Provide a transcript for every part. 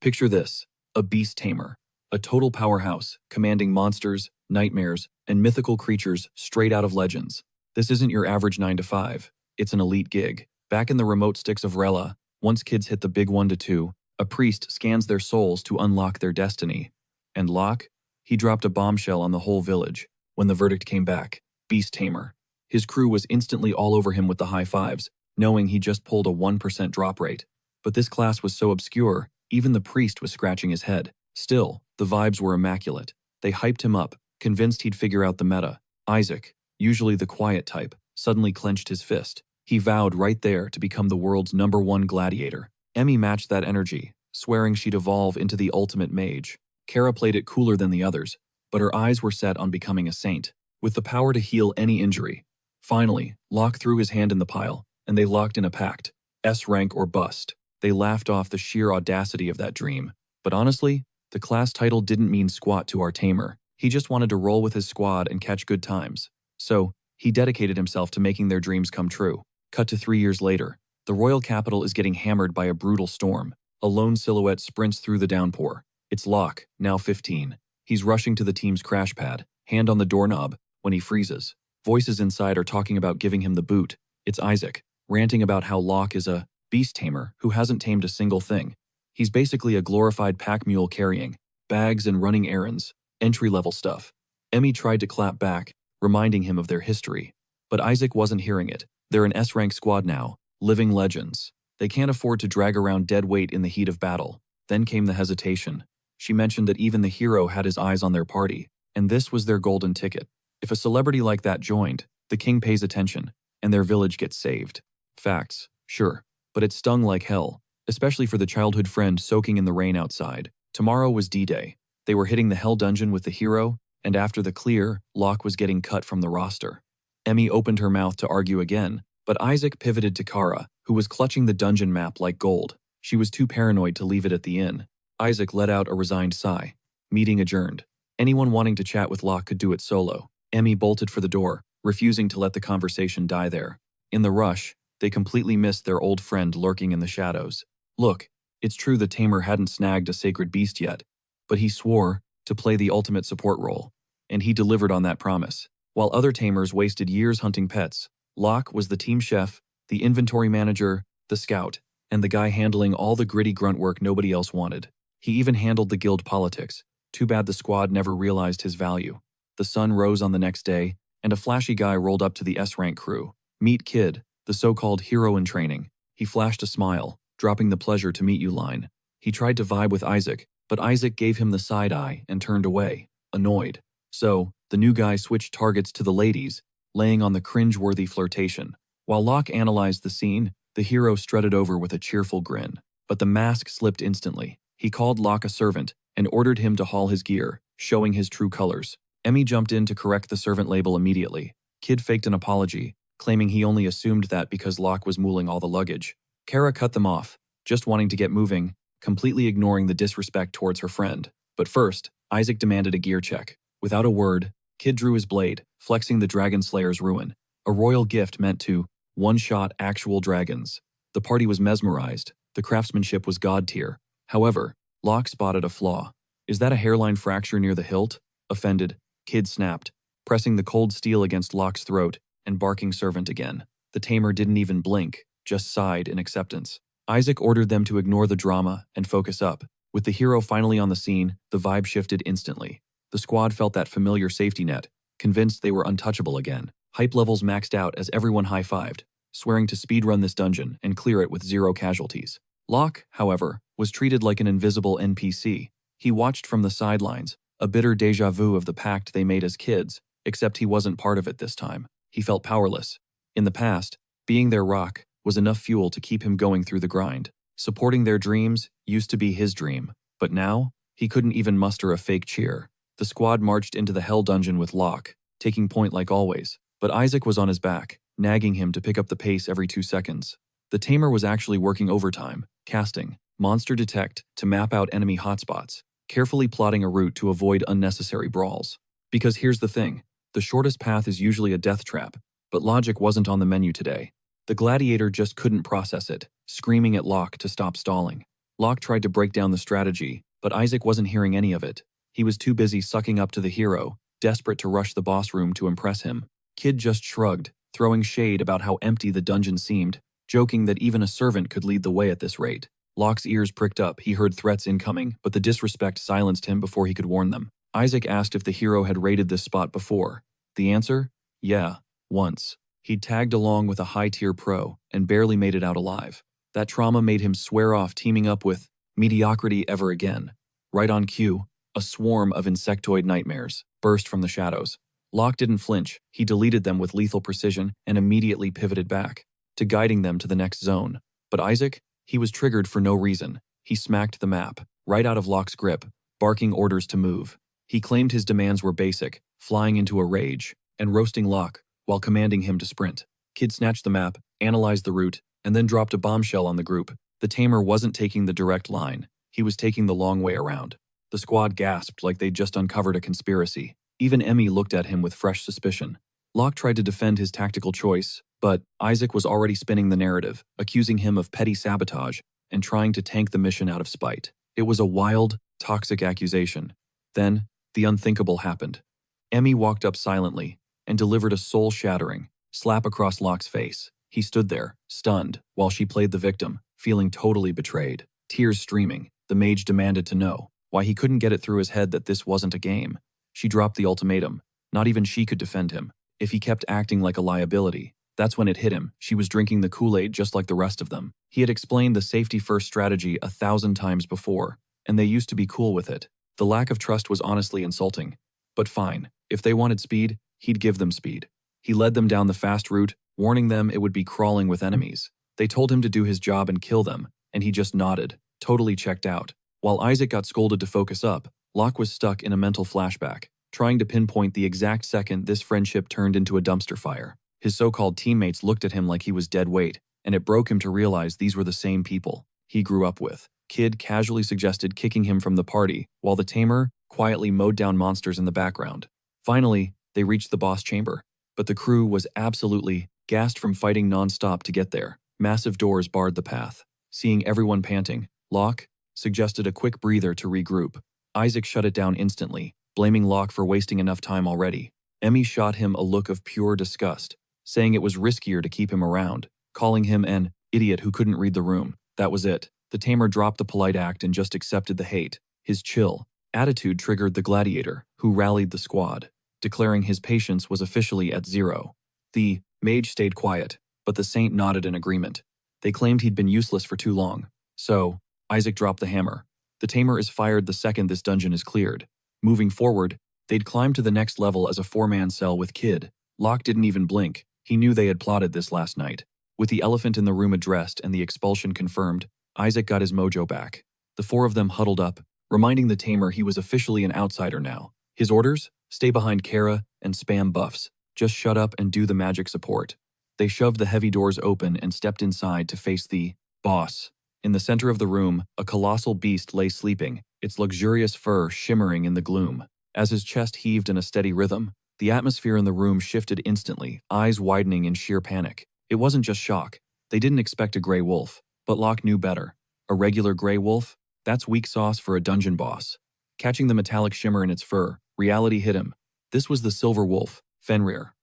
Picture this, a beast tamer, a total powerhouse, commanding monsters, nightmares, and mythical creatures straight out of legends. This isn't your average 9 to 5, it's an elite gig. Back in the remote sticks of Rella, once kids hit the big 1 to 2, a priest scans their souls to unlock their destiny. And Locke? He dropped a bombshell on the whole village. When the verdict came back, beast tamer. His crew was instantly all over him with the high fives, knowing he just pulled a 1% drop rate. But this class was so obscure, even the priest was scratching his head. Still, the vibes were immaculate. They hyped him up, convinced he'd figure out the meta. Isaac, usually the quiet type, suddenly clenched his fist. He vowed right there to become the world's #1 gladiator. Emmy matched that energy, swearing she'd evolve into the ultimate mage. Kara played it cooler than the others, but her eyes were set on becoming a saint, with the power to heal any injury. Finally, Locke threw his hand in the pile, and they locked in a pact. S rank or bust. They laughed off the sheer audacity of that dream. But honestly, the class title didn't mean squat to our tamer. He just wanted to roll with his squad and catch good times. So, he dedicated himself to making their dreams come true. Cut to 3 years later, the royal capital is getting hammered by a brutal storm. A lone silhouette sprints through the downpour. It's Locke, now 15. He's rushing to the team's crash pad, hand on the doorknob, when he freezes. Voices inside are talking about giving him the boot. It's Isaac, ranting about how Locke is a beast tamer who hasn't tamed a single thing. He's basically a glorified pack mule carrying bags and running errands, entry-level stuff. Emmy tried to clap back, reminding him of their history. But Isaac wasn't hearing it. They're an S-rank squad now, living legends. They can't afford to drag around dead weight in the heat of battle. Then came the hesitation. She mentioned that even the hero had his eyes on their party, and this was their golden ticket. If a celebrity like that joined, the king pays attention, and their village gets saved. Facts, sure, but it stung like hell, especially for the childhood friend soaking in the rain outside. Tomorrow was D-Day. They were hitting the hell dungeon with the hero, and after the clear, Locke was getting cut from the roster. Emmy opened her mouth to argue again, but Isaac pivoted to Kara, who was clutching the dungeon map like gold. She was too paranoid to leave it at the inn. Isaac let out a resigned sigh. Meeting adjourned. Anyone wanting to chat with Locke could do it solo. Emmy bolted for the door, refusing to let the conversation die there. In the rush, they completely missed their old friend lurking in the shadows. Look, it's true the tamer hadn't snagged a sacred beast yet, but he swore to play the ultimate support role, and he delivered on that promise. While other tamers wasted years hunting pets, Locke was the team chef, the inventory manager, the scout, and the guy handling all the gritty grunt work nobody else wanted. He even handled the guild politics. Too bad the squad never realized his value. The sun rose on the next day, and a flashy guy rolled up to the S-rank crew. Meet Kid, the so-called hero in training. He flashed a smile, dropping the pleasure to meet you line. He tried to vibe with Isaac, but Isaac gave him the side eye and turned away, annoyed. So, the new guy switched targets to the ladies, laying on the cringe-worthy flirtation. While Locke analyzed the scene, the hero strutted over with a cheerful grin. But the mask slipped instantly. He called Locke a servant and ordered him to haul his gear, showing his true colors. Emmy jumped in to correct the servant label immediately. Kid faked an apology, claiming he only assumed that because Locke was mooling all the luggage. Kara cut them off, just wanting to get moving, completely ignoring the disrespect towards her friend. But first, Isaac demanded a gear check. Without a word, Kid drew his blade, flexing the Dragon Slayer's ruin, a royal gift meant to one-shot actual dragons. The party was mesmerized. The craftsmanship was god tier. However, Locke spotted a flaw. Is that a hairline fracture near the hilt? Offended, Kid snapped, pressing the cold steel against Locke's throat and barking servant again. The tamer didn't even blink, just sighed in acceptance. Isaac ordered them to ignore the drama and focus up. With the hero finally on the scene, the vibe shifted instantly. The squad felt that familiar safety net, convinced they were untouchable again. Hype levels maxed out as everyone high-fived, swearing to speedrun this dungeon and clear it with 0 casualties. Locke, however, was treated like an invisible NPC. He watched from the sidelines, a bitter déjà vu of the pact they made as kids, except he wasn't part of it this time. He felt powerless. In the past, being their rock was enough fuel to keep him going through the grind. Supporting their dreams used to be his dream, but now, he couldn't even muster a fake cheer. The squad marched into the hell dungeon with Locke, taking point like always, but Isaac was on his back, nagging him to pick up the pace every 2 seconds. The tamer was actually working overtime, casting Monster Detect to map out enemy hotspots, carefully plotting a route to avoid unnecessary brawls. Because here's the thing, the shortest path is usually a death trap, but logic wasn't on the menu today. The gladiator just couldn't process it, screaming at Locke to stop stalling. Locke tried to break down the strategy, but Isaac wasn't hearing any of it. He was too busy sucking up to the hero, desperate to rush the boss room to impress him. Kid just shrugged, throwing shade about how empty the dungeon seemed, joking that even a servant could lead the way at this rate. Locke's ears pricked up. He heard threats incoming, but the disrespect silenced him before he could warn them. Isaac asked if the hero had raided this spot before. The answer? Yeah, once. He'd tagged along with a high-tier pro and barely made it out alive. That trauma made him swear off teaming up with mediocrity ever again. Right on cue, a swarm of insectoid nightmares burst from the shadows. Locke didn't flinch. He deleted them with lethal precision and immediately pivoted back to guiding them to the next zone. But Isaac? He was triggered for no reason. He smacked the map, right out of Locke's grip, barking orders to move. He claimed his demands were basic, flying into a rage, and roasting Locke while commanding him to sprint. Kid snatched the map, analyzed the route, and then dropped a bombshell on the group. The tamer wasn't taking the direct line. He was taking the long way around. The squad gasped like they'd just uncovered a conspiracy. Even Emmy looked at him with fresh suspicion. Locke tried to defend his tactical choice, but Isaac was already spinning the narrative, accusing him of petty sabotage and trying to tank the mission out of spite. It was a wild, toxic accusation. Then, the unthinkable happened. Emmy walked up silently and delivered a soul-shattering slap across Locke's face. He stood there, stunned, while she played the victim, feeling totally betrayed. Tears streaming, the mage demanded to know why he couldn't get it through his head that this wasn't a game. She dropped the ultimatum. Not even she could defend him. If he kept acting like a liability, that's when it hit him. She was drinking the Kool-Aid just like the rest of them. He had explained the safety-first strategy 1,000 times before, and they used to be cool with it. The lack of trust was honestly insulting. But fine, if they wanted speed, he'd give them speed. He led them down the fast route, warning them it would be crawling with enemies. They told him to do his job and kill them, and he just nodded, totally checked out. While Isaac got scolded to focus up, Locke was stuck in a mental flashback, trying to pinpoint the exact second this friendship turned into a dumpster fire. His so-called teammates looked at him like he was dead weight, and it broke him to realize these were the same people he grew up with. Kid casually suggested kicking him from the party, while the tamer quietly mowed down monsters in the background. Finally, they reached the boss chamber, but the crew was absolutely gassed from fighting non-stop to get there. Massive doors barred the path. Seeing everyone panting, Locke suggested a quick breather to regroup. Isaac shut it down instantly, blaming Locke for wasting enough time already. Emmy shot him a look of pure disgust, saying it was riskier to keep him around, calling him an idiot who couldn't read the room. That was it. The tamer dropped the polite act and just accepted the hate. His chill attitude triggered the gladiator, who rallied the squad, declaring his patience was officially at 0. The mage stayed quiet, but the saint nodded in agreement. They claimed he'd been useless for too long. So, Isaac dropped the hammer. The tamer is fired the second this dungeon is cleared. Moving forward, they'd climb to the next level as a 4-man cell with Kid. Locke didn't even blink. He knew they had plotted this last night. With the elephant in the room addressed and the expulsion confirmed, Isaac got his mojo back. The 4 of them huddled up, reminding the tamer he was officially an outsider now. His orders? Stay behind Kara and spam buffs. Just shut up and do the magic support. They shoved the heavy doors open and stepped inside to face the boss. In the center of the room, a colossal beast lay sleeping, its luxurious fur shimmering in the gloom. As his chest heaved in a steady rhythm, the atmosphere in the room shifted instantly, eyes widening in sheer panic. It wasn't just shock. They didn't expect a gray wolf, but Locke knew better. A regular gray wolf? That's weak sauce for a dungeon boss. Catching the metallic shimmer in its fur, reality hit him. This was the silver wolf, Fenrir.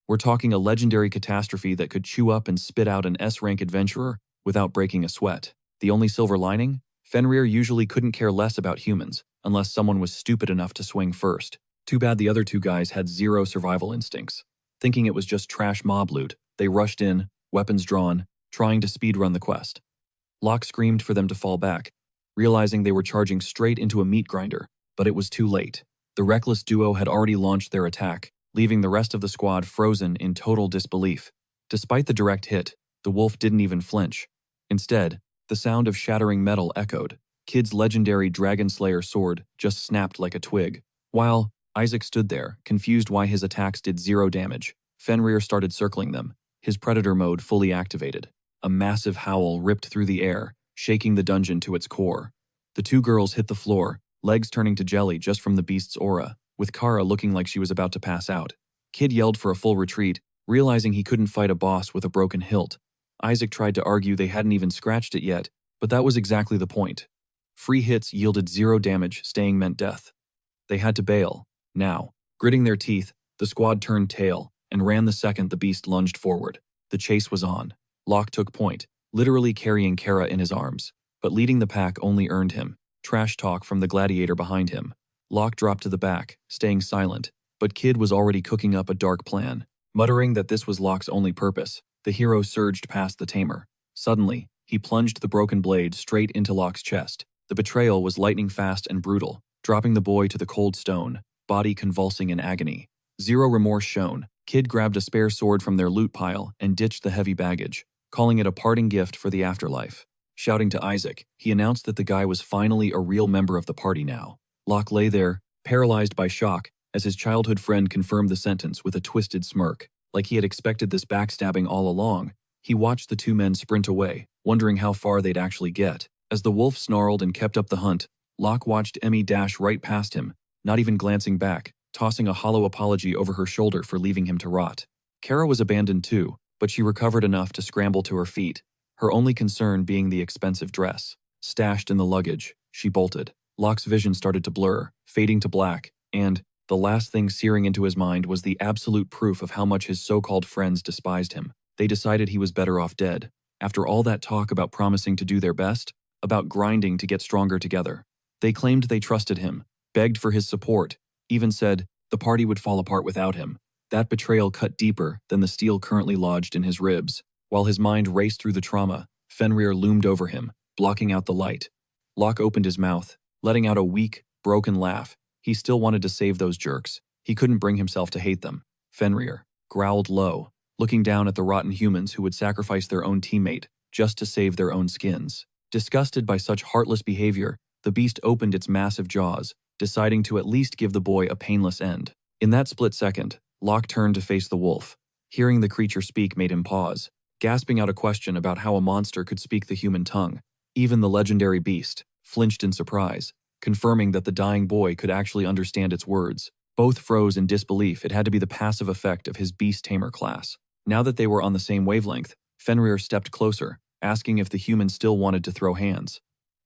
We're talking a legendary catastrophe that could chew up and spit out an S-rank adventurer without breaking a sweat. The only silver lining? Fenrir usually couldn't care less about humans, unless someone was stupid enough to swing first. Too bad the other 2 guys had 0 survival instincts. Thinking it was just trash mob loot, they rushed in, weapons drawn, trying to speedrun the quest. Locke screamed for them to fall back, realizing they were charging straight into a meat grinder, but it was too late. The reckless duo had already launched their attack, leaving the rest of the squad frozen in total disbelief. Despite the direct hit, the wolf didn't even flinch. Instead, the sound of shattering metal echoed. Kid's legendary Dragon Slayer sword just snapped like a twig. While Isaac stood there, confused why his attacks did 0 damage, Fenrir started circling them, his predator mode fully activated. A massive howl ripped through the air, shaking the dungeon to its core. The 2 girls hit the floor, legs turning to jelly just from the beast's aura, with Kara looking like she was about to pass out. Kid yelled for a full retreat, realizing he couldn't fight a boss with a broken hilt. Isaac tried to argue they hadn't even scratched it yet, But that was exactly the point. Free hits yielded 0 damage, staying meant death. They had to bail. Now, gritting their teeth, the squad turned tail and ran the second the beast lunged forward. The chase was on. Locke took point, literally carrying Kara in his arms. But leading the pack only earned him trash talk from the gladiator behind him. Locke dropped to the back, staying silent, but Kid was already cooking up a dark plan. Muttering that this was Locke's only purpose, the hero surged past the tamer. Suddenly, he plunged the broken blade straight into Locke's chest. The betrayal was lightning fast and brutal, dropping the boy to the cold stone, body convulsing in agony. 0 remorse shown. Kid grabbed a spare sword from their loot pile and ditched the heavy baggage, calling it a parting gift for the afterlife. Shouting to Isaac, he announced that the guy was finally a real member of the party now. Locke lay there, paralyzed by shock, as his childhood friend confirmed the sentence with a twisted smirk. Like he had expected this backstabbing all along, he watched the two men sprint away, wondering how far they'd actually get. As the wolf snarled and kept up the hunt, Locke watched Emmy dash right past him, not even glancing back, tossing a hollow apology over her shoulder for leaving him to rot. Kara was abandoned too, but she recovered enough to scramble to her feet, her only concern being the expensive dress. Stashed in the luggage, she bolted. Locke's vision started to blur, fading to black, and the last thing searing into his mind was the absolute proof of how much his so-called friends despised him. They decided he was better off dead. After all that talk about promising to do their best, about grinding to get stronger together. They claimed they trusted him, begged for his support, even said the party would fall apart without him. That betrayal cut deeper than the steel currently lodged in his ribs. While his mind raced through the trauma, Fenrir loomed over him, blocking out the light. Locke opened his mouth, letting out a weak, broken laugh. He still wanted to save those jerks. He couldn't bring himself to hate them. Fenrir growled low, looking down at the rotten humans who would sacrifice their own teammate just to save their own skins. Disgusted by such heartless behavior, the beast opened its massive jaws, deciding to at least give the boy a painless end. In that split second, Locke turned to face the wolf. Hearing the creature speak made him pause, gasping out a question about how a monster could speak the human tongue. Even the legendary beast flinched in surprise, confirming that the dying boy could actually understand its words. Both froze in disbelief. It had to be the passive effect of his beast tamer class. Now that they were on the same wavelength, Fenrir stepped closer, asking if the human still wanted to throw hands.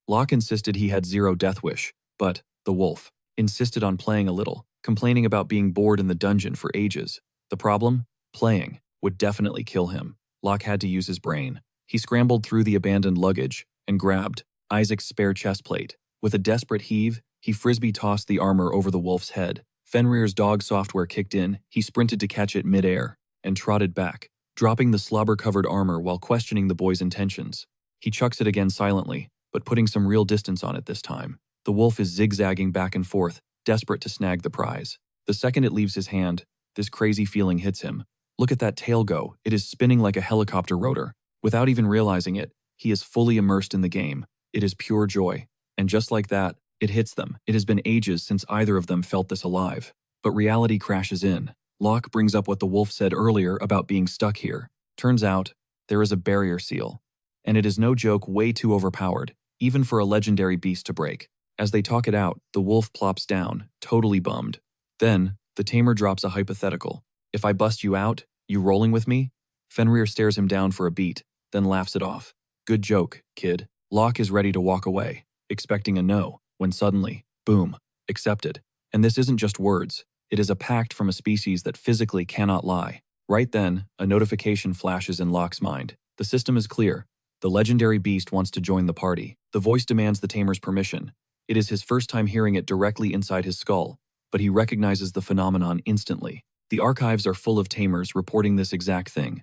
Locke insisted he had 0 death wish, but the wolf insisted on playing a little, complaining about being bored in the dungeon for ages. The problem? Playing would definitely kill him. Locke had to use his brain. He scrambled through the abandoned luggage and grabbed Isaac's spare chest plate. With a desperate heave, he frisbee-tossed the armor over the wolf's head. Fenrir's dog software kicked in, he sprinted to catch it mid-air, and trotted back, dropping the slobber-covered armor while questioning the boy's intentions. He chucks it again silently, but putting some real distance on it this time. The wolf is zigzagging back and forth, desperate to snag the prize. The second it leaves his hand, this crazy feeling hits him. Look at that tail go, it is spinning like a helicopter rotor. Without even realizing it, he is fully immersed in the game. It is pure joy. And just like that, it hits them. It has been ages since either of them felt this alive. But reality crashes in. Locke brings up what the wolf said earlier about being stuck here. Turns out, there is a barrier seal. And it is no joke way too overpowered, even for a legendary beast to break. As they talk it out, the wolf plops down, totally bummed. Then, the tamer drops a hypothetical. If I bust you out, you rolling with me? Fenrir stares him down for a beat, then laughs it off. Good joke, kid. Locke is ready to walk away, expecting a no, when suddenly, boom, accepted. And this isn't just words. It is a pact from a species that physically cannot lie. Right then, a notification flashes in Locke's mind. The system is clear. The legendary beast wants to join the party. The voice demands the tamer's permission. It is his first time hearing it directly inside his skull, but he recognizes the phenomenon instantly. The archives are full of tamers reporting this exact thing.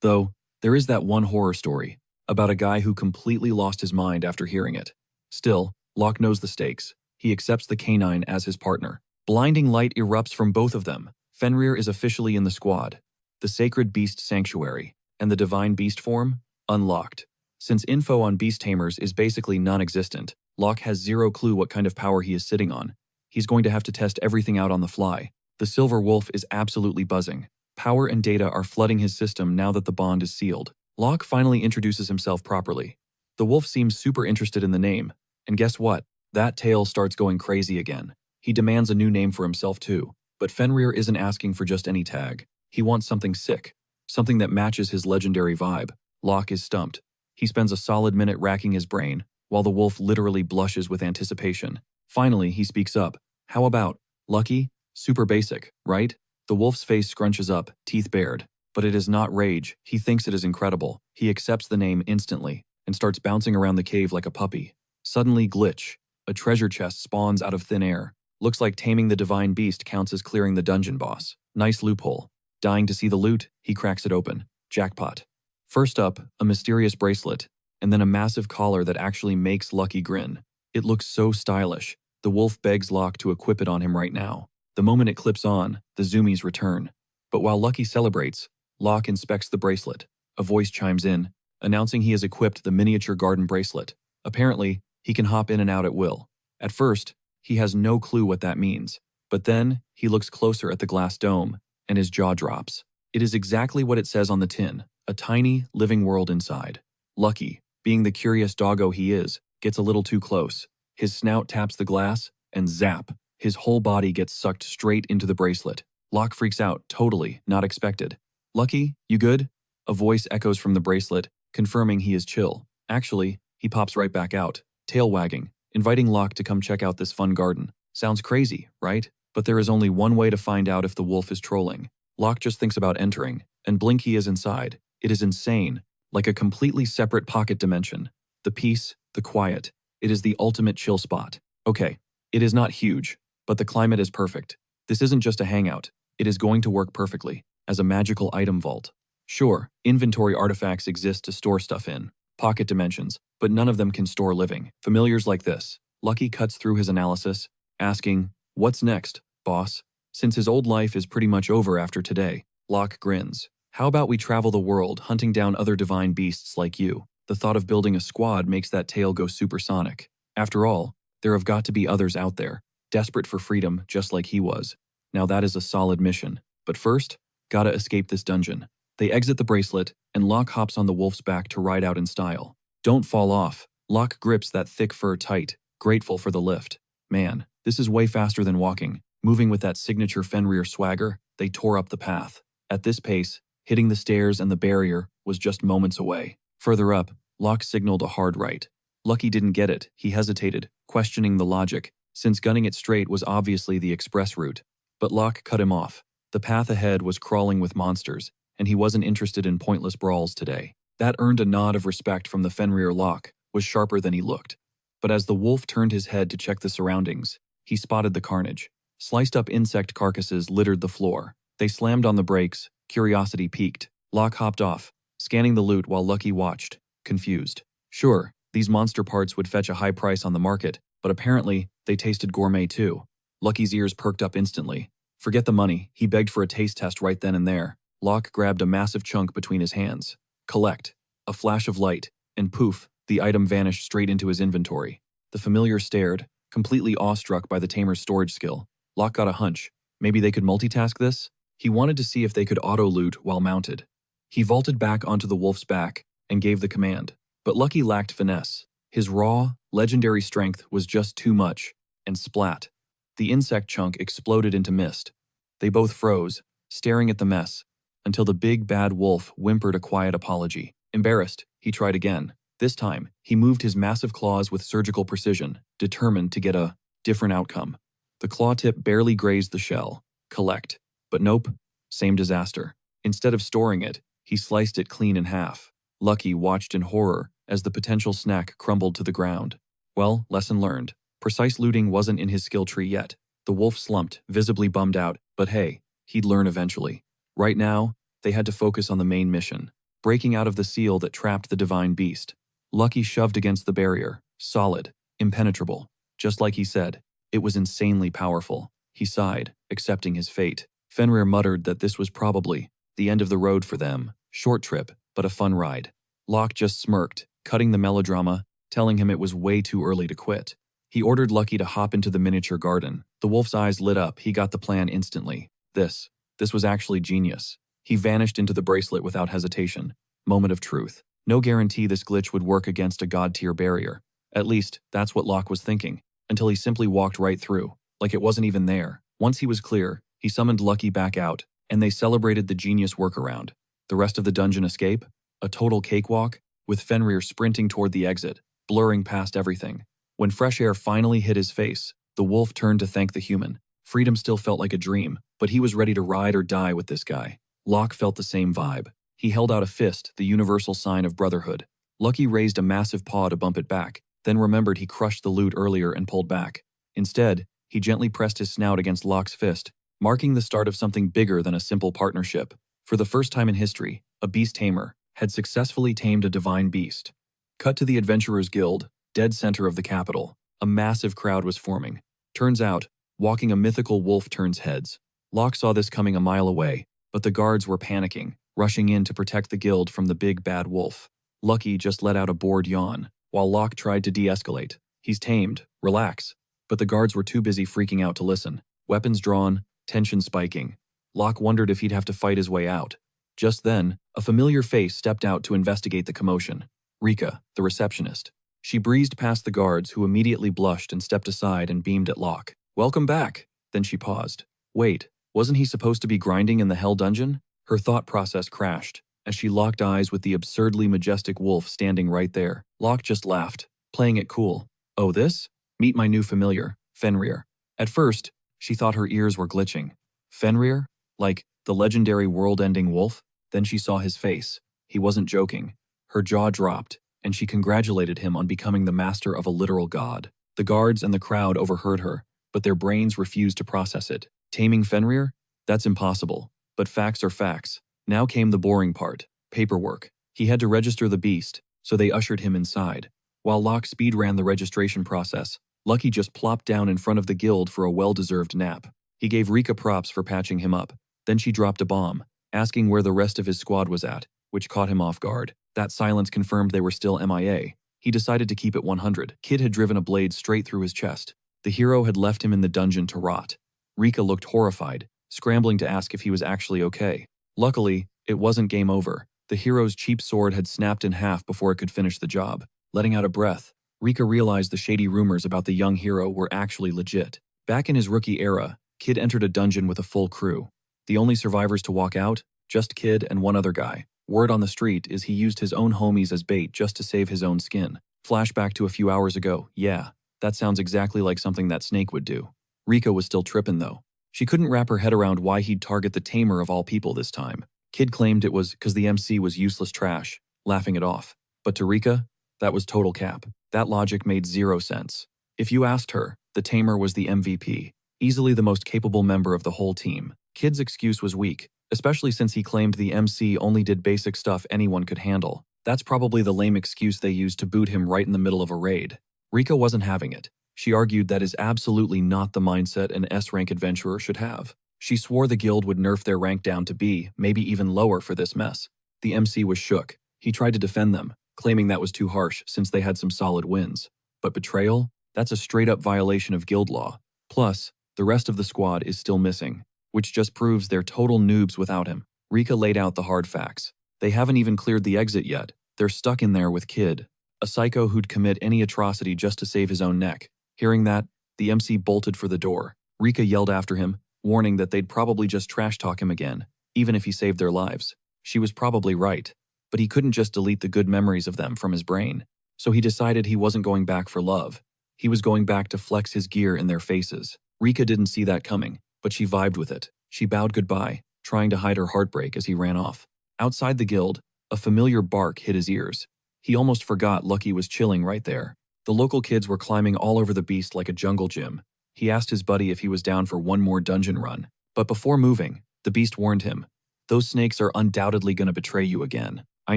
Though, there is that one horror story about a guy who completely lost his mind after hearing it. Still, Locke knows the stakes. He accepts the canine as his partner. Blinding light erupts from both of them. Fenrir is officially in the squad. The sacred beast sanctuary and the divine beast form unlocked. Since info on beast tamers is basically non-existent, Locke has 0 clue what kind of power he is sitting on. He's going to have to test everything out on the fly. The silver wolf is absolutely buzzing. Power and data are flooding his system now that the bond is sealed. Locke finally introduces himself properly. The wolf seems super interested in the name, and guess what? That tail starts going crazy again. He demands a new name for himself too, but Fenrir isn't asking for just any tag. He wants something sick, something that matches his legendary vibe. Locke is stumped. He spends a solid minute racking his brain, while the wolf literally blushes with anticipation. Finally, he speaks up. How about, Lucky? Super basic, right? The wolf's face scrunches up, teeth bared. But it is not rage, he thinks it is incredible. He accepts the name instantly, and starts bouncing around the cave like a puppy. Suddenly, glitch. A treasure chest spawns out of thin air. Looks like taming the divine beast counts as clearing the dungeon boss. Nice loophole. Dying to see the loot, he cracks it open. Jackpot. First up, a mysterious bracelet, and then a massive collar that actually makes Lucky grin. It looks so stylish. The wolf begs Locke to equip it on him right now. The moment it clips on, the zoomies return. But while Lucky celebrates, Locke inspects the bracelet. A voice chimes in, announcing he has equipped the miniature garden bracelet. Apparently, he can hop in and out at will. At first, he has no clue what that means. But then, he looks closer at the glass dome, and his jaw drops. It is exactly what it says on the tin, a tiny, living world inside. Lucky, being the curious doggo he is, gets a little too close. His snout taps the glass, and zap, his whole body gets sucked straight into the bracelet. Locke freaks out, totally, not expected. Lucky, you good? A voice echoes from the bracelet, confirming he is chill. Actually, he pops right back out, tail wagging, inviting Locke to come check out this fun garden. Sounds crazy, right? But there is only one way to find out if the wolf is trolling. Locke just thinks about entering, and blink he is inside. It is insane, like a completely separate pocket dimension. The peace, the quiet. It is the ultimate chill spot. Okay, it is not huge, but the climate is perfect. This isn't just a hangout. It is going to work perfectly, as a magical item vault. Sure, inventory artifacts exist to store stuff in, pocket dimensions, but none of them can store living. Familiars like this. Lucky cuts through his analysis, asking, what's next, boss? Since his old life is pretty much over after today, Locke grins. How about we travel the world hunting down other divine beasts like you? The thought of building a squad makes that tail go supersonic. After all, there have got to be others out there, desperate for freedom just like he was. Now that is a solid mission. But first, gotta escape this dungeon. They exit the bracelet, and Locke hops on the wolf's back to ride out in style. Don't fall off. Locke grips that thick fur tight, grateful for the lift. Man, this is way faster than walking. Moving with that signature Fenrir swagger, they tore up the path. At this pace, hitting the stairs and the barrier was just moments away. Further up, Locke signaled a hard right. Lucky didn't get it. He hesitated, questioning the logic, since gunning it straight was obviously the express route. But Locke cut him off. The path ahead was crawling with monsters, and he wasn't interested in pointless brawls today. That earned a nod of respect from the Fenrir. Locke was sharper than he looked. But as the wolf turned his head to check the surroundings, he spotted the carnage. Sliced up insect carcasses littered the floor. They slammed on the brakes, curiosity piqued. Locke hopped off, scanning the loot while Lucky watched, confused. Sure, these monster parts would fetch a high price on the market, but apparently, they tasted gourmet too. Lucky's ears perked up instantly. Forget the money, he begged for a taste test right then and there. Locke grabbed a massive chunk between his hands. Collect. A flash of light, and poof, the item vanished straight into his inventory. The familiar stared, completely awestruck by the tamer's storage skill. Locke got a hunch. Maybe they could multitask this? He wanted to see if they could auto-loot while mounted. He vaulted back onto the wolf's back and gave the command. But Lucky lacked finesse. His raw, legendary strength was just too much, and splat. The insect chunk exploded into mist. They both froze, staring at the mess, until the big bad wolf whimpered a quiet apology. Embarrassed, he tried again. This time, he moved his massive claws with surgical precision, determined to get a different outcome. The claw tip barely grazed the shell. Collect. But nope, same disaster. Instead of storing it, he sliced it clean in half. Lucky watched in horror as the potential snack crumbled to the ground. Well, lesson learned. Precise looting wasn't in his skill tree yet. The wolf slumped, visibly bummed out, but hey, he'd learn eventually. Right now, they had to focus on the main mission, breaking out of the seal that trapped the divine beast. Lucky shoved against the barrier, solid, impenetrable. Just like he said, it was insanely powerful. He sighed, accepting his fate. Fenrir muttered that this was probably the end of the road for them. Short trip, but a fun ride. Locke just smirked, cutting the melodrama, telling him it was way too early to quit. He ordered Lucky to hop into the miniature garden. The wolf's eyes lit up. He got the plan instantly. This was actually genius. He vanished into the bracelet without hesitation. Moment of truth. No guarantee this glitch would work against a god-tier barrier. At least, that's what Locke was thinking, until he simply walked right through, like it wasn't even there. Once he was clear, he summoned Lucky back out, and they celebrated the genius workaround. The rest of the dungeon escape? A total cakewalk? with Fenrir sprinting toward the exit, blurring past everything. When fresh air finally hit his face, the wolf turned to thank the human. Freedom still felt like a dream, but he was ready to ride or die with this guy. Locke felt the same vibe. He held out a fist, the universal sign of brotherhood. Lucky raised a massive paw to bump it back, then remembered he crushed the loot earlier and pulled back. Instead, he gently pressed his snout against Locke's fist, marking the start of something bigger than a simple partnership. For the first time in history, a beast tamer had successfully tamed a divine beast. Cut to the Adventurers Guild, dead center of the capital. A massive crowd was forming. Turns out, walking a mythical wolf turns heads. Locke saw this coming a mile away, but the guards were panicking, rushing in to protect the guild from the big bad wolf. Lucky just let out a bored yawn, while Locke tried to de-escalate. He's tamed, relax. But the guards were too busy freaking out to listen. Weapons drawn, tension spiking. Locke wondered if he'd have to fight his way out. Just then, a familiar face stepped out to investigate the commotion. Rika, the receptionist. She breezed past the guards, who immediately blushed and stepped aside and beamed at Locke. "Welcome back." Then she paused. Wait, wasn't he supposed to be grinding in the Hell Dungeon? Her thought process crashed as she locked eyes with the absurdly majestic wolf standing right there. Locke just laughed, playing it cool. "Oh, this? Meet my new familiar, Fenrir." At first, she thought her ears were glitching. Fenrir? Like the legendary world-ending wolf? Then she saw his face. He wasn't joking. Her jaw dropped, and she congratulated him on becoming the master of a literal god. The guards and the crowd overheard her, but their brains refused to process it. Taming Fenrir? That's impossible. But facts are facts. Now came the boring part, paperwork. He had to register the beast, so they ushered him inside. While Locke speed ran the registration process, Lucky just plopped down in front of the guild for a well-deserved nap. He gave Rika props for patching him up. Then she dropped a bomb, asking where the rest of his squad was at, which caught him off guard. That silence confirmed they were still MIA. He decided to keep it 100. Kid had driven a blade straight through his chest. The hero had left him in the dungeon to rot. Rika looked horrified, scrambling to ask if he was actually okay. Luckily, it wasn't game over. The hero's cheap sword had snapped in half before it could finish the job. Letting out a breath, Rika realized the shady rumors about the young hero were actually legit. Back in his rookie era, Kid entered a dungeon with a full crew. The only survivors to walk out? Just Kid and one other guy. Word on the street is he used his own homies as bait just to save his own skin. Flashback to a few hours ago. Yeah, that sounds exactly like something that Snake would do. Rika was still tripping though. She couldn't wrap her head around why he'd target the tamer of all people this time. Kid claimed it was because the MC was useless trash, laughing it off. But to Rika, that was total cap. That logic made zero sense. If you asked her, the tamer was the MVP, easily the most capable member of the whole team. Kid's excuse was weak, especially since he claimed the MC only did basic stuff anyone could handle. That's probably the lame excuse they used to boot him right in the middle of a raid. Rika wasn't having it. She argued that is absolutely not the mindset an S-rank adventurer should have. She swore the guild would nerf their rank down to B, maybe even lower for this mess. The MC was shook. He tried to defend them, claiming that was too harsh since they had some solid wins. But betrayal? That's a straight-up violation of guild law. Plus, the rest of the squad is still missing, which just proves they're total noobs without him. Rika laid out the hard facts. They haven't even cleared the exit yet. They're stuck in there with Kid, a psycho who'd commit any atrocity just to save his own neck. Hearing that, the MC bolted for the door. Rika yelled after him, warning that they'd probably just trash-talk him again, even if he saved their lives. She was probably right, but he couldn't just delete the good memories of them from his brain. So he decided he wasn't going back for love. He was going back to flex his gear in their faces. Rika didn't see that coming, but she vibed with it. She bowed goodbye, trying to hide her heartbreak as he ran off. Outside the guild, a familiar bark hit his ears. He almost forgot Lucky was chilling right there. The local kids were climbing all over the beast like a jungle gym. He asked his buddy if he was down for one more dungeon run. But before moving, the beast warned him, "Those snakes are undoubtedly going to betray you again." "I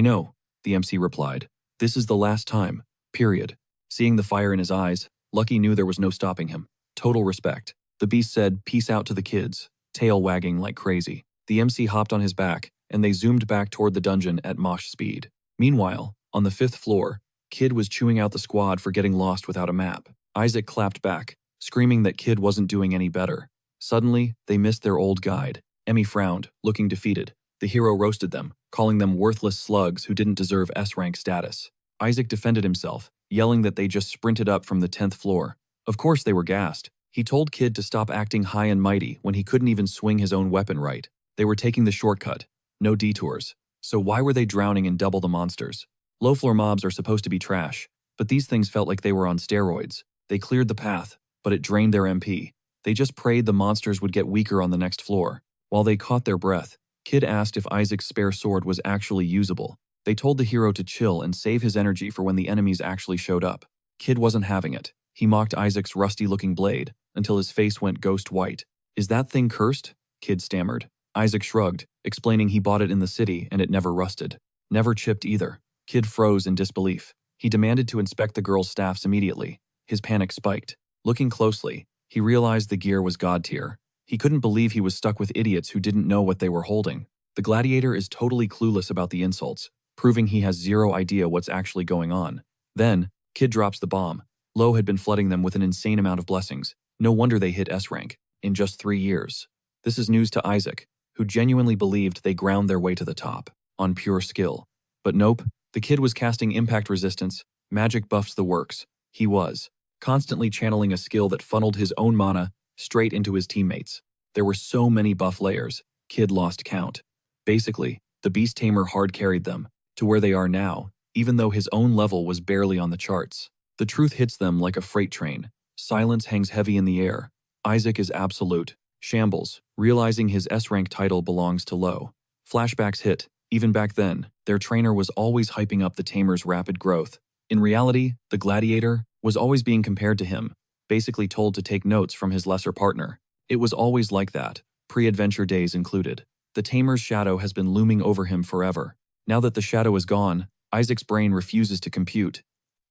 know," the MC replied. "This is the last time, period." Seeing the fire in his eyes, Lucky knew there was no stopping him. Total respect. The beast said, "Peace out" to the kids, tail wagging like crazy. The MC hopped on his back, and they zoomed back toward the dungeon at mosh speed. Meanwhile, on the 5th floor, Kid was chewing out the squad for getting lost without a map. Isaac clapped back, screaming that Kid wasn't doing any better. Suddenly, they missed their old guide. Emmy frowned, looking defeated. The hero roasted them, calling them worthless slugs who didn't deserve S-rank status. Isaac defended himself, yelling that they just sprinted up from the 10th floor. Of course they were gassed. He told Kid to stop acting high and mighty when he couldn't even swing his own weapon right. They were taking the shortcut, no detours. So why were they drowning in double the monsters? Low-floor mobs are supposed to be trash, but these things felt like they were on steroids. They cleared the path, but it drained their MP. They just prayed the monsters would get weaker on the next floor. While they caught their breath, Kid asked if Isaac's spare sword was actually usable. They told the hero to chill and save his energy for when the enemies actually showed up. Kid wasn't having it. He mocked Isaac's rusty-looking blade until his face went ghost white. "Is that thing cursed?" Kid stammered. Isaac shrugged, explaining he bought it in the city and it never rusted. Never chipped either. Kid froze in disbelief. He demanded to inspect the girl's staffs immediately. His panic spiked. Looking closely, he realized the gear was god tier. He couldn't believe he was stuck with idiots who didn't know what they were holding. The gladiator is totally clueless about the insults, proving he has zero idea what's actually going on. Then, Kid drops the bomb. Lo had been flooding them with an insane amount of blessings. No wonder they hit S rank in just 3 years. This is news to Isaac, who genuinely believed they ground their way to the top on pure skill. But nope, the kid was casting impact resistance, magic buffs, the works. He was constantly channeling a skill that funneled his own mana straight into his teammates. There were so many buff layers, Kid lost count. Basically, the Beast Tamer hard carried them to where they are now, even though his own level was barely on the charts. The truth hits them like a freight train. Silence hangs heavy in the air. Isaac is absolute shambles, realizing his S-rank title belongs to Lo. Flashbacks hit. Even back then, their trainer was always hyping up the Tamer's rapid growth. In reality, the gladiator was always being compared to him, basically told to take notes from his lesser partner. It was always like that, pre-adventure days included. The Tamer's shadow has been looming over him forever. Now that the shadow is gone, Isaac's brain refuses to compute.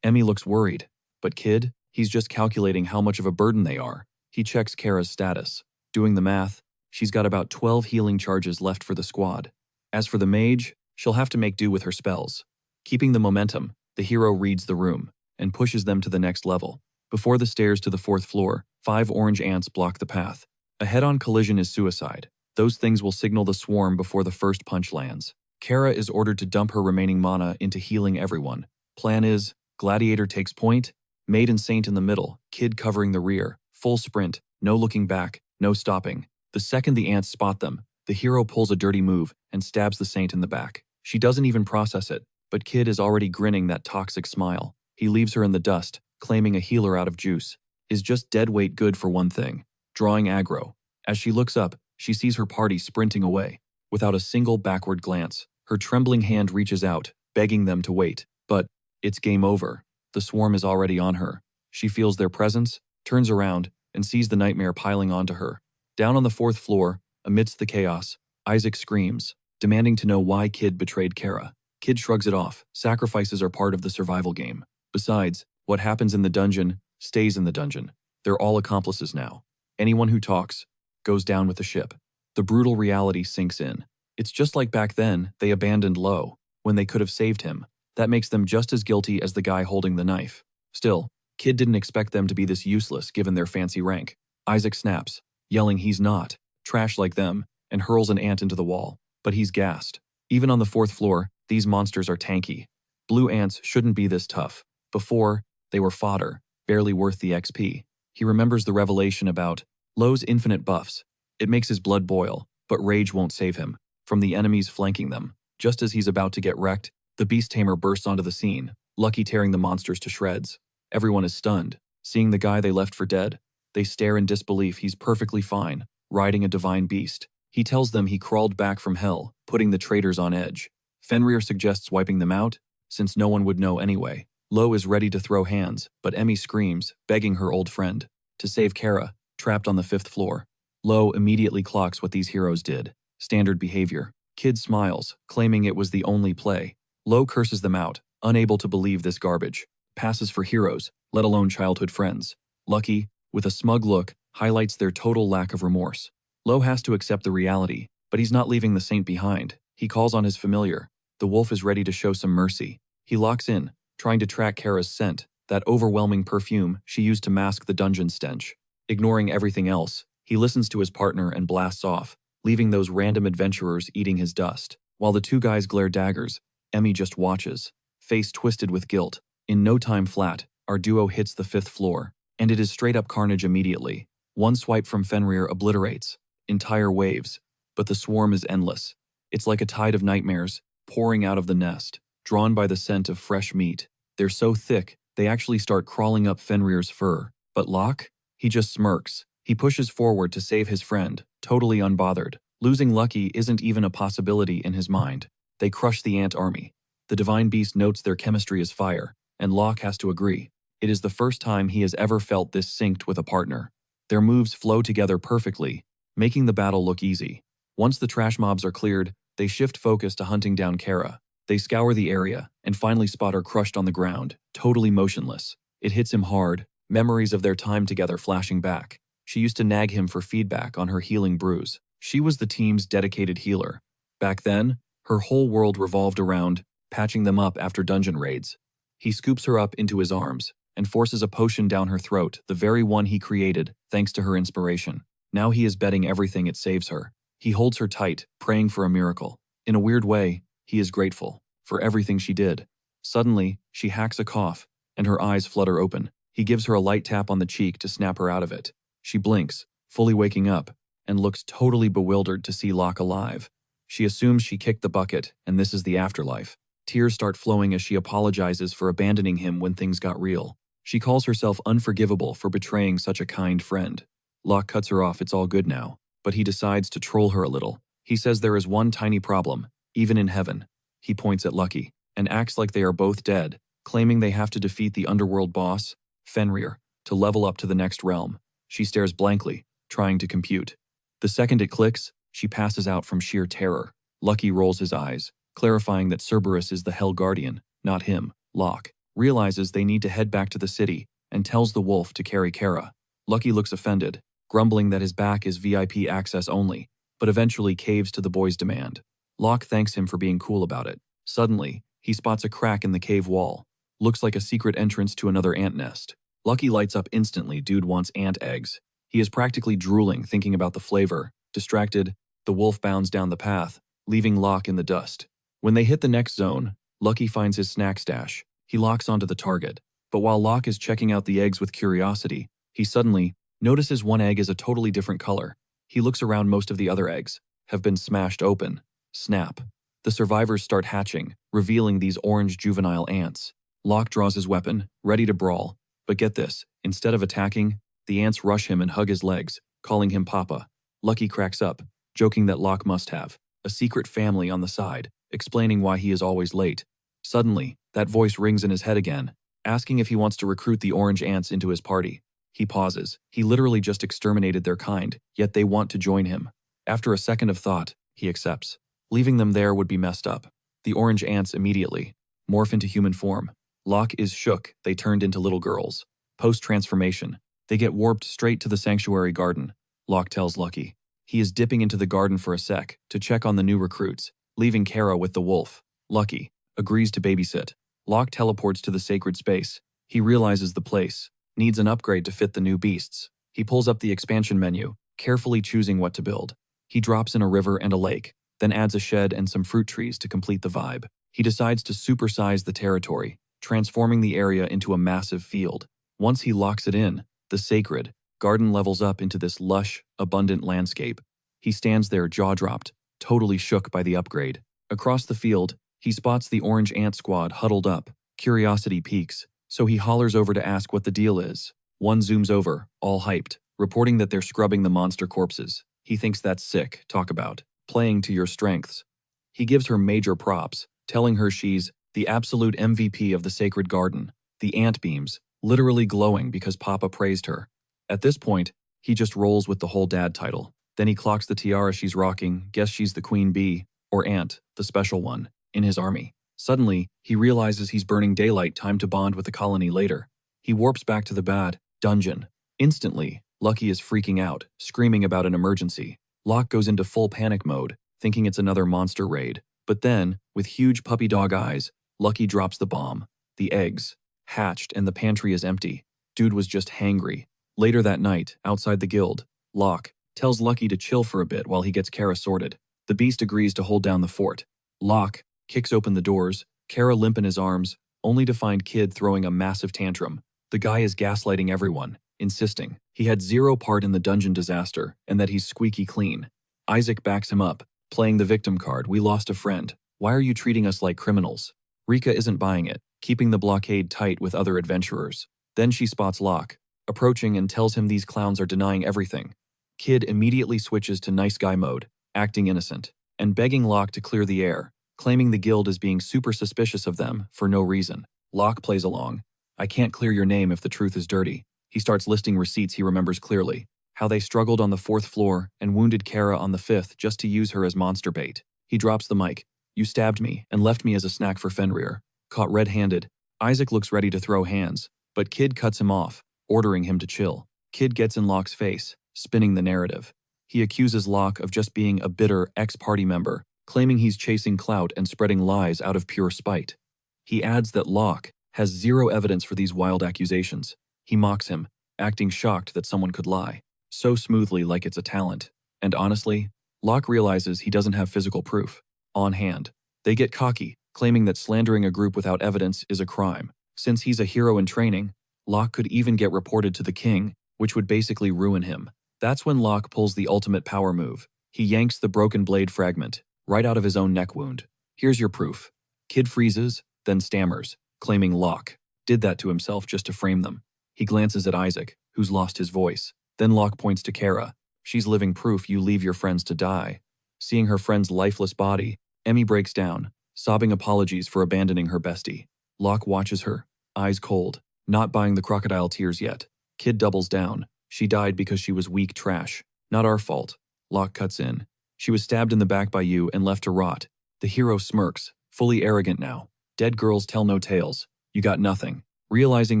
Emmy looks worried. But Kid, he's just calculating how much of a burden they are. He checks Kara's status. Doing the math, she's got about 12 healing charges left for the squad. As for the mage, she'll have to make do with her spells. Keeping the momentum, the hero reads the room and pushes them to the next level. Before the stairs to the 4th floor, 5 orange ants block the path. A head-on collision is suicide. Those things will signal the swarm before the first punch lands. Kara is ordered to dump her remaining mana into healing everyone. Plan is, Gladiator takes point, Maiden Saint in the middle, Kid covering the rear, full sprint, no looking back, no stopping. The second the ants spot them, the hero pulls a dirty move and stabs the Saint in the back. She doesn't even process it, but Kid is already grinning that toxic smile. He leaves her in the dust, claiming a healer out of juice. Is just dead weight good for one thing? Drawing aggro. As she looks up, she sees her party sprinting away. Without a single backward glance, her trembling hand reaches out, begging them to wait. But it's game over. The swarm is already on her. She feels their presence, turns around, and sees the nightmare piling onto her. Down on the 4th floor, amidst the chaos, Isaac screams, demanding to know why Kid betrayed Kara. Kid shrugs it off. Sacrifices are part of the survival game. Besides, what happens in the dungeon stays in the dungeon. They're all accomplices now. Anyone who talks goes down with the ship. The brutal reality sinks in. It's just like back then, they abandoned Lo when they could have saved him. That makes them just as guilty as the guy holding the knife. Still, Kid didn't expect them to be this useless given their fancy rank. Isaac snaps, yelling he's not trash like them, and hurls an ant into the wall. But he's gassed. Even on the 4th floor, these monsters are tanky. Blue ants shouldn't be this tough. Before, they were fodder, barely worth the XP. He remembers the revelation about Lo's infinite buffs. It makes his blood boil, but rage won't save him from the enemies flanking them. Just as he's about to get wrecked, the Beast Tamer bursts onto the scene, Lucky tearing the monsters to shreds. Everyone is stunned. Seeing the guy they left for dead, they stare in disbelief. He's perfectly fine, riding a divine beast. He tells them he crawled back from hell, putting the traitors on edge. Fenrir suggests wiping them out, since no one would know anyway. Lo is ready to throw hands, but Emmy screams, begging her old friend to save Kara, trapped on the 5th floor. Lo immediately clocks what these heroes did. Standard behavior. Kid smiles, claiming it was the only play. Lo curses them out, unable to believe this garbage. Passes for heroes, let alone childhood friends. Lucky, with a smug look, highlights their total lack of remorse. Lo has to accept the reality, but he's not leaving the Saint behind. He calls on his familiar. The wolf is ready to show some mercy. He locks in, trying to track Kara's scent, that overwhelming perfume she used to mask the dungeon stench. Ignoring everything else, he listens to his partner and blasts off, leaving those random adventurers eating his dust. While the two guys glare daggers, Emmy just watches, face twisted with guilt. In no time flat, our duo hits the 5th floor, and it is straight up carnage immediately. One swipe from Fenrir obliterates entire waves, but the swarm is endless. It's like a tide of nightmares pouring out of the nest. drawn by the scent of fresh meat. They're so thick, they actually start crawling up Fenrir's fur. But Locke? He just smirks. He pushes forward to save his friend, totally unbothered. Losing Lucky isn't even a possibility in his mind. They crush the ant army. The divine beast notes their chemistry is fire, and Locke has to agree. It is the first time he has ever felt this synced with a partner. Their moves flow together perfectly, making the battle look easy. Once the trash mobs are cleared, they shift focus to hunting down Kara. They scour the area and finally spot her crushed on the ground, totally motionless. It hits him hard, memories of their time together flashing back. She used to nag him for feedback on her healing bruise. She was the team's dedicated healer. Back then, her whole world revolved around patching them up after dungeon raids. He scoops her up into his arms and forces a potion down her throat, the very one he created, thanks to her inspiration. Now he is betting everything it saves her. He holds her tight, praying for a miracle. In a weird way, he is grateful for everything she did. Suddenly, she hacks a cough, and her eyes flutter open. He gives her a light tap on the cheek to snap her out of it. She blinks, fully waking up, and looks totally bewildered to see Locke alive. She assumes she kicked the bucket, and this is the afterlife. Tears start flowing as she apologizes for abandoning him when things got real. She calls herself unforgivable for betraying such a kind friend. Locke cuts her off, it's all good now, but he decides to troll her a little. He says there is one tiny problem, even in heaven. He points at Lucky, and acts like they are both dead, claiming they have to defeat the underworld boss, Fenrir, to level up to the next realm. She stares blankly, trying to compute. The second it clicks, she passes out from sheer terror. Lucky rolls his eyes, clarifying that Cerberus is the Hell Guardian, not him. Locke realizes they need to head back to the city and tells the wolf to carry Kara. Lucky looks offended, grumbling that his back is VIP access only, but eventually caves to the boy's demand. Locke thanks him for being cool about it. Suddenly, he spots a crack in the cave wall. Looks like a secret entrance to another ant nest. Lucky lights up instantly. Dude wants ant eggs. He is practically drooling thinking about the flavor. Distracted, the wolf bounds down the path, leaving Locke in the dust. When they hit the next zone, Lucky finds his snack stash. He locks onto the target. But while Locke is checking out the eggs with curiosity, he suddenly notices one egg is a totally different color. He looks around, most of the other eggs have been smashed open. Snap. The survivors start hatching, revealing these orange juvenile ants. Locke draws his weapon, ready to brawl. But get this, instead of attacking, the ants rush him and hug his legs, calling him Papa. Lucky cracks up, joking that Locke must have a secret family on the side, explaining why he is always late. Suddenly, that voice rings in his head again, asking if he wants to recruit the orange ants into his party. He pauses. He literally just exterminated their kind, yet they want to join him. After a second of thought, he accepts. Leaving them there would be messed up. The orange ants immediately morph into human form. Locke is shook. They turned into little girls. Post-transformation, they get warped straight to the sanctuary garden. Locke tells Lucky he is dipping into the garden for a sec to check on the new recruits, leaving Kara with the wolf. Lucky agrees to babysit. Locke teleports to the sacred space. He realizes the place needs an upgrade to fit the new beasts. He pulls up the expansion menu, carefully choosing what to build. He drops in a river and a lake, then adds a shed and some fruit trees to complete the vibe. He decides to supersize the territory, transforming the area into a massive field. Once he locks it in, the sacred garden levels up into this lush, abundant landscape. He stands there jaw-dropped, totally shook by the upgrade. Across the field, he spots the orange ant squad huddled up. Curiosity peaks, so he hollers over to ask what the deal is. One zooms over, all hyped, reporting that they're scrubbing the monster corpses. He thinks that's sick. Talk about playing to your strengths. He gives her major props, telling her she's the absolute MVP of the sacred garden. The ant beams, literally glowing because Papa praised her. At this point, he just rolls with the whole dad title. Then he clocks the tiara she's rocking, guess she's the queen bee, or ant, the special one, in his army. Suddenly, he realizes he's burning daylight, time to bond with the colony later. He warps back to the bad dungeon. Instantly, Lucky is freaking out, screaming about an emergency. Locke goes into full panic mode, thinking it's another monster raid. But then, with huge puppy dog eyes, Lucky drops the bomb. The eggs hatched and the pantry is empty. Dude was just hangry. Later that night, outside the guild, Locke tells Lucky to chill for a bit while he gets Kara sorted. The beast agrees to hold down the fort. Locke kicks open the doors, Kara limp in his arms, only to find Kid throwing a massive tantrum. The guy is gaslighting everyone, insisting he had zero part in the dungeon disaster and that he's squeaky clean. Isaac backs him up, playing the victim card. We lost a friend. Why are you treating us like criminals? Rika isn't buying it, keeping the blockade tight with other adventurers. Then she spots Locke, approaching and tells him these clowns are denying everything. Kid immediately switches to nice guy mode, acting innocent, and begging Locke to clear the air, claiming the guild is being super suspicious of them for no reason. Locke plays along. I can't clear your name if the truth is dirty. He starts listing receipts he remembers clearly. How they struggled on the 4th floor and wounded Kara on the 5th just to use her as monster bait. He drops the mic. You stabbed me and left me as a snack for Fenrir. Caught red-handed. Isaac looks ready to throw hands, but Kid cuts him off, ordering him to chill. Kid gets in Locke's face, spinning the narrative. He accuses Locke of just being a bitter ex-party member, claiming he's chasing clout and spreading lies out of pure spite. He adds that Locke has zero evidence for these wild accusations. He mocks him, acting shocked that someone could lie so smoothly like it's a talent. And honestly, Locke realizes he doesn't have physical proof on hand. They get cocky, claiming that slandering a group without evidence is a crime. Since he's a hero in training, Locke could even get reported to the king, which would basically ruin him. That's when Locke pulls the ultimate power move. He yanks the broken blade fragment right out of his own neck wound. Here's your proof. Kid freezes, then stammers, claiming Locke did that to himself just to frame them. He glances at Isaac, who's lost his voice. Then Locke points to Kara. She's living proof you leave your friends to die. Seeing her friend's lifeless body, Emmy breaks down, sobbing apologies for abandoning her bestie. Locke watches her, eyes cold, not buying the crocodile tears yet. Kid doubles down. She died because she was weak trash. Not our fault. Locke cuts in. She was stabbed in the back by you and left to rot. The hero smirks, fully arrogant now. Dead girls tell no tales. You got nothing. Realizing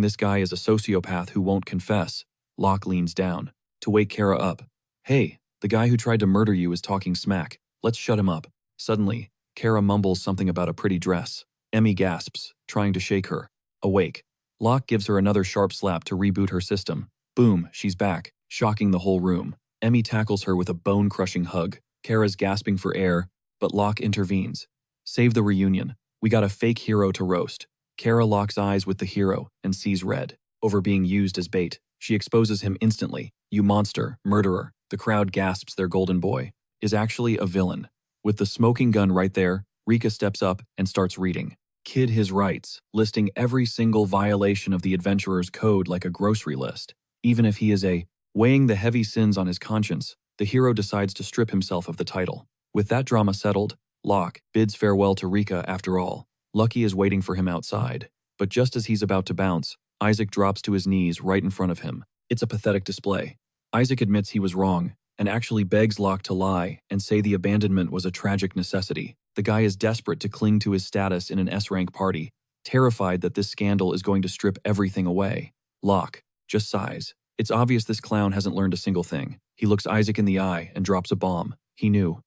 this guy is a sociopath who won't confess, Locke leans down to wake Kara up. Hey, the guy who tried to murder you is talking smack. Let's shut him up. Suddenly, Kara mumbles something about a pretty dress. Emmy gasps, trying to shake her. Awake. Locke gives her another sharp slap to reboot her system. Boom, she's back, shocking the whole room. Emmy tackles her with a bone-crushing hug. Kara's gasping for air, but Locke intervenes. Save the reunion. We got a fake hero to roast. Kara locks eyes with the hero and sees red. Over being used as bait, she exposes him instantly. You monster, murderer. The crowd gasps their golden boy is actually a villain. With the smoking gun right there, Rika steps up and starts reading. Kid his rights, listing every single violation of the adventurer's code like a grocery list. Even if he is weighing the heavy sins on his conscience, the hero decides to strip himself of the title. With that drama settled, Locke bids farewell to Rika after all. Lucky is waiting for him outside. But just as he's about to bounce, Isaac drops to his knees right in front of him. It's a pathetic display. Isaac admits he was wrong, and actually begs Locke to lie and say the abandonment was a tragic necessity. The guy is desperate to cling to his status in an S-rank party, terrified that this scandal is going to strip everything away. Locke just sighs. It's obvious this clown hasn't learned a single thing. He looks Isaac in the eye and drops a bomb. He knew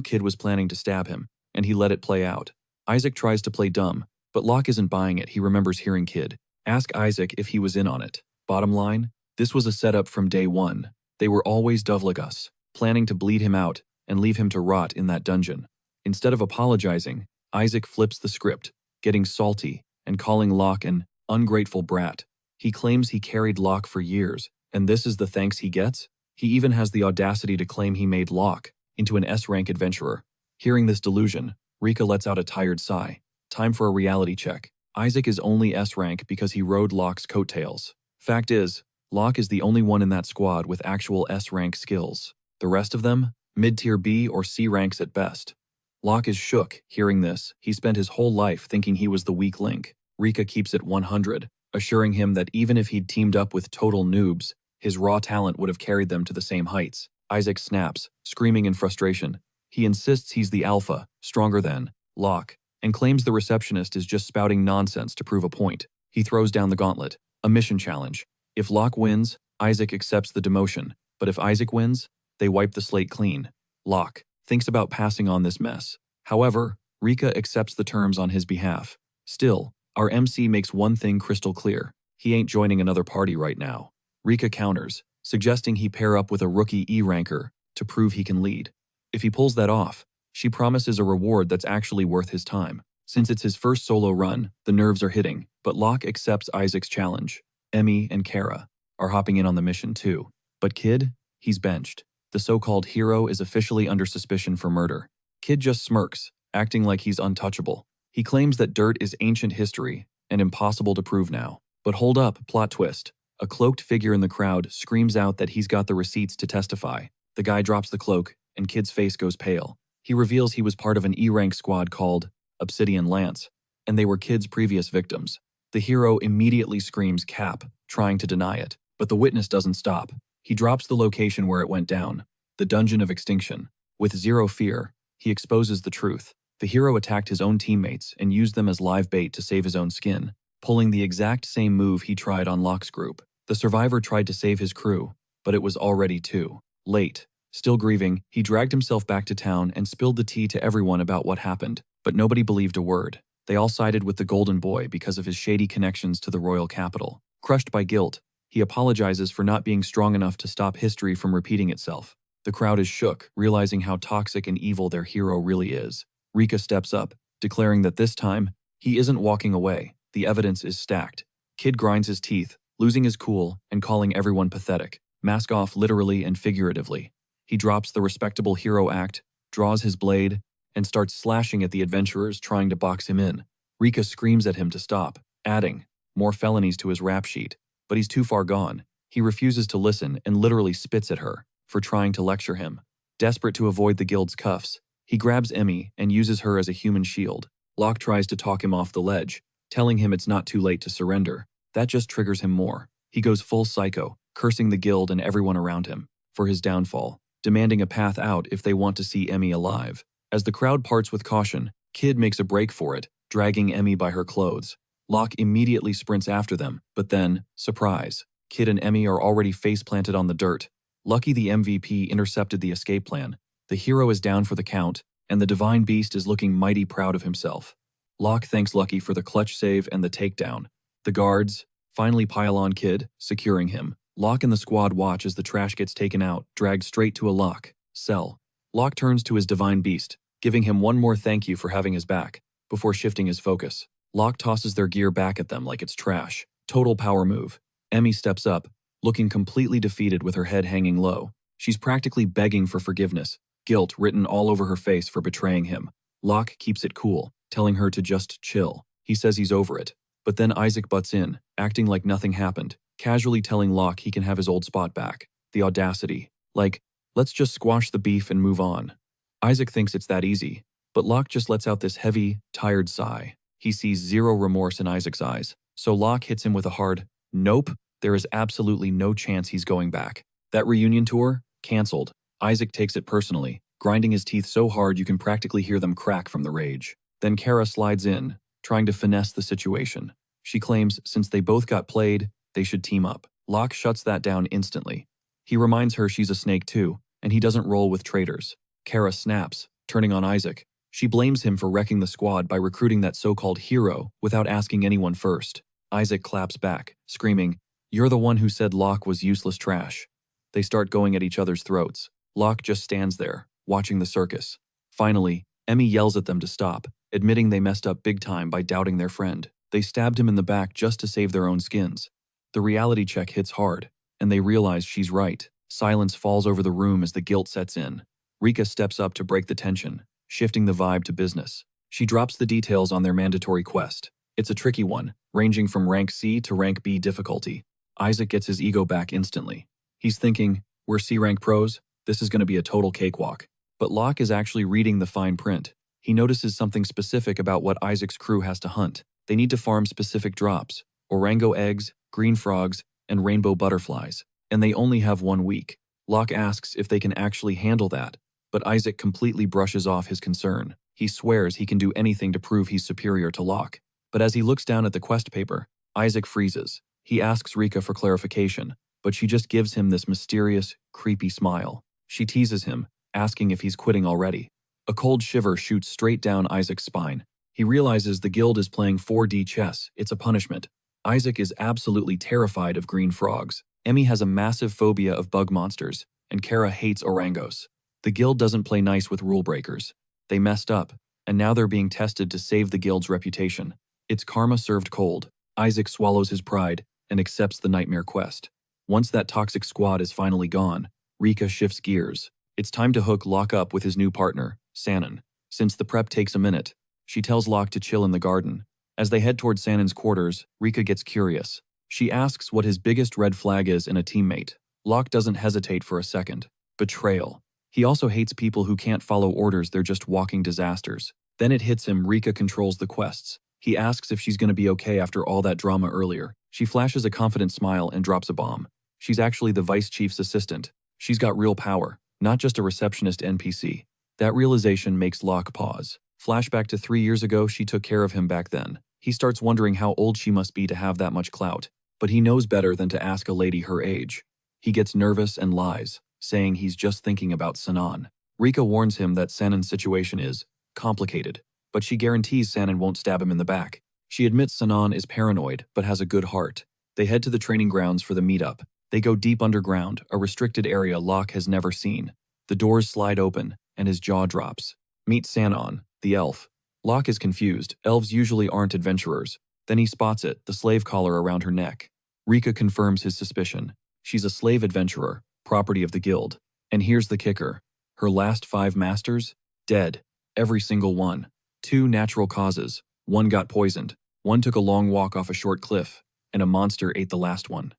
Kid was planning to stab him, and he let it play out. Isaac tries to play dumb, but Locke isn't buying it. He remembers hearing Kid ask Isaac if he was in on it. Bottom line, this was a setup from day one. They were always Dovlagus, planning to bleed him out and leave him to rot in that dungeon. Instead of apologizing, Isaac flips the script, getting salty and calling Locke an ungrateful brat. He claims he carried Locke for years, and this is the thanks he gets? He even has the audacity to claim he made Locke into an S-rank adventurer. Hearing this delusion, Rika lets out a tired sigh. Time for a reality check. Isaac is only S-rank because he rode Locke's coattails. Fact is, Locke is the only one in that squad with actual S-rank skills. The rest of them, mid-tier B or C ranks at best. Locke is shook hearing this. He spent his whole life thinking he was the weak link. Rika keeps it 100, assuring him that even if he'd teamed up with total noobs, his raw talent would have carried them to the same heights. Isaac snaps, screaming in frustration. He insists he's the alpha, stronger than Locke, and claims the receptionist is just spouting nonsense to prove a point. He throws down the gauntlet, a mission challenge. If Locke wins, Isaac accepts the demotion, but if Isaac wins, they wipe the slate clean. Locke thinks about passing on this mess. However, Rika accepts the terms on his behalf. Still, our MC makes one thing crystal clear. He ain't joining another party right now. Rika counters, suggesting he pair up with a rookie E-ranker to prove he can lead. If he pulls that off, she promises a reward that's actually worth his time. Since it's his first solo run, the nerves are hitting, but Locke accepts Isaac's challenge. Emmy and Kara are hopping in on the mission too. But Kid, he's benched. The so-called hero is officially under suspicion for murder. Kid just smirks, acting like he's untouchable. He claims that dirt is ancient history and impossible to prove now. But hold up, plot twist. A cloaked figure in the crowd screams out that he's got the receipts to testify. The guy drops the cloak, and Kid's face goes pale. He reveals he was part of an E-rank squad called Obsidian Lance, and they were Kid's previous victims. The hero immediately screams Cap, trying to deny it, but the witness doesn't stop. He drops the location where it went down, the Dungeon of Extinction. With zero fear, he exposes the truth. The hero attacked his own teammates and used them as live bait to save his own skin, pulling the exact same move he tried on Locke's group. The survivor tried to save his crew, but it was already too late. Still grieving, he dragged himself back to town and spilled the tea to everyone about what happened, but nobody believed a word. They all sided with the Golden Boy because of his shady connections to the royal capital. Crushed by guilt, he apologizes for not being strong enough to stop history from repeating itself. The crowd is shook, realizing how toxic and evil their hero really is. Rika steps up, declaring that this time, he isn't walking away. The evidence is stacked. Kid grinds his teeth, losing his cool and calling everyone pathetic. Mask off literally and figuratively. He drops the respectable hero act, draws his blade, and starts slashing at the adventurers trying to box him in. Rika screams at him to stop, adding more felonies to his rap sheet, but he's too far gone. He refuses to listen and literally spits at her for trying to lecture him. Desperate to avoid the guild's cuffs, he grabs Emmy and uses her as a human shield. Locke tries to talk him off the ledge, telling him it's not too late to surrender. That just triggers him more. He goes full psycho, cursing the guild and everyone around him for his downfall, demanding a path out if they want to see Emmy alive. As the crowd parts with caution, Kid makes a break for it, dragging Emmy by her clothes. Locke immediately sprints after them, but then, surprise, Kid and Emmy are already face-planted on the dirt. Lucky the MVP intercepted the escape plan. The hero is down for the count, and the divine beast is looking mighty proud of himself. Locke thanks Lucky for the clutch save and the takedown. The guards finally pile on Kid, securing him. Locke and the squad watch as the trash gets taken out, dragged straight to a lock cell. Locke turns to his divine beast, giving him one more thank you for having his back, before shifting his focus. Locke tosses their gear back at them like it's trash. Total power move. Emmy steps up, looking completely defeated with her head hanging low. She's practically begging for forgiveness, guilt written all over her face for betraying him. Locke keeps it cool, telling her to just chill. He says he's over it. But then Isaac butts in, acting like nothing happened, casually telling Locke he can have his old spot back. The audacity. Like, let's just squash the beef and move on. Isaac thinks it's that easy, but Locke just lets out this heavy, tired sigh. He sees zero remorse in Isaac's eyes, so Locke hits him with a hard, nope, there is absolutely no chance he's going back. That reunion tour? Cancelled. Isaac takes it personally, grinding his teeth so hard you can practically hear them crack from the rage. Then Kara slides in, trying to finesse the situation. She claims since they both got played, they should team up. Locke shuts that down instantly. He reminds her she's a snake too, and he doesn't roll with traitors. Kara snaps, turning on Isaac. She blames him for wrecking the squad by recruiting that so-called hero without asking anyone first. Isaac claps back, screaming, "You're the one who said Locke was useless trash." They start going at each other's throats. Locke just stands there, watching the circus. Finally, Emmy yells at them to stop, admitting they messed up big time by doubting their friend. They stabbed him in the back just to save their own skins. The reality check hits hard, and they realize she's right. Silence falls over the room as the guilt sets in. Rika steps up to break the tension, shifting the vibe to business. She drops the details on their mandatory quest. It's a tricky one, ranging from rank C to rank B difficulty. Isaac gets his ego back instantly. He's thinking, we're C-rank pros, this is going to be a total cakewalk. But Locke is actually reading the fine print. He notices something specific about what Isaac's crew has to hunt. They need to farm specific drops, orango eggs, green frogs, and rainbow butterflies, and they only have 1 week. Locke asks if they can actually handle that, but Isaac completely brushes off his concern. He swears he can do anything to prove he's superior to Locke. But as he looks down at the quest paper, Isaac freezes. He asks Rika for clarification, but she just gives him this mysterious, creepy smile. She teases him, asking if he's quitting already. A cold shiver shoots straight down Isaac's spine. He realizes the guild is playing 4D chess. It's a punishment. Isaac is absolutely terrified of green frogs. Emmy has a massive phobia of bug monsters, and Kara hates orangos. The guild doesn't play nice with rule breakers. They messed up, and now they're being tested to save the guild's reputation. It's karma served cold. Isaac swallows his pride and accepts the nightmare quest. Once that toxic squad is finally gone, Rika shifts gears. It's time to hook Locke up with his new partner, Sanon. Since the prep takes a minute, She tells Locke to chill in the garden. As they head toward Sanon's quarters, Rika gets curious. She asks what his biggest red flag is in a teammate. Locke doesn't hesitate for a second. Betrayal. He also hates people who can't follow orders, they're just walking disasters. Then it hits him, Rika controls the quests. He asks if she's going to be okay after all that drama earlier. She flashes a confident smile and drops a bomb. She's actually the vice chief's assistant. She's got real power, not just a receptionist NPC. That realization makes Locke pause. Flashback to 3 years ago, she took care of him back then. He starts wondering how old she must be to have that much clout. But he knows better than to ask a lady her age. He gets nervous and lies, saying he's just thinking about Sanon. Rika warns him that Sanon's situation is complicated, but she guarantees Sanon won't stab him in the back. She admits Sanon is paranoid, but has a good heart. They head to the training grounds for the meetup. They go deep underground, a restricted area Locke has never seen. The doors slide open, and his jaw drops. Meet Sanon, the elf. Locke is confused. Elves usually aren't adventurers. Then he spots it, the slave collar around her neck. Rika confirms his suspicion. She's a slave adventurer, property of the guild. And here's the kicker. Her last 5 masters? Dead. Every single one. 2 natural causes. 1 got poisoned. 1 took a long walk off a short cliff. And a monster ate the last one.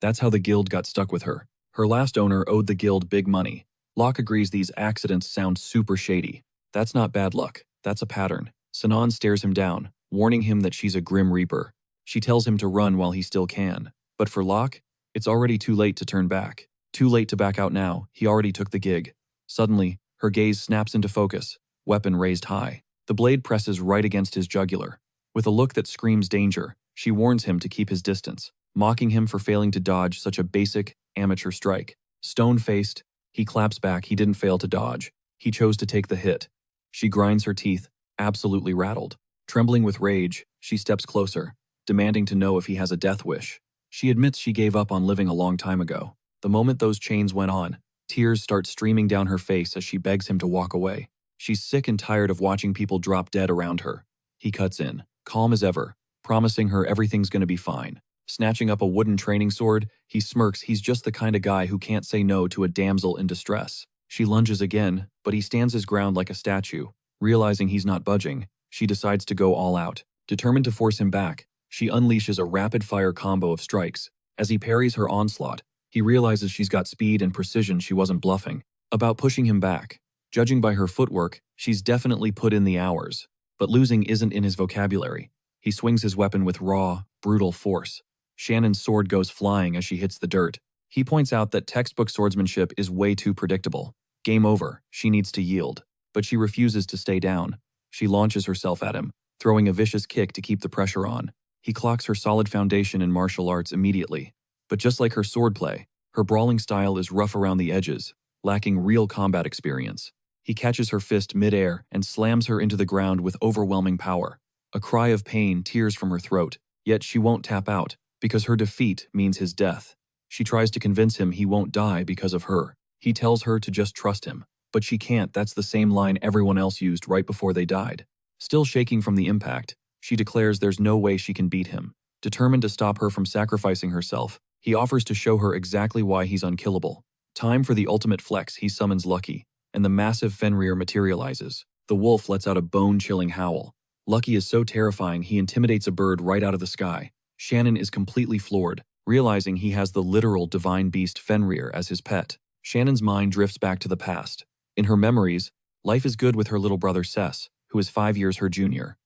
That's how the guild got stuck with her. Her last owner owed the guild big money. Locke agrees these accidents sound super shady. That's not bad luck. That's a pattern. Sanon stares him down, warning him that she's a grim reaper. She tells him to run while he still can. But for Locke, it's already too late to turn back. Too late to back out now, he already took the gig. Suddenly, her gaze snaps into focus, weapon raised high. The blade presses right against his jugular. With a look that screams danger, she warns him to keep his distance, mocking him for failing to dodge such a basic, amateur strike. Stone-faced, he claps back. He didn't fail to dodge. He chose to take the hit. She grinds her teeth, absolutely rattled. Trembling with rage, she steps closer, demanding to know if he has a death wish. She admits she gave up on living a long time ago. The moment those chains went on, tears start streaming down her face as she begs him to walk away. She's sick and tired of watching people drop dead around her. He cuts in, calm as ever, promising her everything's gonna be fine. Snatching up a wooden training sword, he smirks. He's just the kind of guy who can't say no to a damsel in distress. She lunges again, but he stands his ground like a statue. Realizing he's not budging, she decides to go all out. Determined to force him back, she unleashes a rapid-fire combo of strikes. As he parries her onslaught, he realizes she's got speed and precision. She wasn't bluffing about pushing him back. Judging by her footwork, she's definitely put in the hours. But losing isn't in his vocabulary. He swings his weapon with raw, brutal force. Shannon's sword goes flying as she hits the dirt. He points out that textbook swordsmanship is way too predictable. Game over, she needs to yield. But she refuses to stay down. She launches herself at him, throwing a vicious kick to keep the pressure on. He clocks her solid foundation in martial arts immediately. But just like her swordplay, her brawling style is rough around the edges, lacking real combat experience. He catches her fist midair and slams her into the ground with overwhelming power. A cry of pain tears from her throat, yet she won't tap out, because her defeat means his death. She tries to convince him he won't die because of her. He tells her to just trust him, but she can't. That's the same line everyone else used right before they died. Still shaking from the impact, she declares there's no way she can beat him. Determined to stop her from sacrificing herself, he offers to show her exactly why he's unkillable. Time for the ultimate flex. He summons Lucky, and the massive Fenrir materializes. The wolf lets out a bone-chilling howl. Lucky is so terrifying he intimidates a bird right out of the sky. Shannon is completely floored, realizing he has the literal divine beast Fenrir as his pet. Shannon's mind drifts back to the past. In her memories, life is good with her little brother Sess, who is 5 years her junior.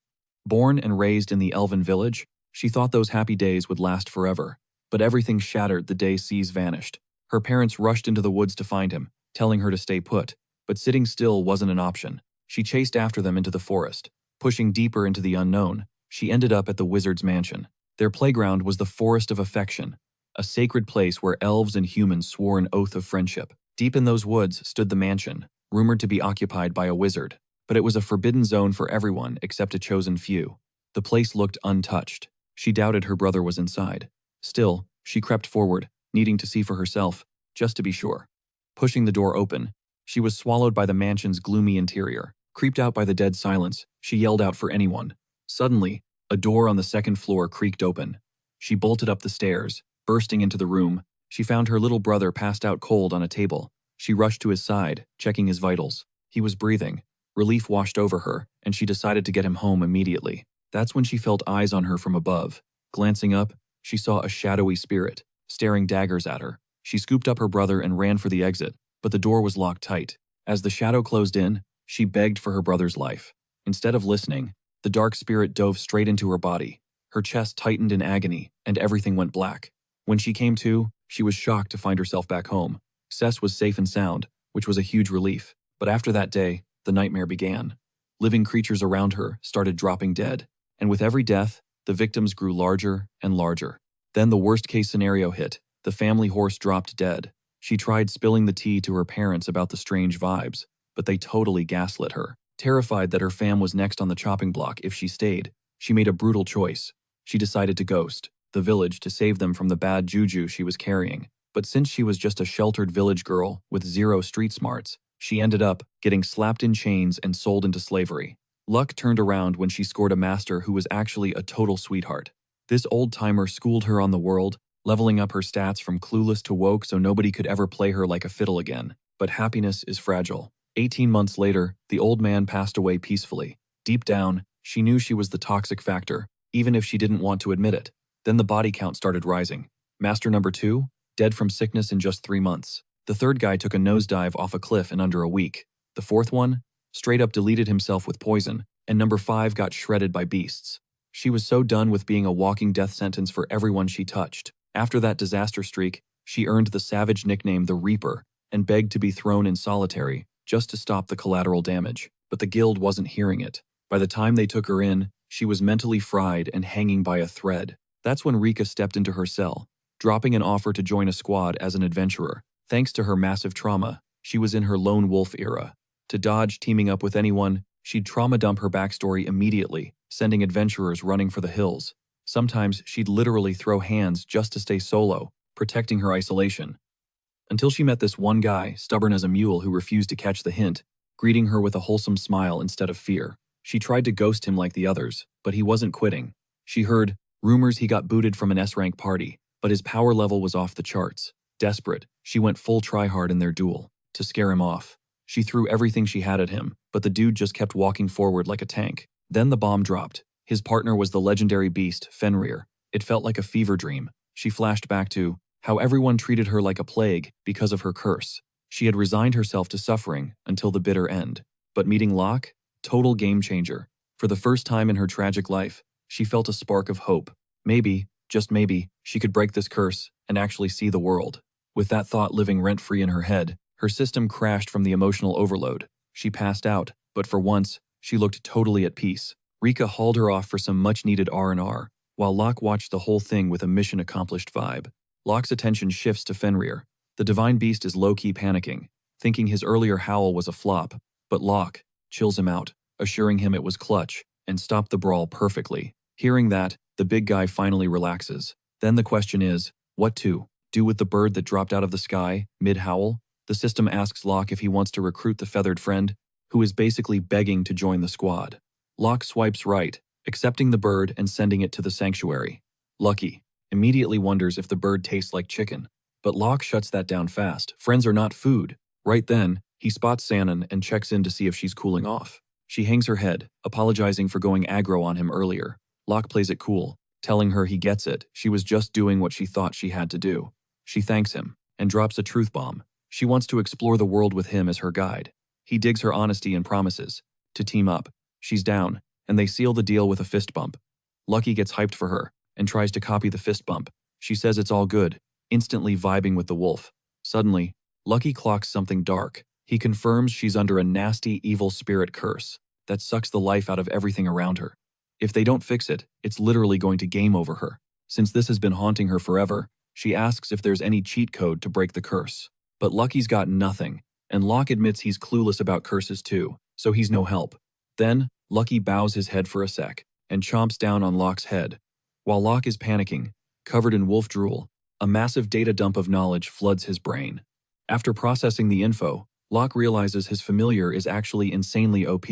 Born and raised in the elven village, she thought those happy days would last forever. But everything shattered the day Sess vanished. Her parents rushed into the woods to find him, telling her to stay put. But sitting still wasn't an option. She chased after them into the forest. Pushing deeper into the unknown, she ended up at the wizard's mansion. Their playground was the Forest of Affection, a sacred place where elves and humans swore an oath of friendship. Deep in those woods stood the mansion, rumored to be occupied by a wizard. But it was a forbidden zone for everyone except a chosen few. The place looked untouched. She doubted her brother was inside. Still, she crept forward, needing to see for herself, just to be sure. Pushing the door open, she was swallowed by the mansion's gloomy interior. Creeped out by the dead silence, she yelled out for anyone. Suddenly, a door on the second floor creaked open. She bolted up the stairs. Bursting into the room, she found her little brother passed out cold on a table. She rushed to his side, checking his vitals. He was breathing, Relief washed over her, and she decided to get him home immediately. That's when she felt eyes on her from above. Glancing up, she saw a shadowy spirit, staring daggers at her. She scooped up her brother and ran for the exit, but the door was locked tight. As the shadow closed in, she begged for her brother's life. Instead of listening, the dark spirit dove straight into her body. Her chest tightened in agony, and everything went black. When she came to, she was shocked to find herself back home. Cess was safe and sound, which was a huge relief. But after that day, the nightmare began. Living creatures around her started dropping dead, and with every death, the victims grew larger and larger. Then the worst-case scenario hit. The family horse dropped dead. She tried spilling the tea to her parents about the strange vibes, but they totally gaslit her. Terrified that her fam was next on the chopping block if she stayed, she made a brutal choice. She decided to ghost the village to save them from the bad juju she was carrying. But since she was just a sheltered village girl with zero street smarts, she ended up getting slapped in chains and sold into slavery. Luck turned around when she scored a master who was actually a total sweetheart. This old-timer schooled her on the world, leveling up her stats from clueless to woke so nobody could ever play her like a fiddle again. But happiness is fragile. 18 months later, the old man passed away peacefully. Deep down, she knew she was the toxic factor, even if she didn't want to admit it. Then the body count started rising. Master number 2, dead from sickness in just 3 months. The third guy took a nosedive off a cliff in under a week. The fourth one, straight up deleted himself with poison, and number 5 got shredded by beasts. She was so done with being a walking death sentence for everyone she touched. After that disaster streak, she earned the savage nickname the Reaper and begged to be thrown in solitary just to stop the collateral damage. But the guild wasn't hearing it. By the time they took her in, she was mentally fried and hanging by a thread. That's when Rika stepped into her cell, dropping an offer to join a squad as an adventurer. Thanks to her massive trauma, she was in her lone wolf era. To dodge teaming up with anyone, she'd trauma dump her backstory immediately, sending adventurers running for the hills. Sometimes she'd literally throw hands just to stay solo, protecting her isolation. Until she met this one guy, stubborn as a mule, who refused to catch the hint, greeting her with a wholesome smile instead of fear. She tried to ghost him like the others, but he wasn't quitting. She heard rumors he got booted from an S-rank party, but his power level was off the charts. Desperate, she went full tryhard in their duel, to scare him off. She threw everything she had at him, but the dude just kept walking forward like a tank. Then the bomb dropped. His partner was the legendary beast, Fenrir. It felt like a fever dream. She flashed back to how everyone treated her like a plague because of her curse. She had resigned herself to suffering until the bitter end. But meeting Locke? Total game changer. For the first time in her tragic life, she felt a spark of hope. Maybe, just maybe, she could break this curse and actually see the world. With that thought living rent-free in her head, her system crashed from the emotional overload. She passed out, but for once, she looked totally at peace. Rika hauled her off for some much-needed R&R, while Locke watched the whole thing with a mission-accomplished vibe. Locke's attention shifts to Fenrir. The divine beast is low-key panicking, thinking his earlier howl was a flop, but Locke chills him out, assuring him it was clutch, and stopped the brawl perfectly. Hearing that, the big guy finally relaxes. Then the question is, what to do with the bird that dropped out of the sky, mid-howl? The system asks Locke if he wants to recruit the feathered friend, who is basically begging to join the squad. Locke swipes right, accepting the bird and sending it to the sanctuary. Lucky immediately wonders if the bird tastes like chicken, but Locke shuts that down fast. Friends are not food. Right then, he spots Sannon and checks in to see if she's cooling off. She hangs her head, apologizing for going aggro on him earlier. Locke plays it cool, telling her he gets it. She was just doing what she thought she had to do. She thanks him and drops a truth bomb. She wants to explore the world with him as her guide. He digs her honesty and promises to team up. She's down, and they seal the deal with a fist bump. Lucky gets hyped for her and tries to copy the fist bump. She says it's all good, instantly vibing with the wolf. Suddenly, Lucky clocks something dark. He confirms she's under a nasty, evil spirit curse that sucks the life out of everything around her. If they don't fix it, it's literally going to game over her. Since this has been haunting her forever, she asks if there's any cheat code to break the curse. But Lucky's got nothing, and Locke admits he's clueless about curses too, so he's no help. Then, Lucky bows his head for a sec and chomps down on Locke's head. While Locke is panicking, covered in wolf drool, a massive data dump of knowledge floods his brain. After processing the info, Locke realizes his familiar is actually insanely OP.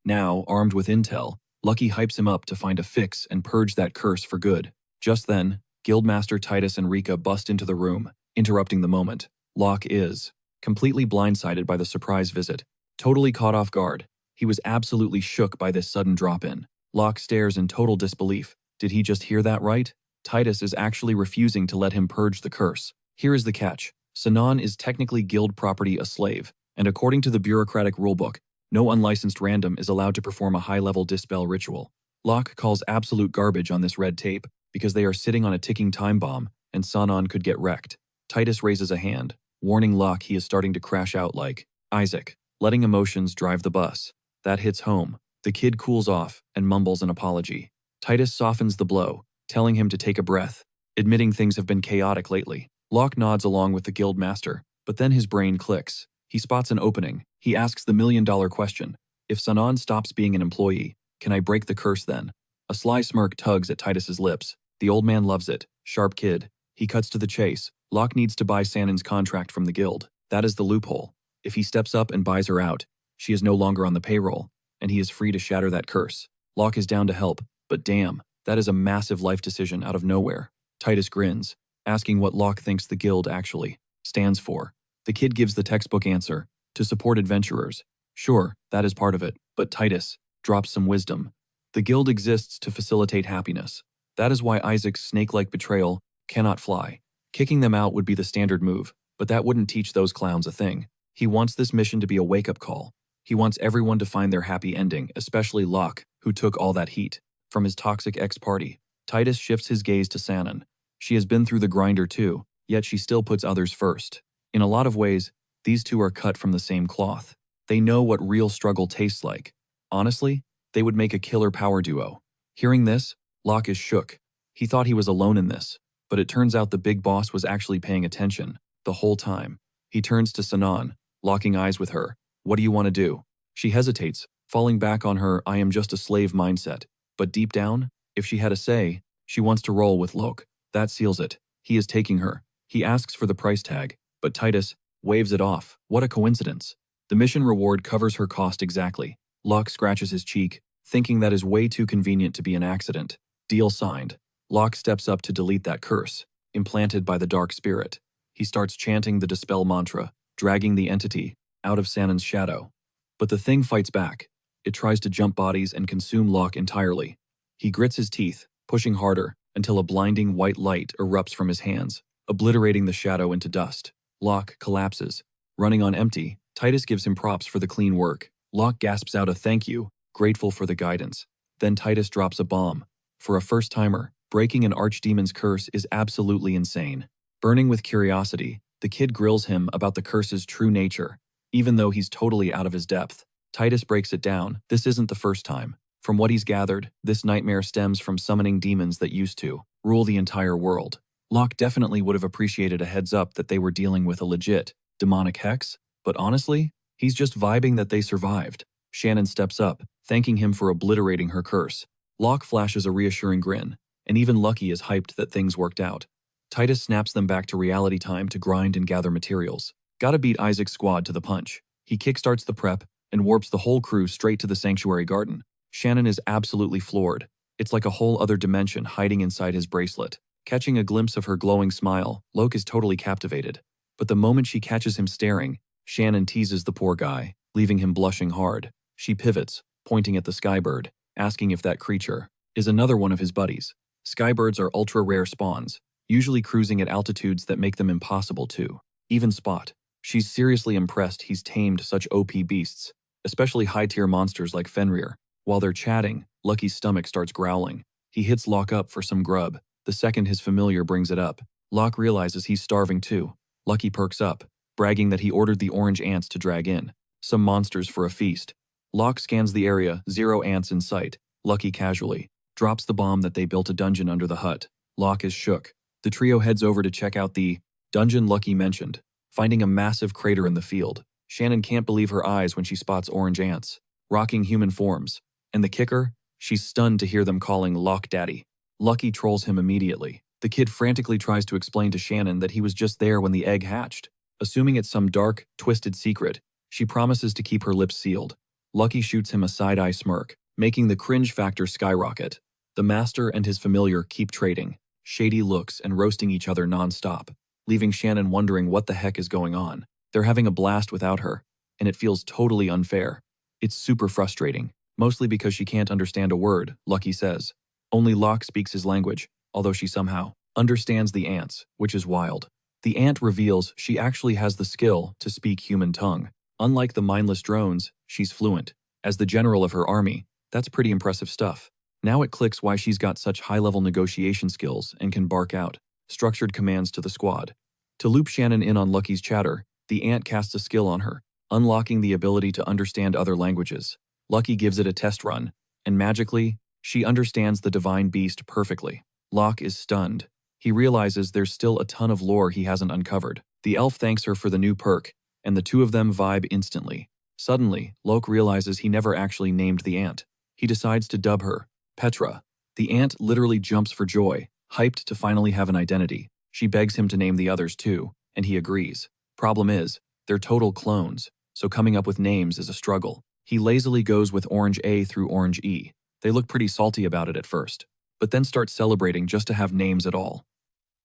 Now, armed with intel, Lucky hypes him up to find a fix and purge that curse for good. Just then, Guildmaster Titus and Rika bust into the room, interrupting the moment. Locke is completely blindsided by the surprise visit, totally caught off guard. He was absolutely shook by this sudden drop-in. Locke stares in total disbelief. Did he just hear that right? Titus is actually refusing to let him purge the curse. Here is the catch. Sinan is technically guild property, a slave, and according to the bureaucratic rulebook, no unlicensed random is allowed to perform a high-level dispel ritual. Locke calls absolute garbage on this red tape because they are sitting on a ticking time bomb and Sinan could get wrecked. Titus raises a hand, warning Locke he is starting to crash out like Isaac, letting emotions drive the bus. That hits home. The kid cools off and mumbles an apology. Titus softens the blow, telling him to take a breath, admitting things have been chaotic lately. Locke nods along with the guild master, but then his brain clicks. He spots an opening. He asks the million-dollar question. If Sinan stops being an employee, can I break the curse then? A sly smirk tugs at Titus's lips. The old man loves it. Sharp kid. He cuts to the chase. Locke needs to buy Sanon's contract from the guild. That is the loophole. If he steps up and buys her out, she is no longer on the payroll, and he is free to shatter that curse. Locke is down to help, but damn, that is a massive life decision out of nowhere. Titus grins, asking what Locke thinks the guild actually stands for. The kid gives the textbook answer, to support adventurers. Sure, that is part of it, but Titus drops some wisdom. The guild exists to facilitate happiness. That is why Isaac's snake-like betrayal cannot fly. Kicking them out would be the standard move, but that wouldn't teach those clowns a thing. He wants this mission to be a wake-up call. He wants everyone to find their happy ending, especially Locke, who took all that heat from his toxic ex-party. Titus shifts his gaze to Sanon. She has been through the grinder too, yet she still puts others first. In a lot of ways, these two are cut from the same cloth. They know what real struggle tastes like. Honestly, they would make a killer power duo. Hearing this, Locke is shook. He thought he was alone in this, but it turns out the big boss was actually paying attention the whole time. He turns to Sinan, locking eyes with her. What do you want to do? She hesitates, falling back on her I am just a slave mindset. But deep down, if she had a say, she wants to roll with Locke. That seals it. He is taking her. He asks for the price tag, but Titus waves it off. What a coincidence. The mission reward covers her cost exactly. Locke scratches his cheek, thinking that is way too convenient to be an accident. Deal signed. Locke steps up to delete that curse, implanted by the dark spirit. He starts chanting the dispel mantra, dragging the entity out of Sanon's shadow. But the thing fights back. It tries to jump bodies and consume Locke entirely. He grits his teeth, pushing harder, until a blinding white light erupts from his hands, obliterating the shadow into dust. Locke collapses. Running on empty, Titus gives him props for the clean work. Locke gasps out a thank you, grateful for the guidance. Then Titus drops a bomb. For a first-timer, breaking an archdemon's curse is absolutely insane. Burning with curiosity, the kid grills him about the curse's true nature. Even though he's totally out of his depth, Titus breaks it down. This isn't the first time. From what he's gathered, this nightmare stems from summoning demons that used to rule the entire world. Locke definitely would have appreciated a heads up that they were dealing with a legit demonic hex, but honestly, he's just vibing that they survived. Shannon steps up, thanking him for obliterating her curse. Locke flashes a reassuring grin, and even Lucky is hyped that things worked out. Titus snaps them back to reality time to grind and gather materials. Gotta beat Isaac's squad to the punch. He kickstarts the prep and warps the whole crew straight to the sanctuary garden. Shannon is absolutely floored. It's like a whole other dimension hiding inside his bracelet. Catching a glimpse of her glowing smile, Locke is totally captivated. But the moment she catches him staring, Shannon teases the poor guy, leaving him blushing hard. She pivots, pointing at the skybird, asking if that creature is another one of his buddies. Skybirds are ultra-rare spawns, usually cruising at altitudes that make them impossible to even spot. She's seriously impressed he's tamed such OP beasts, especially high-tier monsters like Fenrir. While they're chatting, Lucky's stomach starts growling. He hits Locke up for some grub. The second his familiar brings it up, Locke realizes he's starving too. Lucky perks up, bragging that he ordered the orange ants to drag in some monsters for a feast. Locke scans the area, 0 ants in sight. Lucky casually drops the bomb that they built a dungeon under the hut. Locke is shook. The trio heads over to check out the dungeon Lucky mentioned, finding a massive crater in the field. Shannon can't believe her eyes when she spots orange ants, rocking human forms. And the kicker? She's stunned to hear them calling Locke Daddy. Lucky trolls him immediately. The kid frantically tries to explain to Shannon that he was just there when the egg hatched. Assuming it's some dark, twisted secret, she promises to keep her lips sealed. Lucky shoots him a side-eye smirk, making the cringe factor skyrocket. The master and his familiar keep trading, shady looks and roasting each other non-stop, leaving Shannon wondering what the heck is going on. They're having a blast without her, and it feels totally unfair. It's super frustrating, mostly because she can't understand a word, Lucky says. Only Locke speaks his language, although she somehow understands the ants, which is wild. The ant reveals she actually has the skill to speak human tongue. Unlike the mindless drones, she's fluent. As the general of her army, that's pretty impressive stuff. Now it clicks why she's got such high-level negotiation skills and can bark out structured commands to the squad. To loop Shannon in on Lucky's chatter, the ant casts a skill on her, unlocking the ability to understand other languages. Lucky gives it a test run, and magically, she understands the divine beast perfectly. Locke is stunned. He realizes there's still a ton of lore he hasn't uncovered. The elf thanks her for the new perk, and the two of them vibe instantly. Suddenly, Locke realizes he never actually named the ant. He decides to dub her Petra. The ant literally jumps for joy, hyped to finally have an identity. She begs him to name the others too, and he agrees. Problem is, they're total clones, so coming up with names is a struggle. He lazily goes with Orange A through Orange E. They look pretty salty about it at first, but then start celebrating just to have names at all.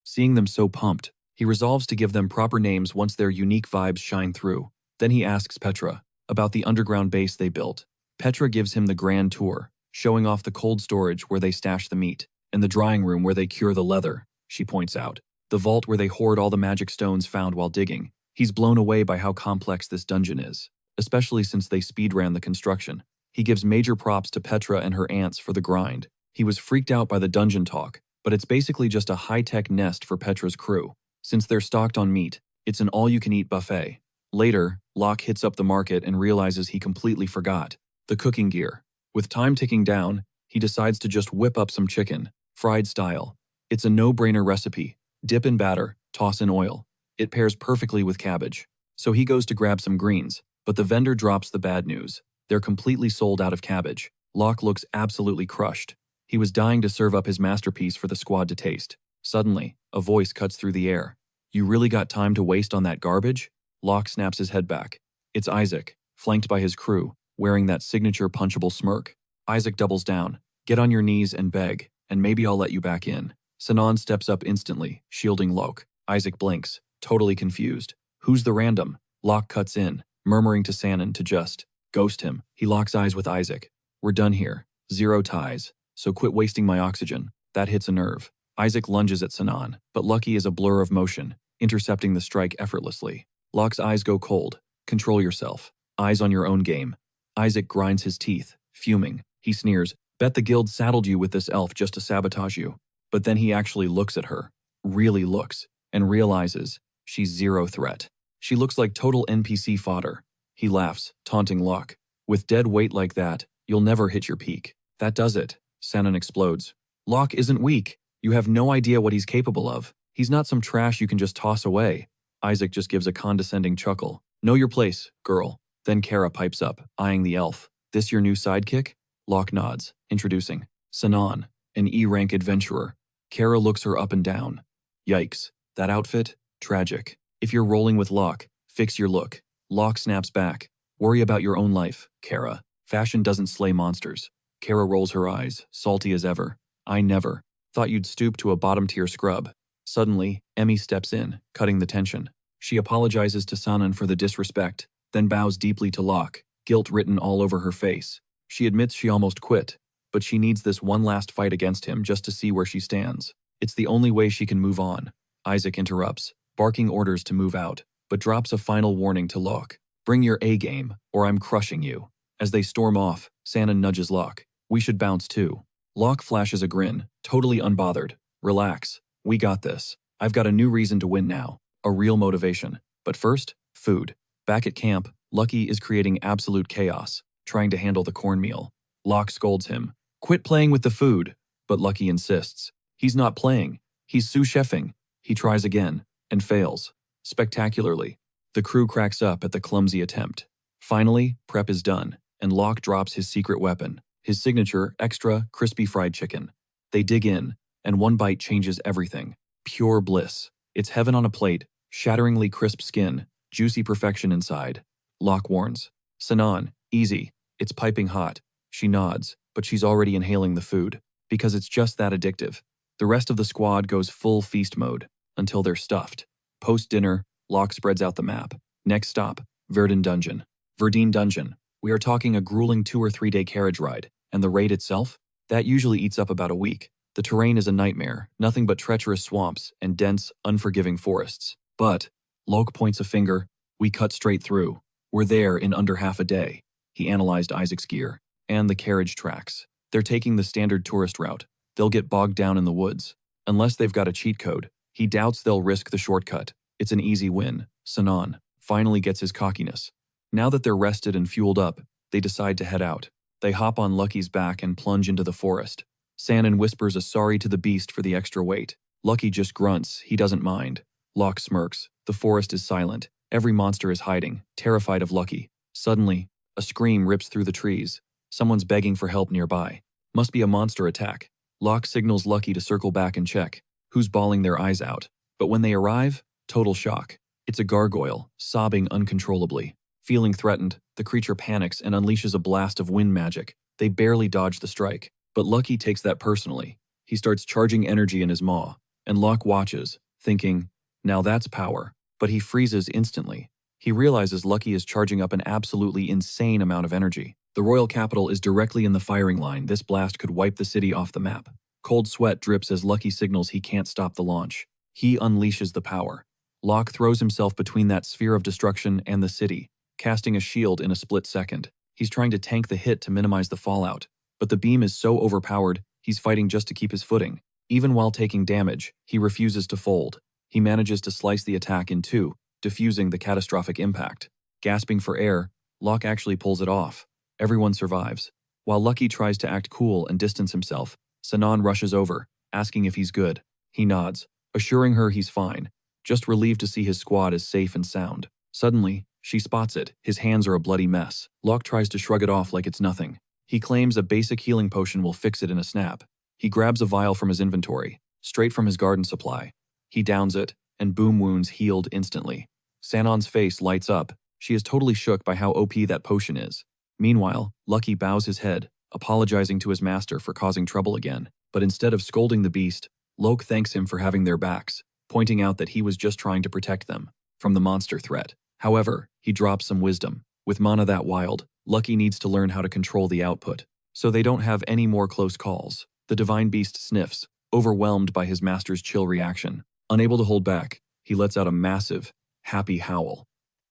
Seeing them so pumped, he resolves to give them proper names once their unique vibes shine through. Then he asks Petra about the underground base they built. Petra gives him the grand tour, showing off the cold storage where they stash the meat, and the drying room where they cure the leather, she points out. The vault where they hoard all the magic stones found while digging. He's blown away by how complex this dungeon is, especially since they speedran the construction. He gives major props to Petra and her ants for the grind. He was freaked out by the dungeon talk, but it's basically just a high-tech nest for Petra's crew. Since they're stocked on meat, it's an all-you-can-eat buffet. Later, Locke hits up the market and realizes he completely forgot the cooking gear. With time ticking down, he decides to just whip up some chicken, fried style. It's a no-brainer recipe. Dip in batter, toss in oil. It pairs perfectly with cabbage. So he goes to grab some greens, but the vendor drops the bad news. They're completely sold out of cabbage. Locke looks absolutely crushed. He was dying to serve up his masterpiece for the squad to taste. Suddenly, a voice cuts through the air. "You really got time to waste on that garbage?" Locke snaps his head back. It's Isaac, flanked by his crew, wearing that signature punchable smirk. Isaac doubles down. "Get on your knees and beg, and maybe I'll let you back in." Sinan steps up instantly, shielding Locke. Isaac blinks, totally confused. "Who's the random?" Locke cuts in, murmuring to Sanan to just ghost him. He locks eyes with Isaac. "We're done here. Zero ties. So quit wasting my oxygen." That hits a nerve. Isaac lunges at Sinan, but Lucky is a blur of motion, intercepting the strike effortlessly. Locke's eyes go cold. "Control yourself. Eyes on your own game." Isaac grinds his teeth, fuming. He sneers, "Bet the guild saddled you with this elf just to sabotage you." But then he actually looks at her, really looks, and realizes she's zero threat. She looks like total NPC fodder. He laughs, taunting Locke. "With dead weight like that, you'll never hit your peak." "That does it." Sanan explodes. "Locke isn't weak. You have no idea what he's capable of. He's not some trash you can just toss away." Isaac just gives a condescending chuckle. "Know your place, girl." Then Kara pipes up, eyeing the elf. "This your new sidekick?" Locke nods, introducing Sinan, an E-rank adventurer. Kara looks her up and down. "Yikes, that outfit? Tragic. If you're rolling with Locke, fix your look." Locke snaps back. "Worry about your own life, Kara. Fashion doesn't slay monsters." Kara rolls her eyes, salty as ever. "I never thought you'd stoop to a bottom-tier scrub." Suddenly, Emmy steps in, cutting the tension. She apologizes to Sanan for the disrespect, then bows deeply to Locke, guilt written all over her face. She admits she almost quit, but she needs this one last fight against him just to see where she stands. It's the only way she can move on. Isaac interrupts, barking orders to move out, but drops a final warning to Locke. "Bring your A-game, or I'm crushing you." As they storm off, Sanan nudges Locke. "We should bounce too." Locke flashes a grin, totally unbothered. "Relax. We got this. I've got a new reason to win now. A real motivation. But first, food." Back at camp, Lucky is creating absolute chaos, trying to handle the cornmeal. Locke scolds him. "Quit playing with the food." But Lucky insists. He's not playing. He's sous-chefing. He tries again, and fails. Spectacularly. The crew cracks up at the clumsy attempt. Finally, prep is done, and Locke drops his secret weapon, his signature, extra, crispy fried chicken. They dig in, and one bite changes everything. Pure bliss. It's heaven on a plate, shatteringly crisp skin, juicy perfection inside. Locke warns. "Sinan, easy. It's piping hot." She nods, but she's already inhaling the food, because it's just that addictive. The rest of the squad goes full feast mode, until they're stuffed. Post-dinner, Locke spreads out the map. Next stop, Verdun Dungeon. We are talking a grueling 2 or 3 day carriage ride, and the raid itself? That usually eats up about a week. The terrain is a nightmare, nothing but treacherous swamps and dense, unforgiving forests. But, Lok points a finger, we cut straight through. We're there in under half a day. He analyzed Isaac's gear, and the carriage tracks. They're taking the standard tourist route. They'll get bogged down in the woods. Unless they've got a cheat code, he doubts they'll risk the shortcut. It's an easy win. Sanan finally gets his cockiness. Now that they're rested and fueled up, they decide to head out. They hop on Lucky's back and plunge into the forest. Sanan whispers a sorry to the beast for the extra weight. Lucky just grunts, he doesn't mind. Locke smirks. The forest is silent. Every monster is hiding, terrified of Lucky. Suddenly, a scream rips through the trees. Someone's begging for help nearby. Must be a monster attack. Locke signals Lucky to circle back and check. Who's bawling their eyes out? But when they arrive, total shock. It's a gargoyle, sobbing uncontrollably. Feeling threatened, the creature panics and unleashes a blast of wind magic. They barely dodge the strike. But Lucky takes that personally. He starts charging energy in his maw, and Locke watches, thinking, now that's power. But he freezes instantly. He realizes Lucky is charging up an absolutely insane amount of energy. The royal capital is directly in the firing line. This blast could wipe the city off the map. Cold sweat drips as Lucky signals he can't stop the launch. He unleashes the power. Locke throws himself between that sphere of destruction and the city, casting a shield in a split second. He's trying to tank the hit to minimize the fallout, but the beam is so overpowered, he's fighting just to keep his footing. Even while taking damage, he refuses to fold. He manages to slice the attack in two, diffusing the catastrophic impact. Gasping for air, Locke actually pulls it off. Everyone survives. While Lucky tries to act cool and distance himself, Sanan rushes over, asking if he's good. He nods, assuring her he's fine, just relieved to see his squad is safe and sound. Suddenly, she spots it. His hands are a bloody mess. Locke tries to shrug it off like it's nothing. He claims a basic healing potion will fix it in a snap. He grabs a vial from his inventory, straight from his garden supply. He downs it, and boom, wounds healed instantly. Sanon's face lights up. She is totally shook by how OP that potion is. Meanwhile, Lucky bows his head, apologizing to his master for causing trouble again. But instead of scolding the beast, Locke thanks him for having their backs, pointing out that he was just trying to protect them from the monster threat. However, he drops some wisdom. With mana that wild, Lucky needs to learn how to control the output, so they don't have any more close calls. The divine beast sniffs, overwhelmed by his master's chill reaction. Unable to hold back, he lets out a massive, happy howl.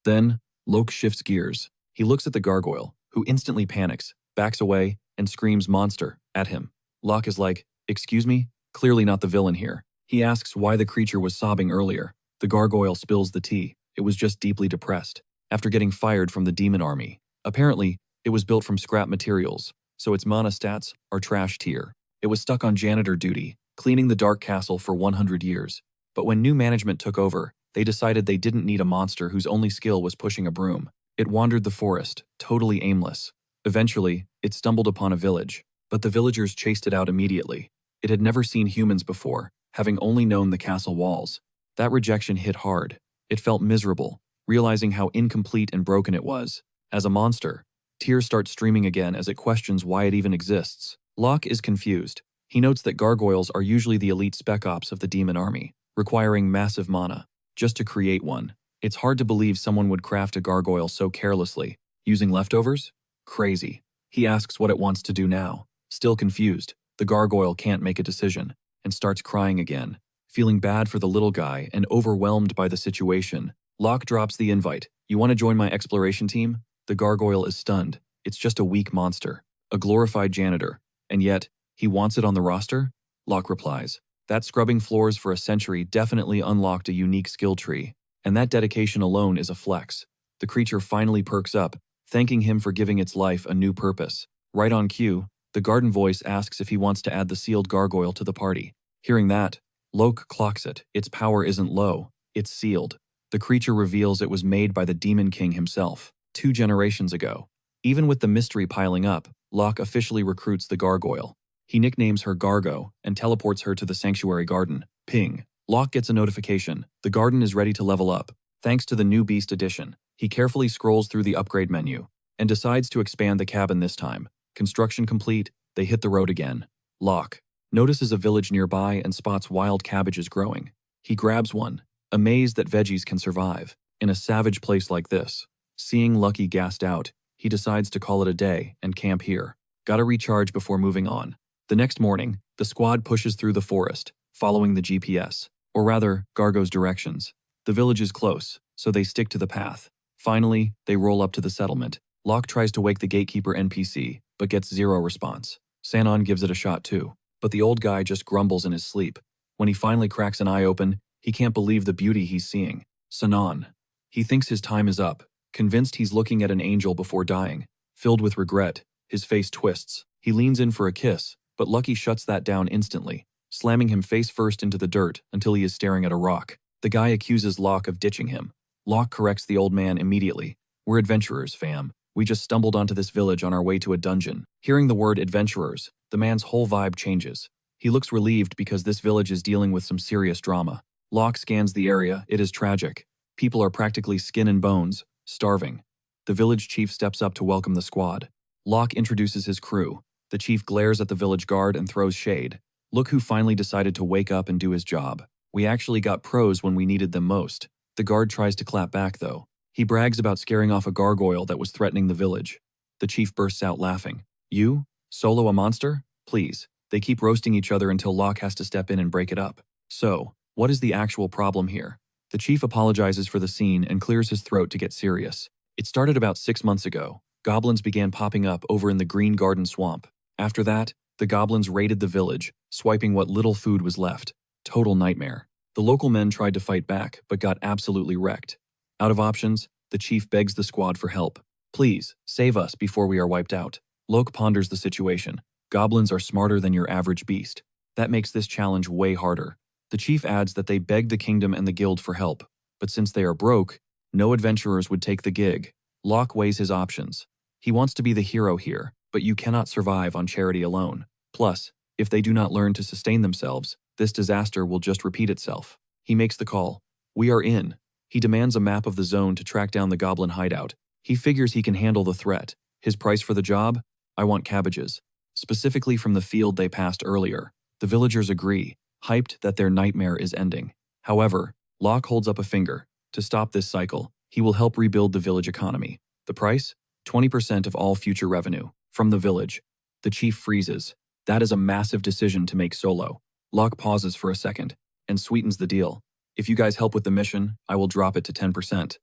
Then, Locke shifts gears. He looks at the gargoyle, who instantly panics, backs away, and screams monster at him. Locke is like, excuse me? Clearly not the villain here. He asks why the creature was sobbing earlier. The gargoyle spills the tea. It was just deeply depressed, after getting fired from the demon army. Apparently, it was built from scrap materials, so its mana stats are trash tier. It was stuck on janitor duty, cleaning the Dark Castle for 100 years. But when new management took over, they decided they didn't need a monster whose only skill was pushing a broom. It wandered the forest, totally aimless. Eventually, it stumbled upon a village, but the villagers chased it out immediately. It had never seen humans before, having only known the castle walls. That rejection hit hard. It felt miserable, realizing how incomplete and broken it was. As a monster, tears start streaming again as it questions why it even exists. Locke is confused. He notes that gargoyles are usually the elite spec ops of the demon army, requiring massive mana just to create one. It's hard to believe someone would craft a gargoyle so carelessly. Using leftovers? Crazy. He asks what it wants to do now. Still confused, the gargoyle can't make a decision, and starts crying again. Feeling bad for the little guy and overwhelmed by the situation, Locke drops the invite. You want to join my exploration team? The gargoyle is stunned. It's just a weak monster, a glorified janitor, and yet, he wants it on the roster? Locke replies. That scrubbing floors for a century definitely unlocked a unique skill tree, and that dedication alone is a flex. The creature finally perks up, thanking him for giving its life a new purpose. Right on cue, the garden voice asks if he wants to add the sealed gargoyle to the party. Hearing that, Locke clocks it. Its power isn't low, it's sealed. The creature reveals it was made by the Demon King himself, 2 generations ago. Even with the mystery piling up, Locke officially recruits the gargoyle. He nicknames her Gargo and teleports her to the sanctuary garden. Ping. Locke gets a notification. The garden is ready to level up. Thanks to the new Beast Edition, he carefully scrolls through the upgrade menu and decides to expand the cabin this time. Construction complete, they hit the road again. Locke notices a village nearby and spots wild cabbages growing. He grabs one, amazed that veggies can survive in a savage place like this. Seeing Lucky gassed out, he decides to call it a day and camp here. Gotta recharge before moving on. The next morning, the squad pushes through the forest, following the GPS, or rather, Gargo's directions. The village is close, so they stick to the path. Finally, they roll up to the settlement. Locke tries to wake the gatekeeper NPC, but gets zero response. Sanon gives it a shot too, but the old guy just grumbles in his sleep. When he finally cracks an eye open, he can't believe the beauty he's seeing. Sanon. He thinks his time is up, convinced he's looking at an angel before dying. Filled with regret, his face twists. He leans in for a kiss, but Lucky shuts that down instantly, slamming him face first into the dirt until he is staring at a rock. The guy accuses Locke of ditching him. Locke corrects the old man immediately. We're adventurers, fam. We just stumbled onto this village on our way to a dungeon. Hearing the word adventurers, the man's whole vibe changes. He looks relieved because this village is dealing with some serious drama. Locke scans the area. It is tragic. People are practically skin and bones, starving. The village chief steps up to welcome the squad. Locke introduces his crew. The chief glares at the village guard and throws shade. Look who finally decided to wake up and do his job. We actually got pros when we needed them most. The guard tries to clap back though. He brags about scaring off a gargoyle that was threatening the village. The chief bursts out laughing. You? Solo a monster? Please. They keep roasting each other until Locke has to step in and break it up. So, what is the actual problem here? The chief apologizes for the scene and clears his throat to get serious. It started about 6 months ago. Goblins began popping up over in the Green Garden Swamp. After that, the goblins raided the village, swiping what little food was left. Total nightmare. The local men tried to fight back, but got absolutely wrecked. Out of options, the chief begs the squad for help. Please, save us before we are wiped out. Locke ponders the situation. Goblins are smarter than your average beast. That makes this challenge way harder. The chief adds that they begged the kingdom and the guild for help, but since they are broke, no adventurers would take the gig. Locke weighs his options. He wants to be the hero here, but you cannot survive on charity alone. Plus, if they do not learn to sustain themselves, this disaster will just repeat itself. He makes the call. We are in. He demands a map of the zone to track down the goblin hideout. He figures he can handle the threat. His price for the job? I want cabbages. Specifically from the field they passed earlier. The villagers agree, hyped that their nightmare is ending. However, Locke holds up a finger. To stop this cycle, he will help rebuild the village economy. The price? 20% of all future revenue. From the village. The chief freezes. That is a massive decision to make solo. Locke pauses for a second and sweetens the deal. If you guys help with the mission, I will drop it to 10%.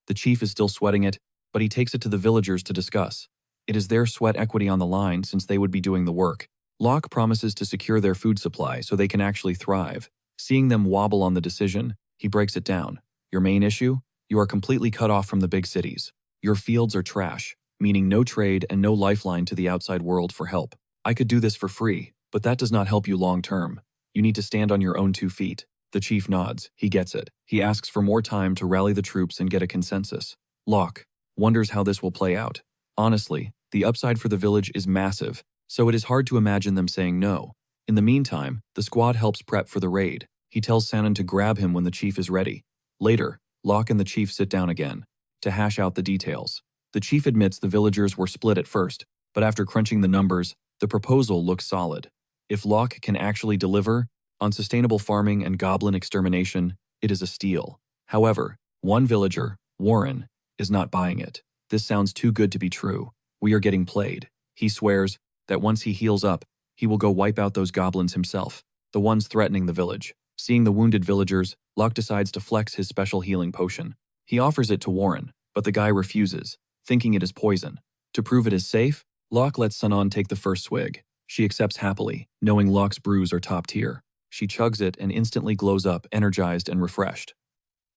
The chief is still sweating it, but he takes it to the villagers to discuss. It is their sweat equity on the line since they would be doing the work. Locke promises to secure their food supply so they can actually thrive. Seeing them wobble on the decision, he breaks it down. Your main issue? You are completely cut off from the big cities. Your fields are trash, meaning no trade and no lifeline to the outside world for help. I could do this for free, but that does not help you long term. You need to stand on your own 2 feet. The chief nods. He gets it. He asks for more time to rally the troops and get a consensus. Locke wonders how this will play out. Honestly, the upside for the village is massive, so it is hard to imagine them saying no. In the meantime, the squad helps prep for the raid. He tells Sanon to grab him when the chief is ready. Later, Locke and the chief sit down again to hash out the details. The chief admits the villagers were split at first, but after crunching the numbers, the proposal looks solid. If Locke can actually deliver on sustainable farming and goblin extermination, it is a steal. However, one villager, Warren, is not buying it. This sounds too good to be true. We are getting played. He swears that once he heals up, he will go wipe out those goblins himself, the ones threatening the village. Seeing the wounded villagers, Locke decides to flex his special healing potion. He offers it to Warren, but the guy refuses, thinking it is poison. To prove it is safe, Locke lets Sanon take the first swig. She accepts happily, knowing Locke's brews are top tier. She chugs it and instantly glows up, energized and refreshed.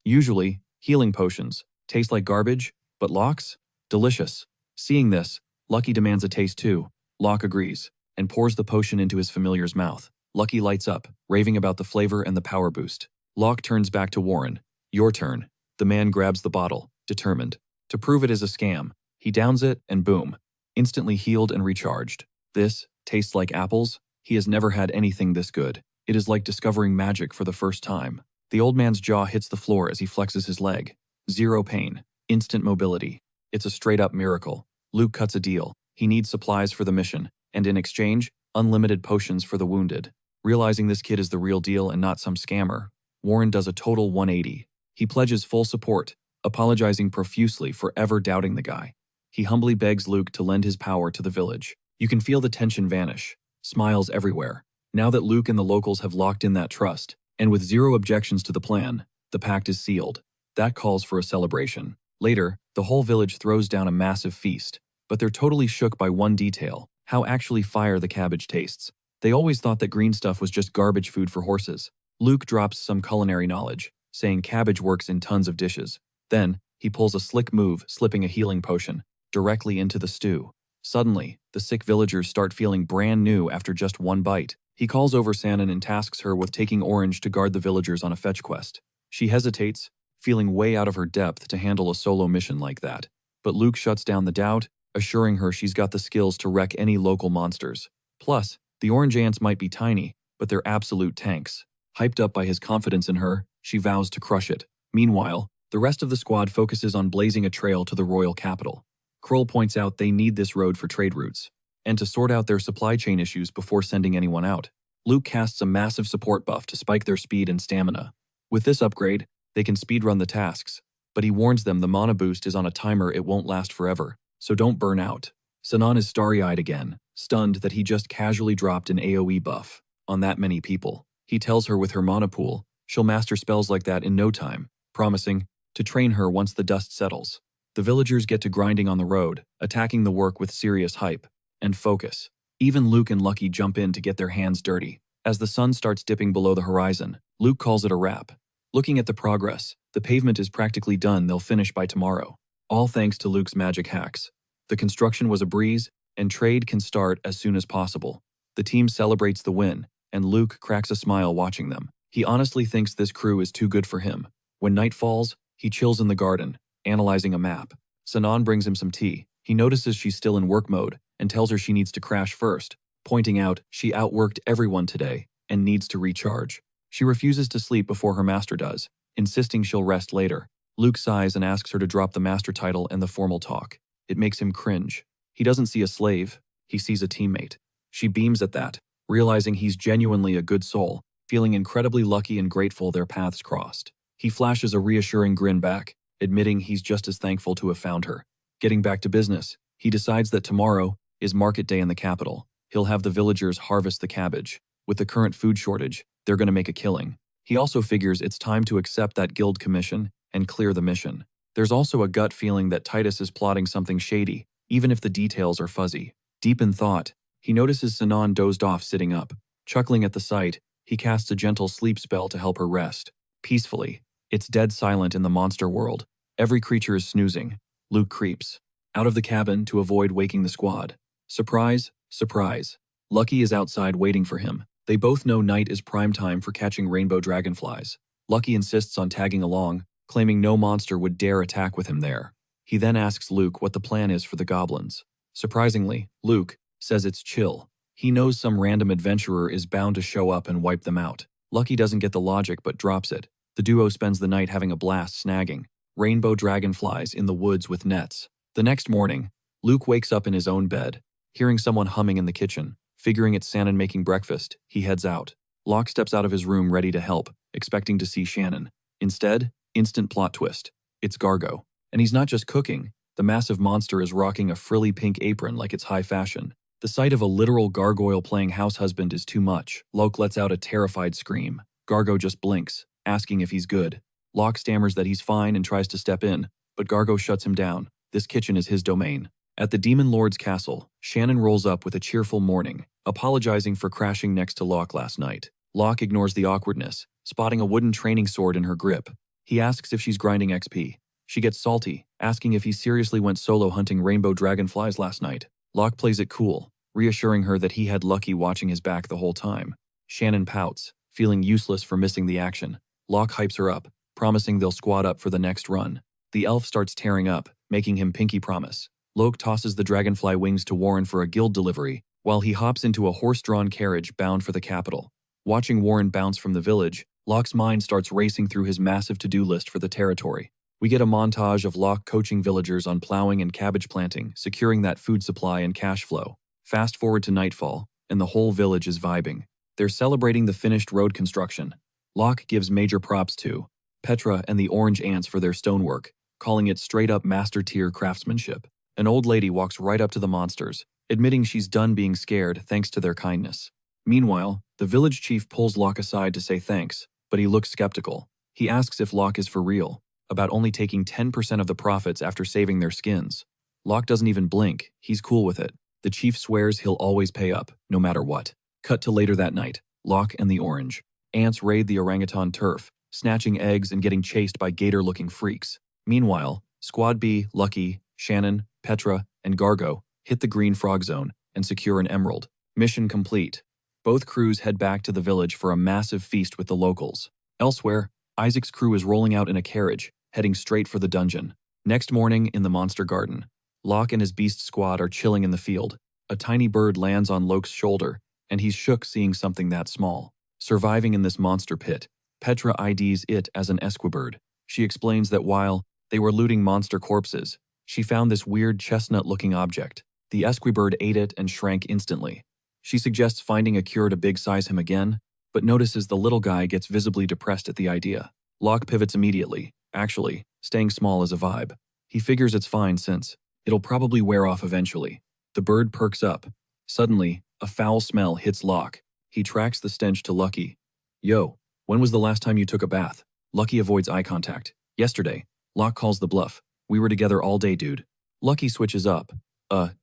Usually, healing potions taste like garbage, but Locke's? Delicious. Seeing this, Lucky demands a taste too. Locke agrees, and pours the potion into his familiar's mouth. Lucky lights up, raving about the flavor and the power boost. Locke turns back to Warren. Your turn. The man grabs the bottle, determined. To prove it is a scam, he downs it and boom, instantly healed and recharged. This tastes like apples. He has never had anything this good. It is like discovering magic for the first time. The old man's jaw hits the floor as he flexes his leg. Zero pain. Instant mobility. It's a straight-up miracle. Luke cuts a deal. He needs supplies for the mission, and in exchange, unlimited potions for the wounded. Realizing this kid is the real deal and not some scammer, Warren does a total 180. He pledges full support, apologizing profusely for ever doubting the guy. He humbly begs Luke to lend his power to the village. You can feel the tension vanish. Smiles everywhere. Now that Luke and the locals have locked in that trust, and with zero objections to the plan, the pact is sealed. That calls for a celebration. Later, the whole village throws down a massive feast, but they're totally shook by one detail: how actually fire the cabbage tastes. They always thought that green stuff was just garbage food for horses. Luke drops some culinary knowledge, saying cabbage works in tons of dishes. Then, he pulls a slick move, slipping a healing potion directly into the stew. Suddenly, the sick villagers start feeling brand new after just one bite. He calls over Sannon and tasks her with taking Orange to guard the villagers on a fetch quest. She hesitates, feeling way out of her depth to handle a solo mission like that. But Luke shuts down the doubt, assuring her she's got the skills to wreck any local monsters. Plus, the orange ants might be tiny, but they're absolute tanks. Hyped up by his confidence in her, she vows to crush it. Meanwhile, the rest of the squad focuses on blazing a trail to the royal capital. Kroll points out they need this road for trade routes, and to sort out their supply chain issues before sending anyone out. Luke casts a massive support buff to spike their speed and stamina. With this upgrade, they can speedrun the tasks, but he warns them the mana boost is on a timer, it won't last forever, so don't burn out. Sanan is starry-eyed again, stunned that he just casually dropped an AoE buff on that many people. He tells her with her mana pool, she'll master spells like that in no time, promising to train her once the dust settles. The villagers get to grinding on the road, attacking the work with serious hype and focus. Even Luke and Lucky jump in to get their hands dirty. As the sun starts dipping below the horizon, Luke calls it a wrap. Looking at the progress, the pavement is practically done, they'll finish by tomorrow. All thanks to Luke's magic hacks. The construction was a breeze, and trade can start as soon as possible. The team celebrates the win, and Luke cracks a smile watching them. He honestly thinks this crew is too good for him. When night falls, he chills in the garden, analyzing a map. Sanan brings him some tea. He notices she's still in work mode and tells her she needs to crash first, pointing out she outworked everyone today and needs to recharge. She refuses to sleep before her master does, insisting she'll rest later. Luke sighs and asks her to drop the master title and the formal talk. It makes him cringe. He doesn't see a slave, he sees a teammate. She beams at that, realizing he's genuinely a good soul, feeling incredibly lucky and grateful their paths crossed. He flashes a reassuring grin back, admitting he's just as thankful to have found her. Getting back to business, he decides that tomorrow is market day in the capital. He'll have the villagers harvest the cabbage. With the current food shortage, they're going to make a killing. He also figures it's time to accept that guild commission and clear the mission. There's also a gut feeling that Titus is plotting something shady, even if the details are fuzzy. Deep in thought, he notices Sanan dozed off sitting up. Chuckling at the sight, he casts a gentle sleep spell to help her rest. Peacefully, it's dead silent in the monster world. Every creature is snoozing. Luke creeps out of the cabin to avoid waking the squad. Surprise, surprise. Lucky is outside waiting for him. They both know night is prime time for catching rainbow dragonflies. Lucky insists on tagging along, claiming no monster would dare attack with him there. He then asks Luke what the plan is for the goblins. Surprisingly, Luke says it's chill. He knows some random adventurer is bound to show up and wipe them out. Lucky doesn't get the logic but drops it. The duo spends the night having a blast snagging rainbow dragonflies in the woods with nets. The next morning, Luke wakes up in his own bed, hearing someone humming in the kitchen. Figuring it's Shannon making breakfast, he heads out. Locke steps out of his room ready to help, expecting to see Shannon. Instead, instant plot twist. It's Gargo. And he's not just cooking. The massive monster is rocking a frilly pink apron like it's high fashion. The sight of a literal gargoyle playing house husband is too much. Locke lets out a terrified scream. Gargo just blinks, asking if he's good. Locke stammers that he's fine and tries to step in, but Gargo shuts him down. This kitchen is his domain. At the Demon Lord's castle, Shannon rolls up with a cheerful morning, apologizing for crashing next to Locke last night. Locke ignores the awkwardness, spotting a wooden training sword in her grip. He asks if she's grinding XP. She gets salty, asking if he seriously went solo hunting rainbow dragonflies last night. Locke plays it cool, reassuring her that he had Lucky watching his back the whole time. Shannon pouts, feeling useless for missing the action. Locke hypes her up, promising they'll squad up for the next run. The elf starts tearing up, making him pinky promise. Locke tosses the dragonfly wings to Warren for a guild delivery, while he hops into a horse-drawn carriage bound for the capital. Watching Warren bounce from the village, Locke's mind starts racing through his massive to-do list for the territory. We get a montage of Locke coaching villagers on plowing and cabbage planting, securing that food supply and cash flow. Fast forward to nightfall, and the whole village is vibing. They're celebrating the finished road construction. Locke gives major props to Petra and the Orange Ants for their stonework, calling it straight-up master-tier craftsmanship. An old lady walks right up to the monsters, admitting she's done being scared thanks to their kindness. Meanwhile, the village chief pulls Locke aside to say thanks, but he looks skeptical. He asks if Locke is for real, about only taking 10% of the profits after saving their skins. Locke doesn't even blink, he's cool with it. The chief swears he'll always pay up, no matter what. Cut to later that night, Locke and the Orange ants raid the orangutan turf, snatching eggs and getting chased by gator-looking freaks. Meanwhile, Squad B, Lucky, Shannon, Petra, and Gargo hit the green frog zone and secure an emerald. Mission complete. Both crews head back to the village for a massive feast with the locals. Elsewhere, Isaac's crew is rolling out in a carriage, heading straight for the dungeon. Next morning, in the monster garden, Locke and his beast squad are chilling in the field. A tiny bird lands on Locke's shoulder, and he's shook seeing something that small. Surviving in this monster pit, Petra IDs it as an esquibird. She explains that while they were looting monster corpses, she found this weird chestnut-looking object. The esquibird ate it and shrank instantly. She suggests finding a cure to big-size him again, but notices the little guy gets visibly depressed at the idea. Locke pivots immediately. Actually, staying small is a vibe. He figures it's fine since it'll probably wear off eventually. The bird perks up. Suddenly, a foul smell hits Locke. He tracks the stench to Lucky. Yo, when was the last time you took a bath? Lucky avoids eye contact. Yesterday. Locke calls the bluff. We were together all day, dude. Lucky switches up.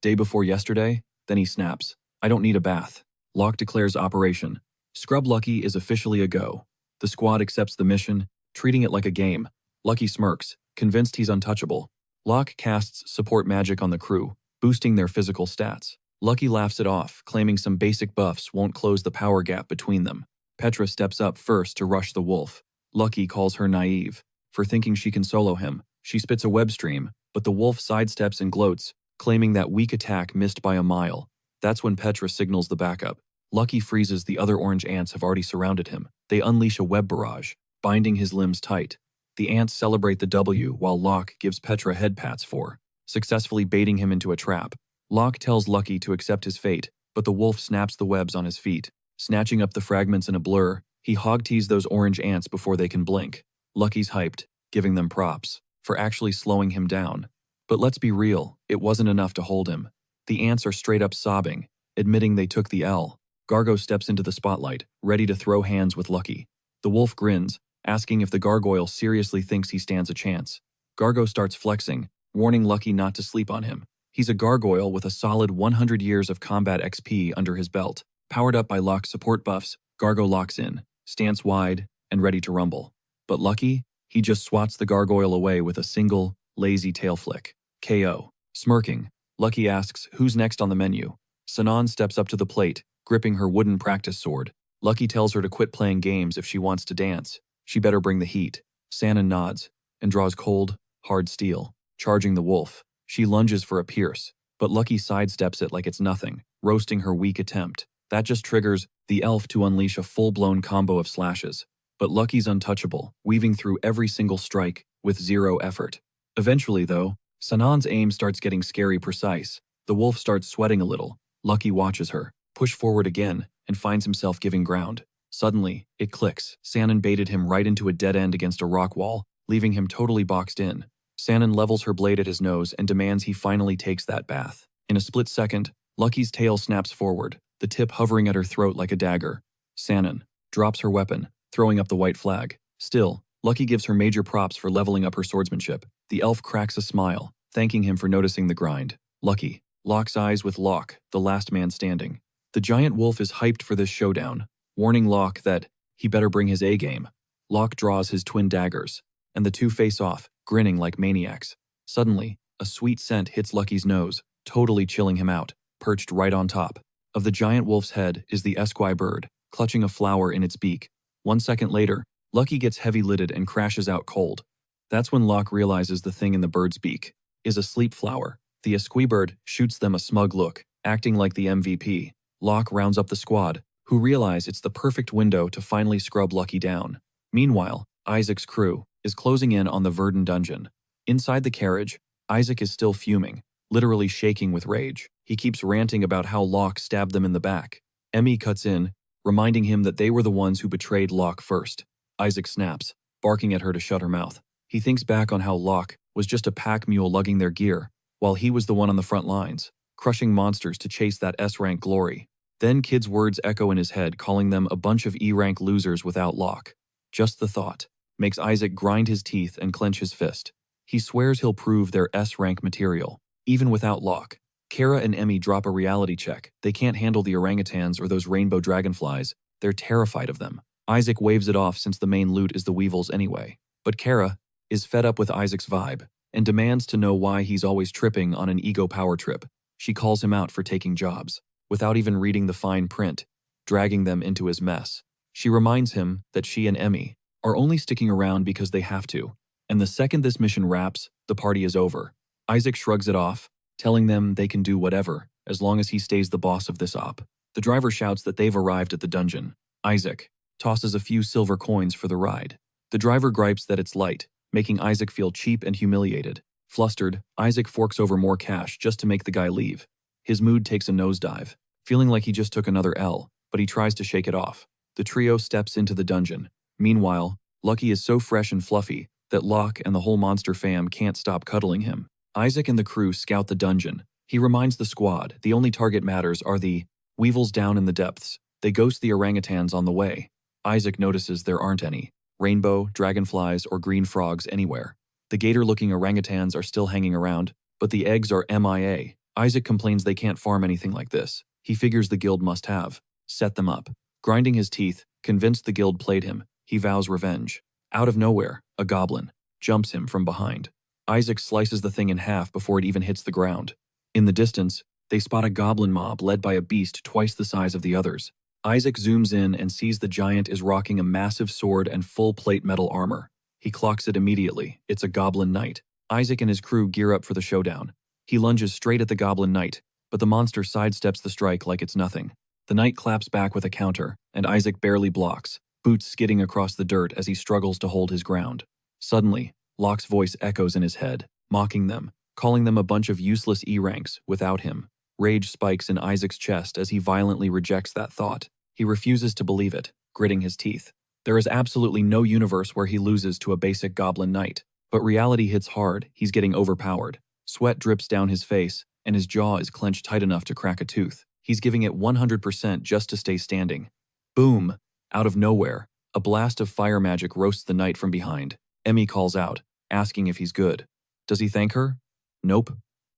Day before yesterday? Then he snaps. I don't need a bath. Locke declares operation. Scrub Lucky is officially a go. The squad accepts the mission, treating it like a game. Lucky smirks, convinced he's untouchable. Locke casts support magic on the crew, boosting their physical stats. Lucky laughs it off, claiming some basic buffs won't close the power gap between them. Petra steps up first to rush the wolf. Lucky calls her naive for thinking she can solo him. She spits a web stream, but the wolf sidesteps and gloats, claiming that weak attack missed by a mile. That's when Petra signals the backup. Lucky freezes the other orange ants have already surrounded him. They unleash a web barrage, binding his limbs tight. The ants celebrate the W while Locke gives Petra head pats for successfully baiting him into a trap. Locke tells Lucky to accept his fate, but the wolf snaps the webs on his feet. Snatching up the fragments in a blur, he hog-tees those orange ants before they can blink. Lucky's hyped, giving them props for actually slowing him down. But let's be real, it wasn't enough to hold him. The ants are straight up sobbing, admitting they took the L. Gargo steps into the spotlight, ready to throw hands with Lucky. The wolf grins, asking if the gargoyle seriously thinks he stands a chance. Gargo starts flexing, warning Lucky not to sleep on him. He's a gargoyle with a solid 100 years of combat XP under his belt. Powered up by Locke's support buffs, Gargo locks in, stance wide, and ready to rumble. But Lucky? He just swats the gargoyle away with a single, lazy tail flick. KO. Smirking, Lucky asks who's next on the menu. Sanan steps up to the plate, gripping her wooden practice sword. Lucky tells her to quit playing games if she wants to dance. She better bring the heat. Sanan nods, and draws cold, hard steel, charging the wolf. She lunges for a pierce, but Lucky sidesteps it like it's nothing, roasting her weak attempt. That just triggers the elf to unleash a full-blown combo of slashes. But Lucky's untouchable, weaving through every single strike with zero effort. Eventually, though, Sanan's aim starts getting scary precise. The wolf starts sweating a little. Lucky watches her, push forward again, and finds himself giving ground. Suddenly, it clicks. Sanan baited him right into a dead end against a rock wall, leaving him totally boxed in. Sanan levels her blade at his nose and demands he finally takes that bath. In a split second, Lucky's tail snaps forward, the tip hovering at her throat like a dagger. Sanan drops her weapon, throwing up the white flag. Still, Lucky gives her major props for leveling up her swordsmanship. The elf cracks a smile, thanking him for noticing the grind. Lucky locks eyes with Locke, the last man standing. The giant wolf is hyped for this showdown, warning Locke that he better bring his A-game. Locke draws his twin daggers, and the two face off, grinning like maniacs. Suddenly, a sweet scent hits Lucky's nose, totally chilling him out. Perched right on top of the giant wolf's head is the esquire bird, clutching a flower in its beak. 1 second later, Lucky gets heavy-lidded and crashes out cold. That's when Locke realizes the thing in the bird's beak is a sleep flower. The esquire bird shoots them a smug look, acting like the MVP. Locke rounds up the squad, who realize it's the perfect window to finally scrub Lucky down. Meanwhile, Isaac's crew is closing in on the Verdun dungeon. Inside the carriage, Isaac is still fuming, literally shaking with rage. He keeps ranting about how Locke stabbed them in the back. Emmy cuts in, reminding him that they were the ones who betrayed Locke first. Isaac snaps, barking at her to shut her mouth. He thinks back on how Locke was just a pack mule lugging their gear, while he was the one on the front lines, crushing monsters to chase that S-rank glory. Then Kid's words echo in his head, calling them a bunch of E-rank losers without luck. Just the thought makes Isaac grind his teeth and clench his fist. He swears he'll prove they're S-rank material, even without luck. Kara and Emmy drop a reality check. They can't handle the orangutans or those rainbow dragonflies. They're terrified of them. Isaac waves it off since the main loot is the weevils anyway. But Kara is fed up with Isaac's vibe and demands to know why he's always tripping on an ego power trip. She calls him out for taking jobs, without even reading the fine print, dragging them into his mess. She reminds him that she and Emmy are only sticking around because they have to, and the second this mission wraps, the party is over. Isaac shrugs it off, telling them they can do whatever, as long as he stays the boss of this op. The driver shouts that they've arrived at the dungeon. Isaac tosses a few silver coins for the ride. The driver gripes that it's light, making Isaac feel cheap and humiliated. Flustered, Isaac forks over more cash just to make the guy leave. His mood takes a nosedive, feeling like he just took another L, but he tries to shake it off. The trio steps into the dungeon. Meanwhile, Lucky is so fresh and fluffy that Locke and the whole monster fam can't stop cuddling him. Isaac and the crew scout the dungeon. He reminds the squad the only target matters are the weevils down in the depths. They ghost the orangutans on the way. Isaac notices there aren't any rainbow, dragonflies, or green frogs anywhere. The gator-looking orangutans are still hanging around, but the eggs are MIA. Isaac complains they can't farm anything like this. He figures the guild must have set them up. Grinding his teeth, convinced the guild played him, he vows revenge. Out of nowhere, a goblin jumps him from behind. Isaac slices the thing in half before it even hits the ground. In the distance, they spot a goblin mob led by a beast twice the size of the others. Isaac zooms in and sees the giant is rocking a massive sword and full plate metal armor. He clocks it immediately. It's a goblin knight. Isaac and his crew gear up for the showdown. He lunges straight at the goblin knight, but the monster sidesteps the strike like it's nothing. The knight claps back with a counter, and Isaac barely blocks, boots skidding across the dirt as he struggles to hold his ground. Suddenly, Locke's voice echoes in his head, mocking them, calling them a bunch of useless E-ranks without him. Rage spikes in Isaac's chest as he violently rejects that thought. He refuses to believe it, gritting his teeth. There is absolutely no universe where he loses to a basic goblin knight. But reality hits hard. He's getting overpowered. Sweat drips down his face, and his jaw is clenched tight enough to crack a tooth. He's giving it 100% just to stay standing. Boom! Out of nowhere, a blast of fire magic roasts the knight from behind. Emmy calls out, asking if he's good. Does he thank her? Nope.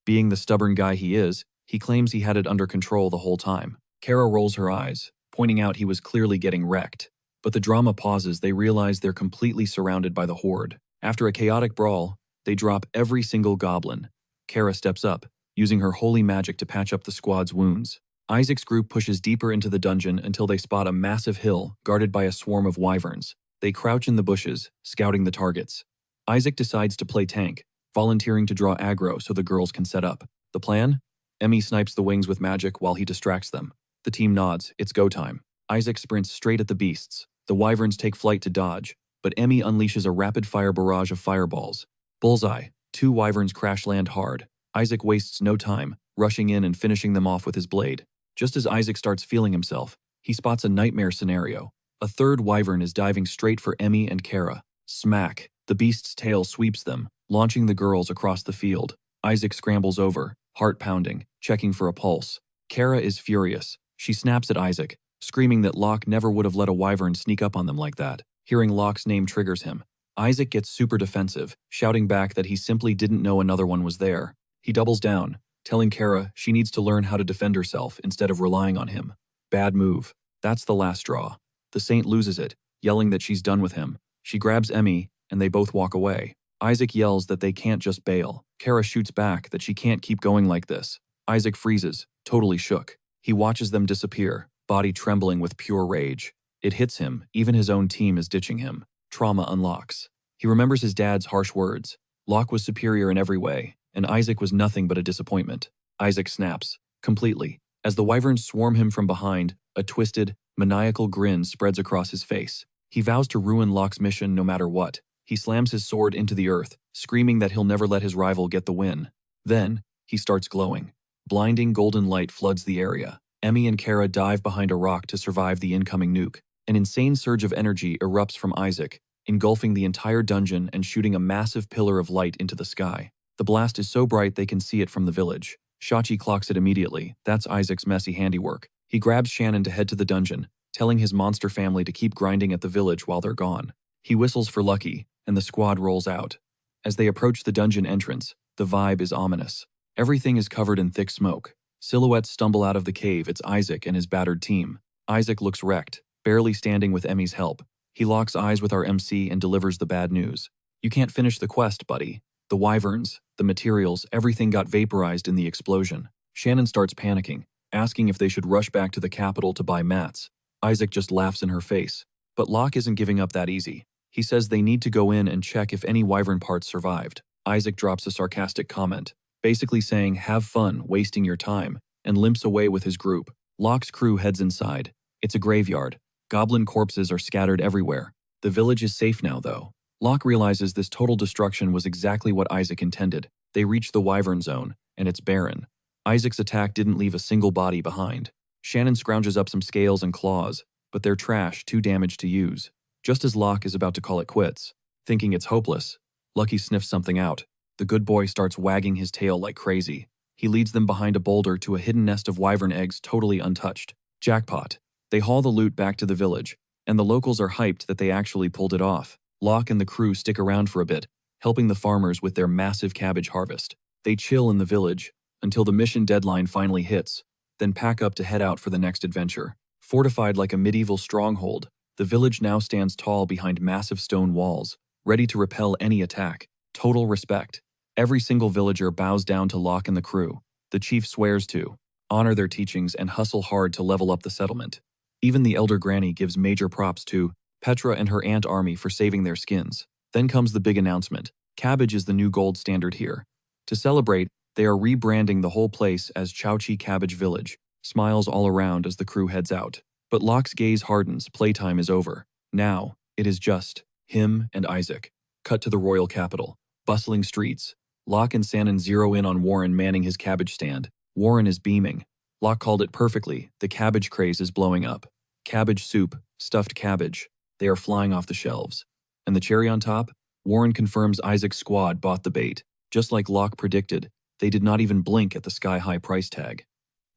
Being the stubborn guy he is, he claims he had it under control the whole time. Kara rolls her eyes, pointing out he was clearly getting wrecked. But the drama pauses. They realize they're completely surrounded by the horde. After a chaotic brawl, they drop every single goblin. Kara steps up, using her holy magic to patch up the squad's wounds. Isaac's group pushes deeper into the dungeon until they spot a massive hill guarded by a swarm of wyverns. They crouch in the bushes, scouting the targets. Isaac decides to play tank, volunteering to draw aggro so the girls can set up. The plan? Emmy snipes the wings with magic while he distracts them. The team nods. It's go time. Isaac sprints straight at the beasts. The wyverns take flight to dodge, but Emmy unleashes a rapid-fire barrage of fireballs. Bullseye. 2 wyverns crash land hard. Isaac wastes no time, rushing in and finishing them off with his blade. Just as Isaac starts feeling himself, he spots a nightmare scenario. A third wyvern is diving straight for Emmy and Kara. Smack! The beast's tail sweeps them, launching the girls across the field. Isaac scrambles over, heart pounding, checking for a pulse. Kara is furious. She snaps at Isaac, screaming that Locke never would have let a wyvern sneak up on them like that. Hearing Locke's name triggers him. Isaac gets super defensive, shouting back that he simply didn't know another one was there. He doubles down, telling Kara she needs to learn how to defend herself instead of relying on him. Bad move. That's the last straw. The saint loses it, yelling that she's done with him. She grabs Emmy, and they both walk away. Isaac yells that they can't just bail. Kara shoots back that she can't keep going like this. Isaac freezes, totally shook. He watches them disappear, body trembling with pure rage. It hits him, even his own team is ditching him. Trauma unlocks. He remembers his dad's harsh words. Locke was superior in every way, and Isaac was nothing but a disappointment. Isaac snaps, completely. As the wyverns swarm him from behind, a twisted, maniacal grin spreads across his face. He vows to ruin Locke's mission no matter what. He slams his sword into the earth, screaming that he'll never let his rival get the win. Then, he starts glowing. Blinding golden light floods the area. Emmy and Kara dive behind a rock to survive the incoming nuke. An insane surge of energy erupts from Isaac, engulfing the entire dungeon and shooting a massive pillar of light into the sky. The blast is so bright they can see it from the village. Shachi clocks it immediately. That's Isaac's messy handiwork. He grabs Shannon to head to the dungeon, telling his monster family to keep grinding at the village while they're gone. He whistles for Lucky, and the squad rolls out. As they approach the dungeon entrance, the vibe is ominous. Everything is covered in thick smoke. Silhouettes stumble out of the cave. It's Isaac and his battered team. Isaac looks wrecked, barely standing with Emmy's help. He locks eyes with our MC and delivers the bad news. You can't finish the quest, buddy. The wyverns, the materials, everything got vaporized in the explosion. Shannon starts panicking, asking if they should rush back to the capital to buy mats. Isaac just laughs in her face. But Locke isn't giving up that easy. He says they need to go in and check if any wyvern parts survived. Isaac drops a sarcastic comment, basically saying, "Have fun wasting your time," and limps away with his group. Locke's crew heads inside. It's a graveyard. Goblin corpses are scattered everywhere. The village is safe now, though. Locke realizes this total destruction was exactly what Isaac intended. They reach the wyvern zone, and it's barren. Isaac's attack didn't leave a single body behind. Shannon scrounges up some scales and claws, but they're trash, too damaged to use. Just as Locke is about to call it quits, thinking it's hopeless, Lucky sniffs something out. The good boy starts wagging his tail like crazy. He leads them behind a boulder to a hidden nest of wyvern eggs totally untouched. Jackpot. They haul the loot back to the village, and the locals are hyped that they actually pulled it off. Locke and the crew stick around for a bit, helping the farmers with their massive cabbage harvest. They chill in the village until the mission deadline finally hits, then pack up to head out for the next adventure. Fortified like a medieval stronghold, the village now stands tall behind massive stone walls, ready to repel any attack. Total respect. Every single villager bows down to Locke and the crew. The chief swears to honor their teachings and hustle hard to level up the settlement. Even the elder granny gives major props to Petra and her ant army for saving their skins. Then comes the big announcement. Cabbage is the new gold standard here. To celebrate, they are rebranding the whole place as Chowchi Cabbage Village. Smiles all around as the crew heads out. But Locke's gaze hardens. Playtime is over. Now, it is just him and Isaac. Cut to the royal capital. Bustling streets. Locke and Shannon zero in on Warren manning his cabbage stand. Warren is beaming. Locke called it perfectly. The cabbage craze is blowing up. Cabbage soup, stuffed cabbage. They are flying off the shelves. And the cherry on top? Warren confirms Isaac's squad bought the bait. Just like Locke predicted, they did not even blink at the sky-high price tag.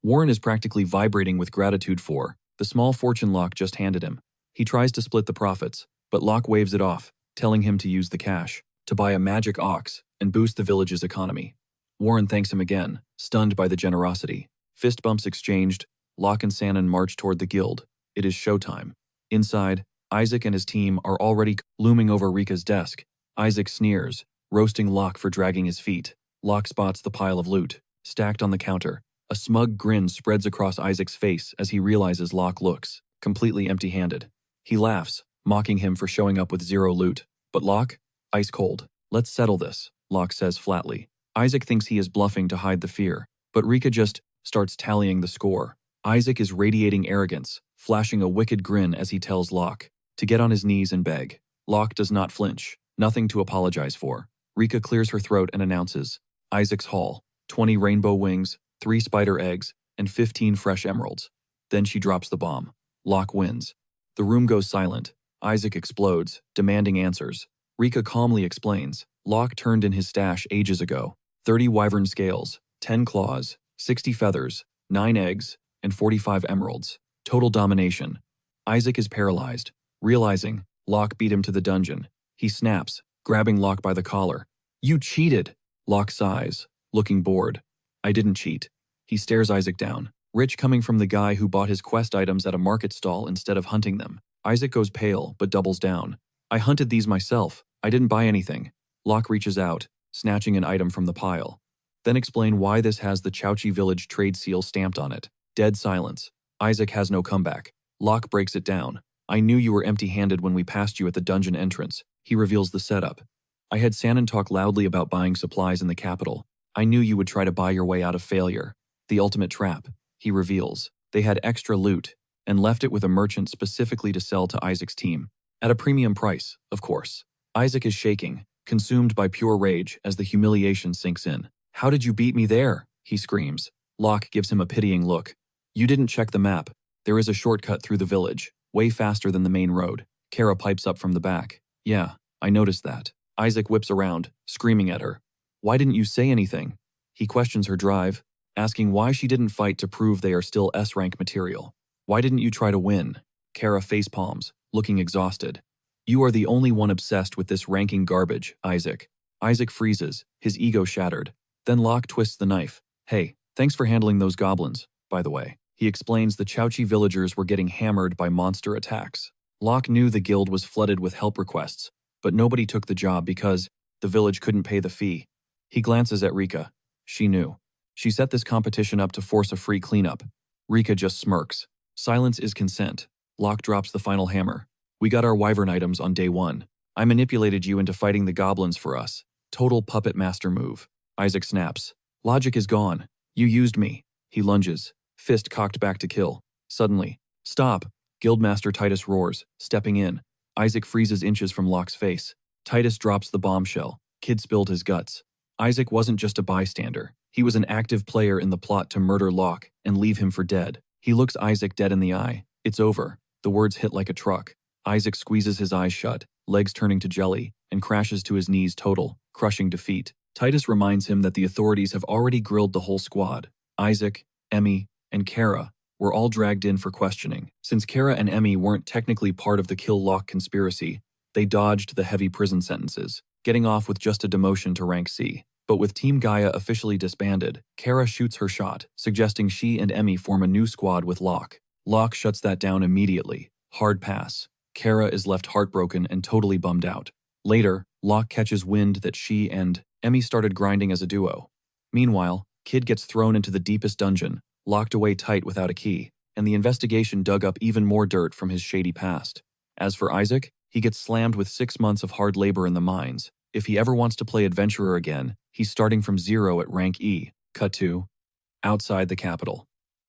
Warren is practically vibrating with gratitude for the small fortune Locke just handed him. He tries to split the profits, but Locke waves it off, telling him to use the cash to buy a magic ox and boost the village's economy. Warren thanks him again, stunned by the generosity. Fist bumps exchanged, Locke and Shannon march toward the guild. It is showtime. Inside, Isaac and his team are already looming over Rika's desk. Isaac sneers, roasting Locke for dragging his feet. Locke spots the pile of loot, stacked on the counter. A smug grin spreads across Isaac's face as he realizes Locke looks completely empty-handed. He laughs, mocking him for showing up with zero loot. But Locke? Ice cold. "Let's settle this," Locke says flatly. Isaac thinks he is bluffing to hide the fear, but Rika just starts tallying the score. Isaac is radiating arrogance, flashing a wicked grin as he tells Locke to get on his knees and beg. Locke does not flinch, nothing to apologize for. Rika clears her throat and announces, Isaac's haul, 20 rainbow wings, 3 spider eggs, and 15 fresh emeralds. Then she drops the bomb. Locke wins. The room goes silent. Isaac explodes, demanding answers. Rika calmly explains, Locke turned in his stash ages ago. 30 wyvern scales, 10 claws, 60 feathers, 9 eggs, and 45 emeralds. Total domination. Isaac is paralyzed, realizing Locke beat him to the dungeon. He snaps, grabbing Locke by the collar. "You cheated!" Locke sighs, looking bored. "I didn't cheat." He stares Isaac down. Rich coming from the guy who bought his quest items at a market stall instead of hunting them. Isaac goes pale, but doubles down. "I hunted these myself. I didn't buy anything." Locke reaches out, snatching an item from the pile. Then explain why this has the Chowchi Village trade seal stamped on it. Dead silence. Isaac has no comeback. Locke breaks it down. "I knew you were empty-handed when we passed you at the dungeon entrance." He reveals the setup. "I had Shannon talk loudly about buying supplies in the capital. I knew you would try to buy your way out of failure. The ultimate trap," he reveals. "They had extra loot and left it with a merchant specifically to sell to Isaac's team. At a premium price, of course." Isaac is shaking, consumed by pure rage as the humiliation sinks in. "How did you beat me there?" he screams. Locke gives him a pitying look. "You didn't check the map. There is a shortcut through the village, way faster than the main road." Kara pipes up from the back. "Yeah, I noticed that." Isaac whips around, screaming at her. Why didn't you say anything? He questions her drive, asking why she didn't fight to prove they are still S-rank material. Why didn't you try to win? Kara facepalms, looking exhausted. You are the only one obsessed with this ranking garbage, Isaac. Isaac freezes, his ego shattered. Then Locke twists the knife. Hey, thanks for handling those goblins, by the way. He explains the Chauchi villagers were getting hammered by monster attacks. Locke knew the guild was flooded with help requests, but nobody took the job because the village couldn't pay the fee. He glances at Rika. She knew. She set this competition up to force a free cleanup. Rika just smirks. Silence is consent. Locke drops the final hammer. We got our wyvern items on day 1. I manipulated you into fighting the goblins for us. Total puppet master move. Isaac snaps. Logic is gone. You used me. He lunges, fist cocked back to kill. Suddenly, stop. Guildmaster Titus roars, stepping in. Isaac freezes inches from Locke's face. Titus drops the bombshell. Kid spilled his guts. Isaac wasn't just a bystander. He was an active player in the plot to murder Locke and leave him for dead. He looks Isaac dead in the eye. It's over. The words hit like a truck. Isaac squeezes his eyes shut, legs turning to jelly, and crashes to his knees total, crushing defeat. Titus reminds him that the authorities have already grilled the whole squad. Isaac, Emmy, and Kara were all dragged in for questioning. Since Kara and Emmy weren't technically part of the Kill Locke conspiracy, they dodged the heavy prison sentences, getting off with just a demotion to rank C. But with Team Gaia officially disbanded, Kara shoots her shot, suggesting she and Emmy form a new squad with Locke. Locke shuts that down immediately. Hard pass. Kara is left heartbroken and totally bummed out. Later, Locke catches wind that she and Emmy started grinding as a duo. Meanwhile, Kid gets thrown into the deepest dungeon, locked away tight without a key, and the investigation dug up even more dirt from his shady past. As for Isaac, he gets slammed with 6 months of hard labor in the mines. If he ever wants to play adventurer again, he's starting from 0 at rank E. Cut to outside the capital.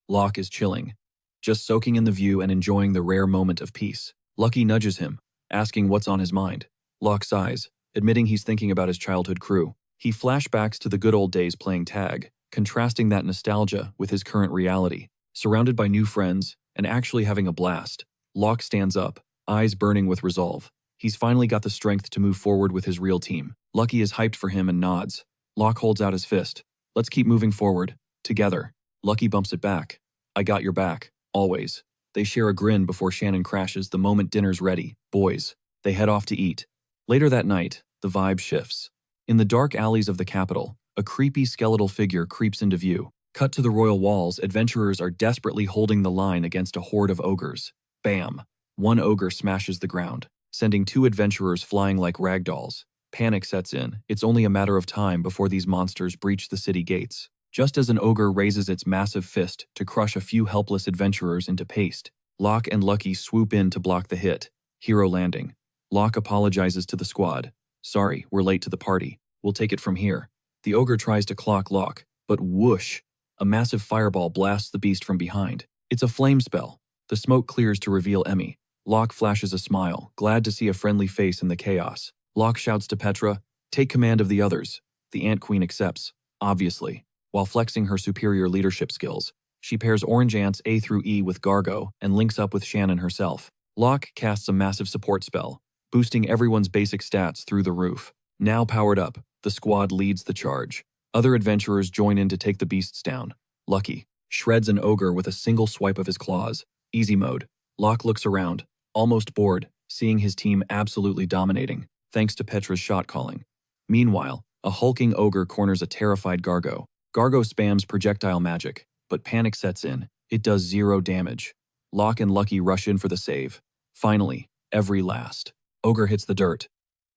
Locke is chilling, just soaking in the view and enjoying the rare moment of peace. Lucky nudges him, asking what's on his mind. Locke sighs, admitting he's thinking about his childhood crew. He flashbacks to the good old days playing tag, contrasting that nostalgia with his current reality. Surrounded by new friends and actually having a blast, Locke stands up, eyes burning with resolve. He's finally got the strength to move forward with his real team. Lucky is hyped for him and nods. Locke holds out his fist. Let's keep moving forward. Together. Lucky bumps it back. I got your back. Always. They share a grin before Shannon crashes the moment dinner's ready. Boys. They head off to eat. Later that night, the vibe shifts. In the dark alleys of the capital, a creepy skeletal figure creeps into view. Cut to the royal walls, adventurers are desperately holding the line against a horde of ogres. Bam! One ogre smashes the ground, sending 2 adventurers flying like ragdolls. Panic sets in. It's only a matter of time before these monsters breach the city gates. Just as an ogre raises its massive fist to crush a few helpless adventurers into paste, Locke and Lucky swoop in to block the hit. Hero landing. Locke apologizes to the squad. Sorry, we're late to the party. We'll take it from here. The ogre tries to clock Locke, but whoosh! A massive fireball blasts the beast from behind. It's a flame spell. The smoke clears to reveal Emmy. Locke flashes a smile, glad to see a friendly face in the chaos. Locke shouts to Petra, take command of the others. The Ant Queen accepts, obviously. While flexing her superior leadership skills, she pairs Orange Ants A through E with Gargo and links up with Shannon herself. Locke casts a massive support spell, boosting everyone's basic stats through the roof. Now powered up, the squad leads the charge. Other adventurers join in to take the beasts down. Lucky shreds an ogre with a single swipe of his claws. Easy mode. Locke looks around, almost bored, seeing his team absolutely dominating, thanks to Petra's shot calling. Meanwhile, a hulking ogre corners a terrified Gargo. Gargo spams projectile magic, but panic sets in. It does 0 damage. Locke and Lucky rush in for the save. Finally, every last. Ogre hits the dirt.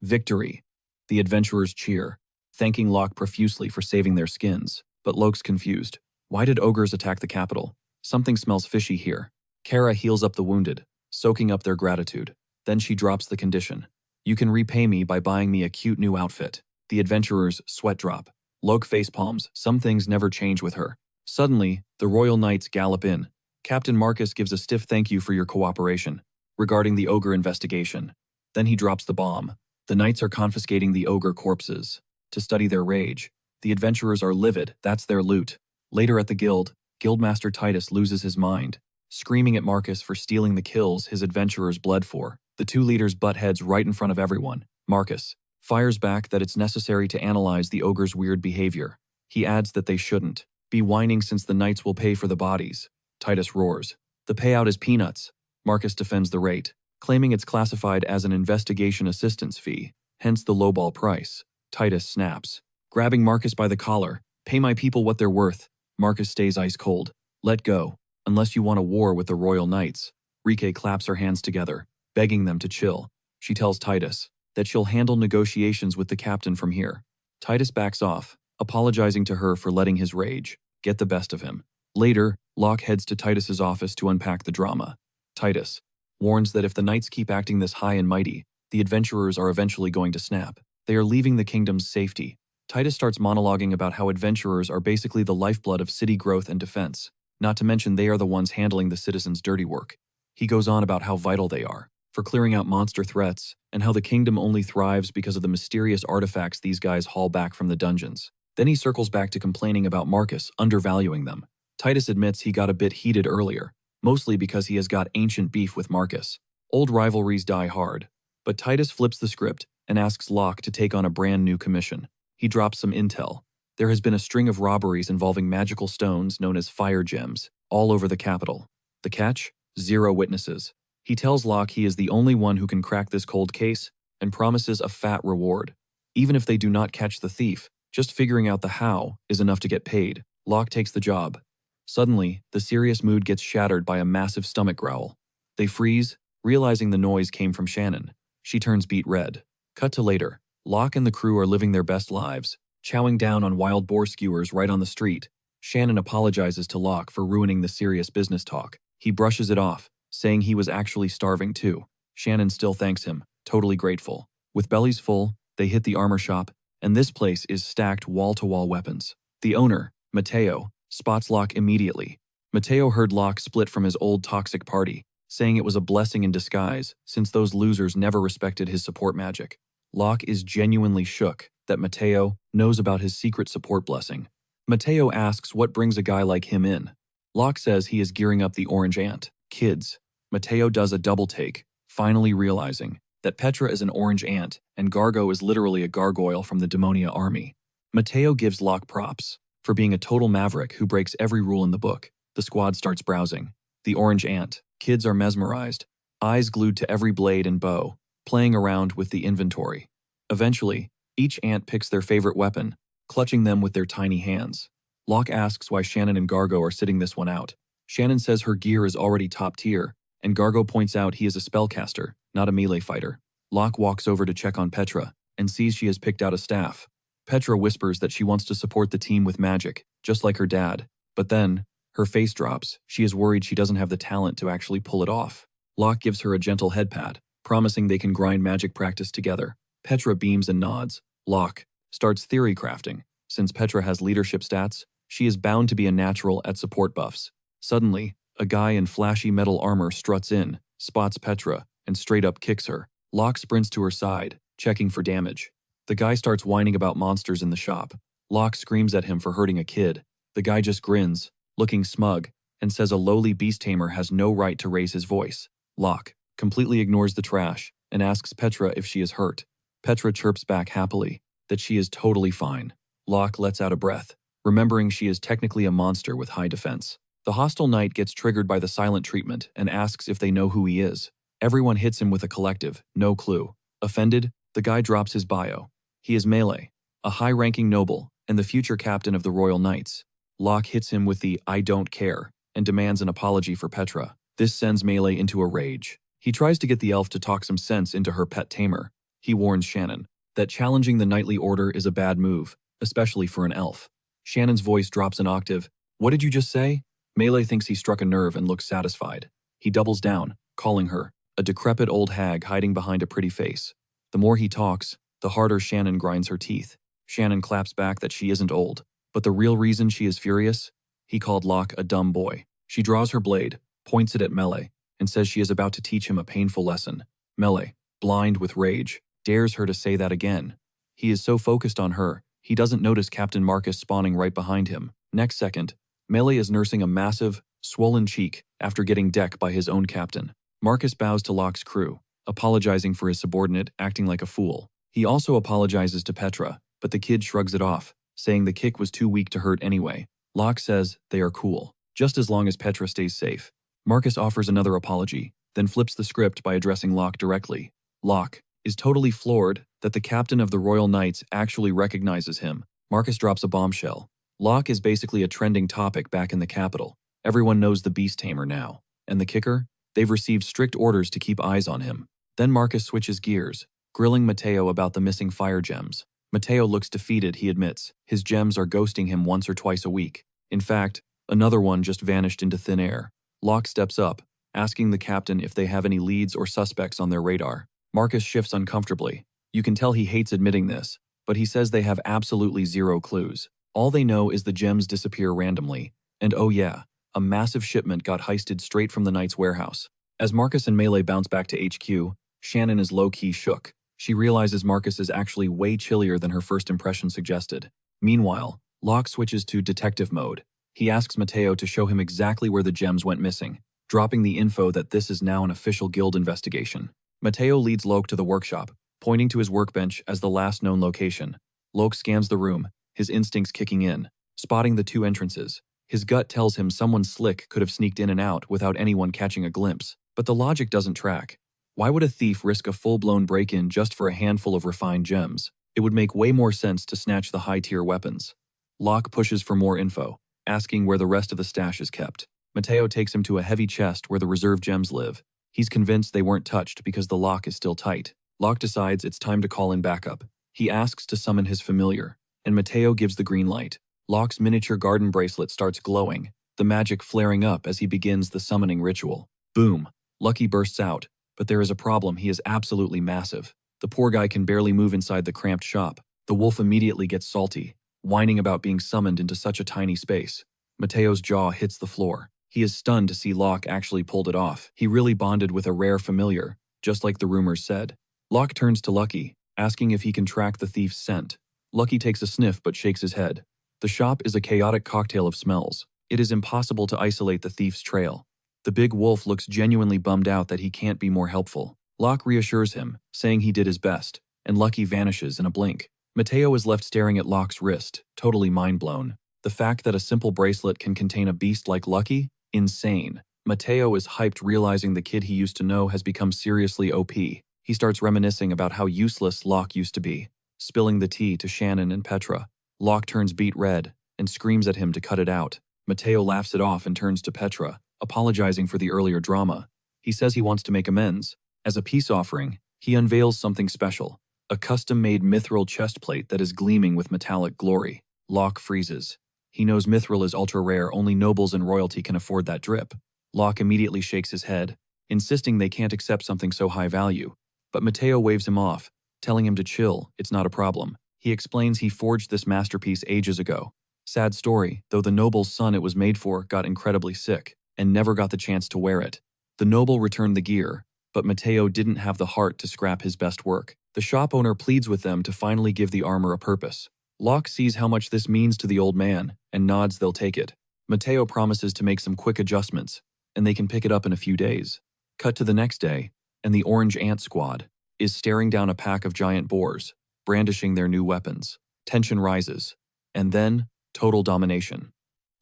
Victory. The adventurers cheer, thanking Locke profusely for saving their skins. But Locke's confused. Why did ogres attack the capital? Something smells fishy here. Kara heals up the wounded, soaking up their gratitude. Then she drops the condition. You can repay me by buying me a cute new outfit. The adventurers sweat drop. Locke facepalms. Some things never change with her. Suddenly, the royal knights gallop in. Captain Marcus gives a stiff thank you for your cooperation regarding the ogre investigation. Then he drops the bomb. The knights are confiscating the ogre corpses to study their rage. The adventurers are livid. That's their loot. Later at the guild, Guildmaster Titus loses his mind, screaming at Marcus for stealing the kills his adventurers bled for. The 2 leaders butt heads right in front of everyone. Marcus, fires back that it's necessary to analyze the ogre's weird behavior. He adds that they shouldn't be whining since the knights will pay for the bodies. Titus roars. The payout is peanuts. Marcus defends the rate, claiming it's classified as an investigation assistance fee, hence the lowball price. Titus snaps, grabbing Marcus by the collar. Pay my people what they're worth. Marcus stays ice cold. Let go, unless you want a war with the royal knights. Rike claps her hands together, begging them to chill. She tells Titus that she'll handle negotiations with the captain from here. Titus backs off, apologizing to her for letting his rage get the best of him. Later, Locke heads to Titus's office to unpack the drama. Titus warns that if the knights keep acting this high and mighty, the adventurers are eventually going to snap. They are leaving the kingdom's safety. Titus starts monologuing about how adventurers are basically the lifeblood of city growth and defense, not to mention they are the ones handling the citizens' dirty work. He goes on about how vital they are for clearing out monster threats and how the kingdom only thrives because of the mysterious artifacts these guys haul back from the dungeons. Then he circles back to complaining about Marcus undervaluing them. Titus admits he got a bit heated earlier, mostly because he has got ancient beef with Marcus. Old rivalries die hard. But Titus flips the script and asks Locke to take on a brand new commission. He drops some intel. There has been a string of robberies involving magical stones known as fire gems all over the capital. The catch? 0 witnesses. He tells Locke he is the only one who can crack this cold case and promises a fat reward. Even if they do not catch the thief, just figuring out the how is enough to get paid. Locke takes the job. Suddenly, the serious mood gets shattered by a massive stomach growl. They freeze, realizing the noise came from Shannon. She turns beet red. Cut to later. Locke and the crew are living their best lives, chowing down on wild boar skewers right on the street. Shannon apologizes to Locke for ruining the serious business talk. He brushes it off, saying he was actually starving too. Shannon still thanks him, totally grateful. With bellies full, they hit the armor shop, and this place is stacked wall-to-wall weapons. The owner, Mateo, spots Locke immediately. Mateo heard Locke split from his old toxic party, saying it was a blessing in disguise since those losers never respected his support magic. Locke is genuinely shook that Mateo knows about his secret support blessing. Mateo asks what brings a guy like him in. Locke says he is gearing up the Orange Ant. Kids. Mateo does a double take, finally realizing that Petra is an orange ant and Gargo is literally a gargoyle from the Demonia army. Mateo gives Locke props for being a total maverick who breaks every rule in the book. The squad starts browsing. The Orange Ant. Kids are mesmerized, eyes glued to every blade and bow, playing around with the inventory. Eventually, each ant picks their favorite weapon, clutching them with their tiny hands. Locke asks why Shannon and Gargo are sitting this one out. Shannon says her gear is already top tier, and Gargo points out he is a spellcaster, not a melee fighter. Locke walks over to check on Petra and sees she has picked out a staff. Petra whispers that she wants to support the team with magic, just like her dad. But then, her face drops. She is worried she doesn't have the talent to actually pull it off. Locke gives her a gentle head pat, promising they can grind magic practice together. Petra beams and nods. Locke starts theory crafting. Since Petra has leadership stats, she is bound to be a natural at support buffs. Suddenly, a guy in flashy metal armor struts in, spots Petra, and straight up kicks her. Locke sprints to her side, checking for damage. The guy starts whining about monsters in the shop. Locke screams at him for hurting a kid. The guy just grins, looking smug, and says a lowly beast tamer has no right to raise his voice. Locke completely ignores the trash and asks Petra if she is hurt. Petra chirps back happily that she is totally fine. Locke lets out a breath, remembering she is technically a monster with high defense. The hostile knight gets triggered by the silent treatment and asks if they know who he is. Everyone hits him with a collective, no clue. Offended, the guy drops his bio. He is Melee, a high-ranking noble and the future captain of the Royal Knights. Locke hits him with the "I don't care" and demands an apology for Petra. This sends Melee into a rage. He tries to get the elf to talk some sense into her pet tamer. He warns Shannon that challenging the knightly order is a bad move, especially for an elf. Shannon's voice drops an octave. "What did you just say?" Melee thinks he struck a nerve and looks satisfied. He doubles down, calling her a decrepit old hag hiding behind a pretty face. The more he talks, the harder Shannon grinds her teeth. Shannon claps back that she isn't old, but the real reason she is furious? He called Locke a dumb boy. She draws her blade, points it at Melee, and says she is about to teach him a painful lesson. Melee, blind with rage, dares her to say that again. He is so focused on her, he doesn't notice Captain Marcus spawning right behind him. Next second, Melee is nursing a massive, swollen cheek after getting decked by his own captain. Marcus bows to Locke's crew, apologizing for his subordinate acting like a fool. He also apologizes to Petra, but the kid shrugs it off, saying the kick was too weak to hurt anyway. Locke says they are cool, just as long as Petra stays safe. Marcus offers another apology, then flips the script by addressing Locke directly. Locke is totally floored that the captain of the Royal Knights actually recognizes him. Marcus drops a bombshell. Locke is basically a trending topic back in the capital. Everyone knows the Beast Tamer now. And the kicker? They've received strict orders to keep eyes on him. Then Marcus switches gears, grilling Mateo about the missing fire gems. Mateo looks defeated, he admits. His gems are ghosting him once or twice a week. In fact, another one just vanished into thin air. Locke steps up, asking the captain if they have any leads or suspects on their radar. Marcus shifts uncomfortably. You can tell he hates admitting this, but he says they have absolutely zero clues. All they know is the gems disappear randomly. And oh yeah, a massive shipment got heisted straight from the Knight's warehouse. As Marcus and Melee bounce back to HQ, Shannon is low-key shook. She realizes Marcus is actually way chillier than her first impression suggested. Meanwhile, Locke switches to detective mode. He asks Mateo to show him exactly where the gems went missing, dropping the info that this is now an official guild investigation. Mateo leads Locke to the workshop, pointing to his workbench as the last known location. Locke scans the room, his instincts kicking in, spotting the two entrances. His gut tells him someone slick could have sneaked in and out without anyone catching a glimpse, but the logic doesn't track. Why would a thief risk a full-blown break-in just for a handful of refined gems? It would make way more sense to snatch the high-tier weapons. Locke pushes for more info, asking where the rest of the stash is kept. Mateo takes him to a heavy chest where the reserve gems live. He's convinced they weren't touched because the lock is still tight. Locke decides it's time to call in backup. He asks to summon his familiar, and Mateo gives the green light. Locke's miniature garden bracelet starts glowing, the magic flaring up as he begins the summoning ritual. Boom! Lucky bursts out, but there is a problem. He is absolutely massive. The poor guy can barely move inside the cramped shop. The wolf immediately gets salty, whining about being summoned into such a tiny space. Mateo's jaw hits the floor. He is stunned to see Locke actually pulled it off. He really bonded with a rare familiar, just like the rumors said. Locke turns to Lucky, asking if he can track the thief's scent. Lucky takes a sniff but shakes his head. The shop is a chaotic cocktail of smells. It is impossible to isolate the thief's trail. The big wolf looks genuinely bummed out that he can't be more helpful. Locke reassures him, saying he did his best, and Lucky vanishes in a blink. Mateo is left staring at Locke's wrist, totally mind-blown. The fact that a simple bracelet can contain a beast like Lucky? Insane. Mateo is hyped, realizing the kid he used to know has become seriously OP. He starts reminiscing about how useless Locke used to be, spilling the tea to Shannon and Petra. Locke turns beet red and screams at him to cut it out. Mateo laughs it off and turns to Petra, apologizing for the earlier drama. He says he wants to make amends. As a peace offering, he unveils something special, a custom-made mithril chest plate that is gleaming with metallic glory. Locke freezes. He knows mithril is ultra-rare, only nobles and royalty can afford that drip. Locke immediately shakes his head, insisting they can't accept something so high value. But Mateo waves him off, telling him to chill, it's not a problem. He explains he forged this masterpiece ages ago. Sad story, though the noble's son it was made for got incredibly sick, and never got the chance to wear it. The noble returned the gear, but Mateo didn't have the heart to scrap his best work. The shop owner pleads with them to finally give the armor a purpose. Locke sees how much this means to the old man, and nods they'll take it. Mateo promises to make some quick adjustments, and they can pick it up in a few days. Cut to the next day, and the Orange Ant Squad is staring down a pack of giant boars, brandishing their new weapons. Tension rises, and then, total domination.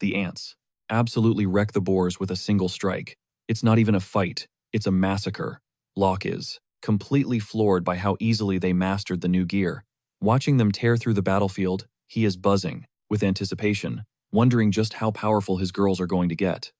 The ants absolutely wreck the boars with a single strike. It's not even a fight, it's a massacre. Locke is completely floored by how easily they mastered the new gear. Watching them tear through the battlefield, he is buzzing with anticipation, wondering just how powerful his girls are going to get.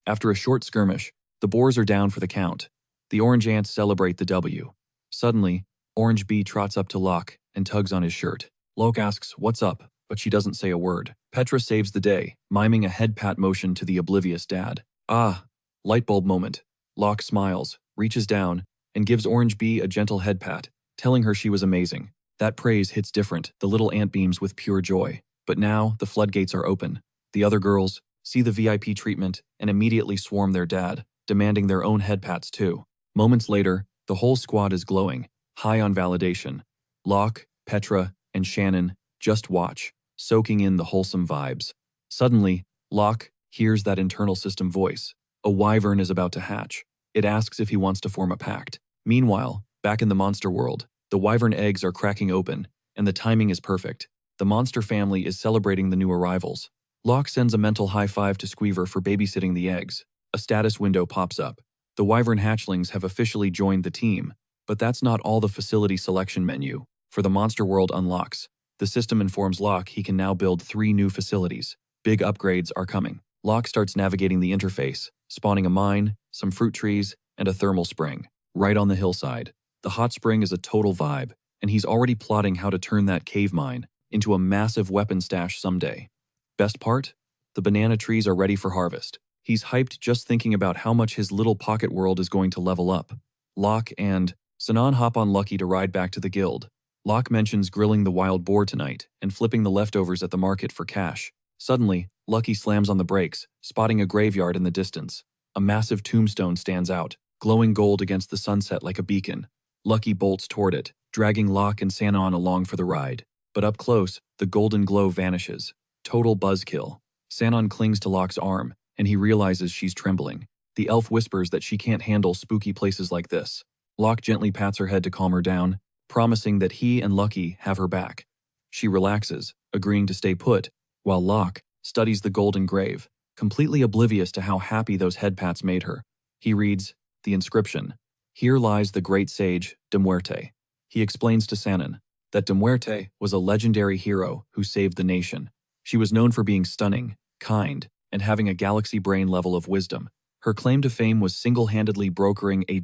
After a short skirmish, the boars are down for the count. The orange ants celebrate the W. Suddenly, Orange Bee trots up to Locke and tugs on his shirt. Locke asks, "What's up?" but she doesn't say a word. Petra saves the day, miming a head pat motion to the oblivious dad. Ah, lightbulb moment. Locke smiles, reaches down, and gives Orange Bee a gentle head pat, telling her she was amazing. That praise hits different, the little ant beams with pure joy. But now, the floodgates are open. The other girls see the VIP treatment and immediately swarm their dad, demanding their own head pats too. Moments later, the whole squad is glowing, high on validation. Locke, Petra, and Shannon just watch, soaking in the wholesome vibes. Suddenly, Locke hears that internal system voice. A wyvern is about to hatch. It asks if he wants to form a pact. Meanwhile, back in the monster world, The wyvern eggs are cracking open, and the timing is perfect. The monster family is celebrating the new arrivals. Locke sends a mental high five to Squeaver for babysitting the eggs. A status window pops up. The wyvern hatchlings have officially joined the team, but that's not all. The facility selection menu for the monster world unlocks. The system informs Locke he can now build 3 new facilities. Big upgrades are coming. Locke starts navigating the interface, spawning a mine, some fruit trees, and a thermal spring, right on the hillside. The hot spring is a total vibe, and he's already plotting how to turn that cave mine into a massive weapon stash someday. Best part? The banana trees are ready for harvest. He's hyped just thinking about how much his little pocket world is going to level up. Locke and Sinan hop on Lucky to ride back to the guild. Locke mentions grilling the wild boar tonight and flipping the leftovers at the market for cash. Suddenly, Lucky slams on the brakes, spotting a graveyard in the distance. A massive tombstone stands out, glowing gold against the sunset like a beacon. Lucky bolts toward it, dragging Locke and Sinan along for the ride. But up close, the golden glow vanishes. Total buzzkill. Sinan clings to Locke's arm, and he realizes she's trembling. The elf whispers that she can't handle spooky places like this. Locke gently pats her head to calm her down, promising that he and Lucky have her back. She relaxes, agreeing to stay put, while Locke studies the golden grave, completely oblivious to how happy those head pats made her. He reads the inscription. Here lies the great sage, De Muerte. He explains to Sinan that De Muerte was a legendary hero who saved the nation. She was known for being stunning, kind, and having a galaxy brain level of wisdom. Her claim to fame was single-handedly brokering a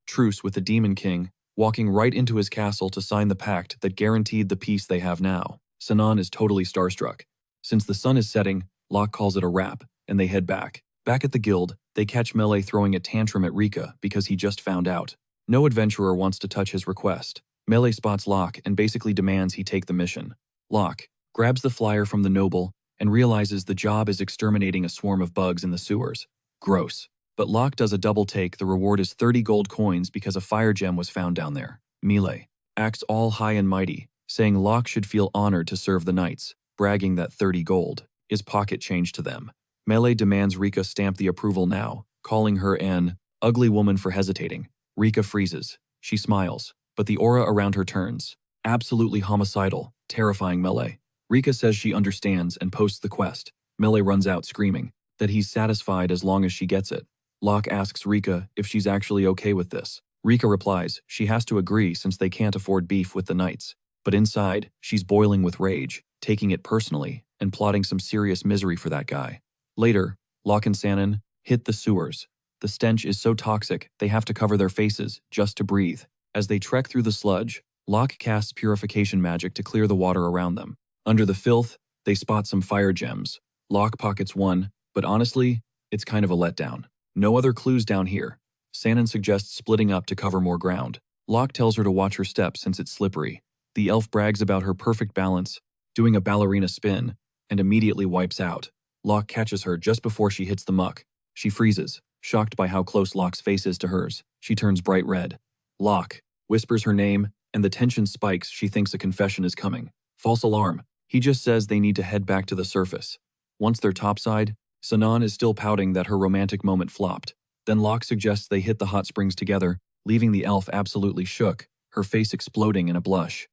truce with the Demon King, walking right into his castle to sign the pact that guaranteed the peace they have now. Sinan is totally starstruck. Since the sun is setting, Locke calls it a wrap, and they head back. Back at the guild, they catch Melee throwing a tantrum at Rika because he just found out. No adventurer wants to touch his request. Melee spots Locke and basically demands he take the mission. Locke grabs the flyer from the noble and realizes the job is exterminating a swarm of bugs in the sewers. Gross. But Locke does a double take. The reward is 30 gold coins because a fire gem was found down there. Melee acts all high and mighty, saying Locke should feel honored to serve the knights, bragging that 30 gold is pocket change to them. Melee demands Rika stamp the approval now, calling her an ugly woman for hesitating. Rika freezes. She smiles, but the aura around her turns absolutely homicidal, terrifying Melee. Rika says she understands and posts the quest. Melee runs out screaming that he's satisfied as long as she gets it. Locke asks Rika if she's actually okay with this. Rika replies she has to agree since they can't afford beef with the knights. But inside, she's boiling with rage, taking it personally, and plotting some serious misery for that guy. Later, Locke and Sinan hit the sewers. The stench is so toxic, they have to cover their faces just to breathe. As they trek through the sludge, Locke casts purification magic to clear the water around them. Under the filth, they spot some fire gems. Locke pockets one, but honestly, it's kind of a letdown. No other clues down here. Sinan suggests splitting up to cover more ground. Locke tells her to watch her step since it's slippery. The elf brags about her perfect balance, doing a ballerina spin, and immediately wipes out. Locke catches her just before she hits the muck. She freezes, shocked by how close Locke's face is to hers. She turns bright red. Locke whispers her name, and the tension spikes. She thinks a confession is coming. False alarm. He just says they need to head back to the surface. Once they're topside, Sinan is still pouting that her romantic moment flopped. Then Locke suggests they hit the hot springs together, leaving the elf absolutely shook, her face exploding in a blush.